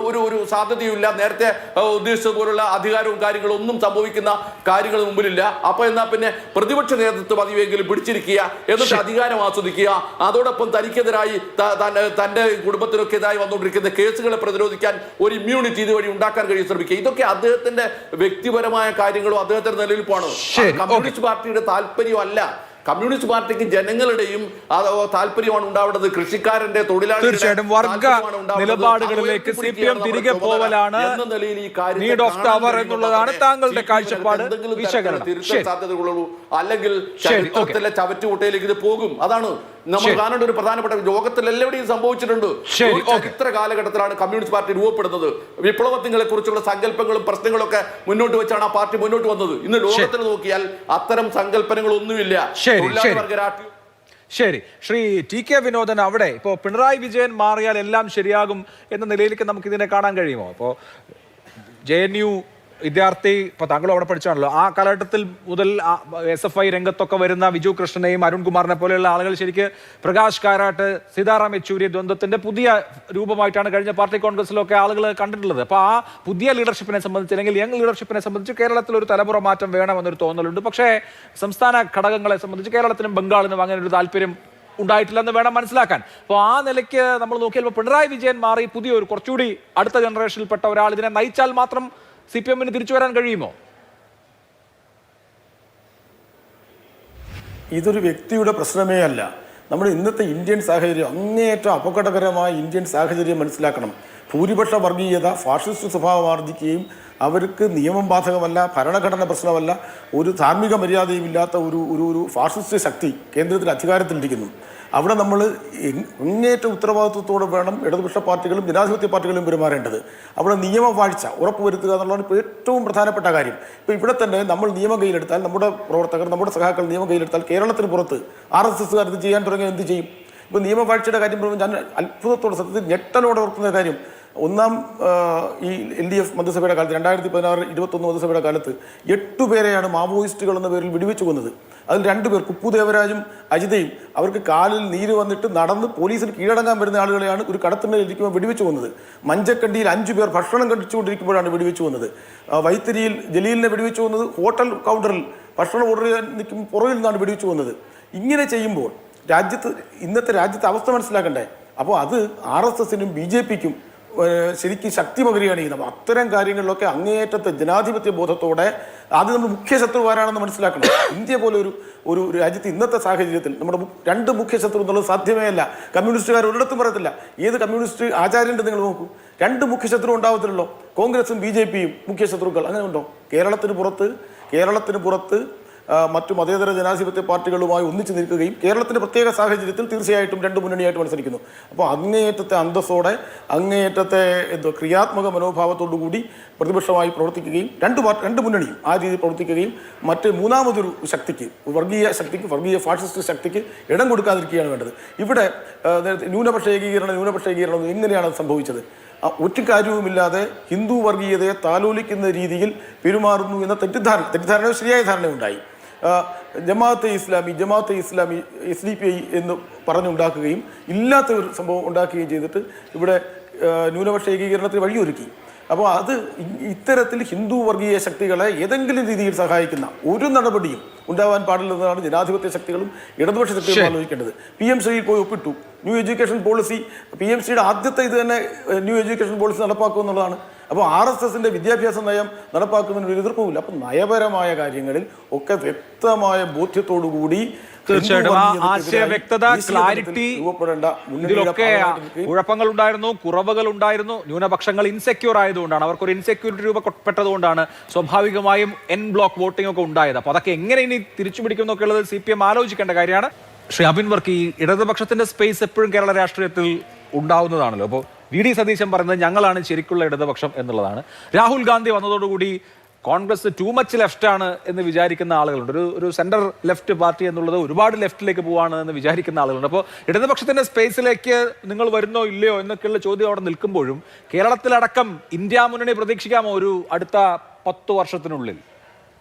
സാധ്യതയുമില്ല. നേരത്തെ ഉദ്ദേശിച്ചതുപോലുള്ള അധികാരവും കാര്യങ്ങളും ഒന്നും സംഭവിക്കുന്ന കാര്യങ്ങൾ മുമ്പിലില്ല. അപ്പൊ എന്നാ പിന്നെ പ്രതിപക്ഷ നേതൃത്വ പദവിയെങ്കിലും പിടിച്ചിരിക്കുക, എന്നിട്ട് അധികാരം ആസ്വദിക്കുക. അതോടൊപ്പം തനിക്കെതിരായി തന്റെ കുടുംബത്തിനൊക്കെതിരായി വന്നുകൊണ്ടിരിക്കുന്ന കേസുകളെ പ്രതിരോധിക്കാൻ ഒരു ഇമ്മ്യൂണിറ്റി ഇതുവഴി ഉണ്ടാക്കാൻ കഴിയും ശ്രമിക്കുക. ഇതൊക്കെ അദ്ദേഹത്തിന്റെ വ്യക്തിപരമായ കാര്യങ്ങളും അദ്ദേഹത്തിന്റെ നിലനിൽപ്പാണ്. കമ്മ്യൂണിസ്റ്റ് പാർട്ടിയുടെ താല്പര്യമല്ല. കമ്മ്യൂണിസ്റ്റ് പാർട്ടിക്ക് ജനങ്ങളുടെയും താല്പര്യമാണ് ഉണ്ടാവേണ്ടത്, കൃഷിക്കാരന്റെ തീർച്ചയായിട്ടും വർഗ നിലപാടുകളിലേക്ക് CPM തിരികെ പോവലാണ് നീഡ് ഓഫ് ദ അവർ എന്നുള്ളതാണ് താങ്കളുടെ കാഴ്ചപ്പാട്, വിശകലനം. സാധ്യതകളുള്ളൂ, അല്ലെങ്കിൽ ചരിത്രത്തിലെ ചവറ്റുകുട്ടയിലേക്ക് ഇത് പോകും. അതാണ് നമ്മൾ കാണേണ്ട ഒരു പ്രധാനപ്പെട്ട, ലോകത്തിൽ എല്ലാവരുടെയും സംഭവിച്ചിട്ടുണ്ട്. ചരിത്ര കാലഘട്ടത്തിലാണ് കമ്മ്യൂണിസ്റ്റ് പാർട്ടി രൂപപ്പെടുന്നത്. വിപ്ലവത്തിനെ കുറിച്ചുള്ള സങ്കല്പങ്ങളും പ്രശ്നങ്ങളും ഒക്കെ മുന്നോട്ട് വെച്ചാണ് ആ പാർട്ടി മുന്നോട്ട് വന്നത്. ഇന്ന് ലോകത്തിൽ നോക്കിയാൽ അത്തരം സങ്കല്പനങ്ങളൊന്നുമില്ല. ശരി, ശ്രീ TK വിനോദൻ, അവിടെ ഇപ്പോൾ പിണറായി വിജയൻ മാറിയാൽ എല്ലാം ശരിയാകും എന്ന നിലയിലേക്ക് നമുക്ക് ഇതിനെ കാണാൻ കഴിയുമോ? ഇപ്പോൾ JNU വിദ്യാർത്ഥി, ഇപ്പൊ താങ്കളും അവിടെ പഠിച്ചാണല്ലോ, ആ കാലഘട്ടത്തിൽ മുതൽ SFI രംഗത്തൊക്കെ വരുന്ന വിജു കൃഷ്ണനെയും അരുൺകുമാറിനെ പോലെയുള്ള ആളുകൾ ശരിക്ക് പ്രകാശ് കാരാട്ട്, സീതാറാം യെച്ചൂരി ദ്വന്ദ്വത്തിന്റെ പുതിയ രൂപമായിട്ടാണ് കഴിഞ്ഞ പാർട്ടി കോൺഗ്രസിലൊക്കെ ആളുകൾ കണ്ടിട്ടുള്ളത്. അപ്പൊ ആ പുതിയ ലീഡർഷിപ്പിനെ സംബന്ധിച്ച്, അല്ലെങ്കിൽ യങ് ലീഡർഷിപ്പിനെ സംബന്ധിച്ച് കേരളത്തിൽ ഒരു തലമുറ മാറ്റം വേണമെന്നൊരു തോന്നലുണ്ട്. പക്ഷേ സംസ്ഥാന ഘടകങ്ങളെ സംബന്ധിച്ച് കേരളത്തിനും ബംഗാളിനും അങ്ങനെ ഒരു താല്പര്യം ഉണ്ടായിട്ടില്ലെന്ന് വേണം മനസ്സിലാക്കാൻ. അപ്പോൾ ആ നിലയ്ക്ക് നമ്മൾ നോക്കിയാൽ പിണറായി വിജയൻ മാറി പുതിയൊരു കുറച്ചുകൂടി അടുത്ത ജനറേഷനിൽപ്പെട്ട ഒരാൾ ഇതിനെ നയിച്ചാൽ മാത്രം CPM-ന് തിരിച്ചു വരാൻ കഴിയുമോ? ഇതൊരു വ്യക്തിയുടെ പ്രശ്നമേ അല്ല. നമ്മുടെ ഇന്നത്തെ ഇന്ത്യൻ സാഹചര്യം, അങ്ങേയറ്റം അപകടകരമായ ഇന്ത്യൻ സാഹചര്യം മനസ്സിലാക്കണം. ഭൂരിപക്ഷ വർഗീയത, ഫാഷിസ്റ്റ് സ്വഭാവം ആർജിക്കുകയും അവർക്ക് നിയമം ബാധകമല്ല, ഭരണഘടന പ്രശ്നമല്ല, ഒരു ധാർമ്മിക മര്യാദയും ഇല്ലാത്ത ഒരു ഫാഷിസ്റ്റ് ശക്തി കേന്ദ്രത്തിൽ അധികാരത്തിലിരിക്കുന്നു. അവിടെ നമ്മൾ അങ്ങേറ്റ ഉത്തരവാദിത്വത്തോടെ വേണം ഇടതുപക്ഷ പാർട്ടികളും ജനാധിപത്യ പാർട്ടികളും പെരുമാറേണ്ടത്. അവിടെ നിയമവാഴ്ച ഉറപ്പുവരുത്തുക എന്നുള്ളതാണ് ഇപ്പോൾ ഏറ്റവും പ്രധാനപ്പെട്ട കാര്യം. ഇപ്പോൾ ഇവിടെ തന്നെ നമ്മൾ നിയമം കയ്യിലെടുത്താൽ, നമ്മുടെ പ്രവർത്തകർ, നമ്മുടെ സഖാക്കൾ നിയമം കയ്യിലെടുത്താൽ, കേരളത്തിന് പുറത്ത് RSSകാർ ഇത് ചെയ്യാൻ തുടങ്ങിയാൽ എന്ത് ചെയ്യും? ഇപ്പോൾ നിയമവാഴ്ചയുടെ കാര്യം പറയുമ്പോൾ ഞാൻ അത്ഭുതത്തോടെ, സത്യത്തിൽ ഞെട്ടലോടെ ഓർക്കുന്ന കാര്യം, ഒന്നാം ഈ LDF മന്ത്രിസഭയുടെ കാലത്ത് 2016-21 മന്ത്രിസഭയുടെ കാലത്ത് 8 പേരെയാണ് മാവോയിസ്റ്റുകൾ എന്ന പേരിൽ വെടിവെച്ച് കൊന്നത്. അതിൽ 2 പേർ, കുപ്പു ദേവരാജും അജിതയും, അവർക്ക് കാലിൽ നീര് വന്നിട്ട് നടന്ന് പോലീസിന് കീഴടങ്ങാൻ വരുന്ന ആളുകളെയാണ് ഒരു കടത്തിനിരിക്കുമ്പോൾ വെടിവെച്ച് കൊന്നത്. മഞ്ചക്കണ്ടിയിൽ 5 പേർ ഭക്ഷണം കഴിച്ചുകൊണ്ടിരിക്കുമ്പോഴാണ് വെടിവെച്ച് കൊന്നത്. വൈത്തിരിയിൽ ജലീലിനെ വെടിവെച്ച് കൊന്നത് ഹോട്ടൽ കൗണ്ടറിൽ ഭക്ഷണം ഓർഡർ ചെയ്യാൻ നിൽക്കുമ്പോൾ പുറകിൽ നിന്നാണ് വെടിവെച്ച് കൊന്നത്. ഇങ്ങനെ ചെയ്യുമ്പോൾ ഇന്നത്തെ രാജ്യത്തെ അവസ്ഥ മനസ്സിലാക്കണ്ടേ? അപ്പോൾ അത് RSSനും BJPക്കും ശരിക്കും ശക്തി പകരുകയാണ് ചെയ്യുന്നത്. അത്തരം കാര്യങ്ങളിലൊക്കെ അങ്ങേയറ്റത്തെ ജനാധിപത്യ ബോധത്തോടെ ആദ്യം നമ്മൾ മുഖ്യ ശത്രു ആരാണെന്ന് മനസ്സിലാക്കണം. ഇന്ത്യ പോലെ ഒരു രാജ്യത്ത് ഇന്നത്തെ സാഹചര്യത്തിൽ നമ്മുടെ 2 മുഖ്യ ശത്രു എന്നുള്ളത് സാധ്യമേ അല്ല. കമ്മ്യൂണിസ്റ്റുകാർ ഒരിടത്തും പറയത്തില്ല. ഏത് കമ്മ്യൂണിസ്റ്റ് ആചാര്യൻ്റെ നിങ്ങൾ നോക്കൂ, 2 മുഖ്യ ശത്രു ഉണ്ടാവത്തില്ലല്ലോ. കോൺഗ്രസും BJPയും മുഖ്യ ശത്രുക്കൾ, അങ്ങനെ ഉണ്ടോ? കേരളത്തിന് പുറത്ത് മറ്റു മതേതര ജനാധിപത്യ പാർട്ടികളുമായി ഒന്നിച്ചു നിൽക്കുകയും കേരളത്തിൻ്റെ പ്രത്യേക സാഹചര്യത്തിൽ തീർച്ചയായിട്ടും 2 മുന്നണിയായിട്ട് മത്സരിക്കുന്നു. അപ്പോൾ അങ്ങേയറ്റത്തെ അന്തസ്സോടെ, അങ്ങേയറ്റത്തെ ക്രിയാത്മക മനോഭാവത്തോടു കൂടി പ്രതിപക്ഷമായി പ്രവർത്തിക്കുകയും 2 മുന്നണിയും ആ രീതിയിൽ പ്രവർത്തിക്കുകയും മറ്റ് മൂന്നാമതൊരു ശക്തിക്ക്, വർഗീയ ഫാഷിസ്റ്റ് ശക്തിക്ക് ഇടം കൊടുക്കാതിരിക്കുകയാണ് വേണ്ടത്. ഇവിടെ ന്യൂനപക്ഷ ഏകീകരണം എങ്ങനെയാണ് സംഭവിച്ചത്? ഒറ്റ കാര്യവുമില്ലാതെ ഹിന്ദു വർഗീയതയെ താലോലിക്കുന്ന രീതിയിൽ പെരുമാറുന്നു എന്ന തെറ്റിദ്ധാരണ ശരിയായ ധാരണയുണ്ടായി. ജമാഅത്തെ ഇസ്ലാമി SDPI എന്ന് പറഞ്ഞുണ്ടാക്കുകയും ഇല്ലാത്ത ഒരു സംഭവം ഉണ്ടാക്കുകയും ചെയ്തിട്ട് ഇവിടെ ന്യൂനപക്ഷ ഏകീകരണത്തിന് വഴിയൊരുക്കി. അപ്പോൾ അത് ഇത്തരത്തിൽ ഹിന്ദു വർഗീയ ശക്തികളെ ഏതെങ്കിലും രീതിയിൽ സഹായിക്കുന്ന ഒരു നടപടിയും ഉണ്ടാവാൻ പാടില്ലെന്നതാണ് ജനാധിപത്യ ശക്തികളും ഇടതുപക്ഷ ശക്തികളും ആലോചിക്കേണ്ടത്. PM ശ്രീയിൽ പോയി ഒപ്പിട്ടു ന്യൂ എഡ്യൂക്കേഷൻ പോളിസി. PMCയുടെ ആദ്യത്തെ ഇത് തന്നെ ന്യൂ എഡ്യൂക്കേഷൻ പോളിസി നടപ്പാക്കുമെന്നുള്ളതാണ്. അപ്പോൾ RSSന്റെ വിദ്യാഭ്യാസ നയം നടപ്പാക്കുന്നതിന് ഒരു എതിർപ്പുമില്ല. അപ്പം നയപരമായ കാര്യങ്ങളിൽ ഒക്കെ വ്യക്തമായ ബോധ്യത്തോടുകൂടി തീർച്ചയായിട്ടും ആശയ വ്യക്തത, ക്ലാരിറ്റി, ഇതിലൊക്കെ കുഴപ്പങ്ങൾ ഉണ്ടായിരുന്നു, കുറവുകൾ ഉണ്ടായിരുന്നു. ന്യൂനപക്ഷങ്ങൾ ഇൻസെക്യൂർ ആയതുകൊണ്ടാണ്, അവർക്കൊരു ഇൻസെക്യൂരിറ്റി രൂപപ്പെട്ടതുകൊണ്ടാണ് സ്വാഭാവികമായും N ബ്ലോക്ക് വോട്ടിംഗ് ഒക്കെ ഉണ്ടായത്. അപ്പോൾ അതൊക്കെ എങ്ങനെ ഇനി തിരിച്ചു പിടിക്കുന്നൊക്കെ ഉള്ളത് CPM ആലോചിക്കേണ്ട കാര്യമാണ്. ശ്രീ അബിൻ വർക്കി, ഇടതുപക്ഷത്തിന്റെ സ്പേസ് എപ്പോഴും കേരള രാഷ്ട്രീയത്തിൽ ഉണ്ടാവുന്നതാണല്ലോ. അപ്പോൾ VD സതീശൻ പറയുന്നത് ഞങ്ങളാണ് ശരിക്കുള്ള ഇടതുപക്ഷം എന്നുള്ളതാണ്. രാഹുൽ ഗാന്ധി വന്നതോടുകൂടി കോൺഗ്രസ് ടൂ മച്ച് ലെഫ്റ്റ് ആണ് എന്ന് വിചാരിക്കുന്ന ആളുകളുണ്ട്. ഒരു സെന്റർ ലെഫ്റ്റ് പാർട്ടി എന്നുള്ളത് ഒരുപാട് ലെഫ്റ്റിലേക്ക് പോവാണ് എന്ന് വിചാരിക്കുന്ന ആളുകളുണ്ട്. അപ്പോൾ ഇടതുപക്ഷത്തിന്റെ സ്പേസിലേക്ക് നിങ്ങൾ വരുന്നോ ഇല്ലയോ എന്നൊക്കെയുള്ള ചോദ്യം അവിടെ നിൽക്കുമ്പോഴും കേരളത്തിലടക്കം ഇന്ത്യ മുന്നണി പ്രതീക്ഷിക്കാമോ ഒരു അടുത്ത 10 വർഷത്തിനുള്ളിൽ?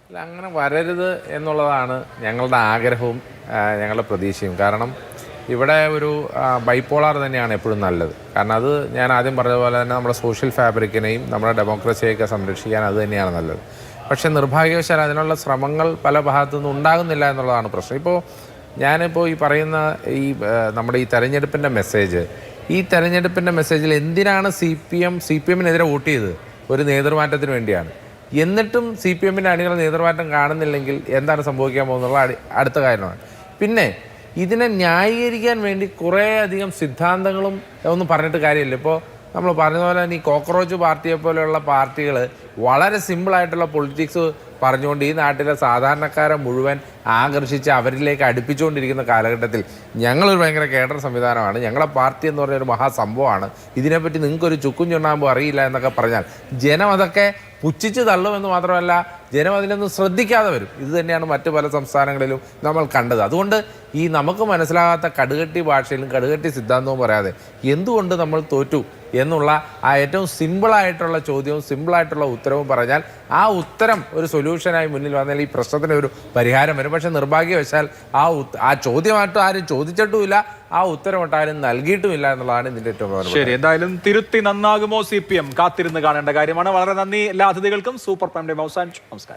അല്ല, അങ്ങനെ വരരുത് എന്നുള്ളതാണ് ഞങ്ങളുടെ ആഗ്രഹവും ഞങ്ങളുടെ പ്രതീക്ഷയും. കാരണം ഇവിടെ ഒരു ബൈപ്പോളാർ തന്നെയാണ് എപ്പോഴും നല്ലത്. കാരണം അത് ഞാൻ ആദ്യം പറഞ്ഞതുപോലെ തന്നെ നമ്മുടെ സോഷ്യൽ ഫാബ്രിക്കിനെയും നമ്മുടെ ഡെമോക്രസിയൊക്കെ സംരക്ഷിക്കാൻ അത് തന്നെയാണ് നല്ലത്. പക്ഷേ നിർഭാഗ്യവശാൽ അതിനുള്ള ശ്രമങ്ങൾ പല ഭാഗത്തു നിന്നും ഉണ്ടാകുന്നില്ല എന്നുള്ളതാണ് പ്രശ്നം. ഇപ്പോൾ ഞാനിപ്പോൾ ഈ പറയുന്ന നമ്മുടെ ഈ തെരഞ്ഞെടുപ്പിൻ്റെ മെസ്സേജിൽ എന്തിനാണ് CPM-നെതിരെ വോട്ട് ചെയ്തത്? ഒരു നേതൃമാറ്റത്തിന് വേണ്ടിയാണ്. എന്നിട്ടും CPM-ൻ്റെ അണികൾ നേതൃമാറ്റം കാണുന്നില്ലെങ്കിൽ എന്താണ് സംഭവിക്കാൻ പോകുന്നുള്ള അടുത്ത കാര്യമാണ്. പിന്നെ ഇതിനെ ന്യായീകരിക്കാൻ വേണ്ടി കുറേ അധികം സിദ്ധാന്തങ്ങളും ഒന്നും പറഞ്ഞിട്ട് കാര്യമില്ല. ഇപ്പോൾ നമ്മൾ പറഞ്ഞ പോലെ തന്നെ ഈ കോക്രോച്ച് പാർട്ടിയെ പോലെയുള്ള പാർട്ടികൾ വളരെ സിമ്പിളായിട്ടുള്ള പൊളിറ്റിക്സ് പറഞ്ഞുകൊണ്ട് ഈ നാട്ടിലെ സാധാരണക്കാരെ മുഴുവൻ ആകർഷിച്ച് അവരിലേക്ക് അടുപ്പിച്ചുകൊണ്ടിരിക്കുന്ന കാലഘട്ടത്തിൽ ഞങ്ങളൊരു ഭയങ്കര കേഡർ സംവിധാനമാണ്, ഞങ്ങളെ പാർട്ടി എന്ന് പറഞ്ഞൊരു മഹാസംഭവമാണ്, ഇതിനെപ്പറ്റി നിങ്ങൾക്കൊരു ചുക്കും ചുണ്ണാമ്പും അറിയില്ല എന്നൊക്കെ പറഞ്ഞാൽ ജനം അതൊക്കെ പുച്ഛിച്ച് തള്ളുമെന്ന് മാത്രമല്ല ജനം അതിനൊന്നും ശ്രദ്ധിക്കാതെ വരും. ഇത് തന്നെയാണ് മറ്റു പല സംസ്ഥാനങ്ങളിലും നമ്മൾ കണ്ടത്. അതുകൊണ്ട് ഈ നമുക്ക് മനസ്സിലാകാത്ത കടുകട്ടി ഭാഷയിലും കടുകട്ടി സിദ്ധാന്തവും പറയാതെ എന്തുകൊണ്ട് നമ്മൾ തോറ്റു എന്നുള്ള ആ ഏറ്റവും സിമ്പിളായിട്ടുള്ള ചോദ്യവും സിമ്പിളായിട്ടുള്ള ഉത്തരവും പറഞ്ഞാൽ ആ ഉത്തരം ഒരു സൊല്യൂഷനായി മുന്നിൽ വന്നാൽ ഈ പ്രശ്നത്തിന് ഒരു പരിഹാരം വരും. പക്ഷെ നിർഭാഗ്യവശാൽ ആ ചോദ്യമായിട്ട് ആരും ചോദിച്ചിട്ടുമില്ല, ആ ഉത്തരമായിട്ട് ആരും നൽകിയിട്ടുമില്ല എന്നുള്ളതാണ് ഇതിന്റെ ഏറ്റവും പ്രധാനപ്പെട്ട. ശരി, എന്തായാലും തിരുത്തി നന്നാകുമോ CPM കാത്തിരുന്ന് കാണേണ്ട കാര്യമാണ്. വളരെ നന്ദി എല്ലാ അതിഥികൾക്കും. സൂപ്പർ പ്രൈം ടൈം അവസാനിച്ചു. നമസ്കാരം.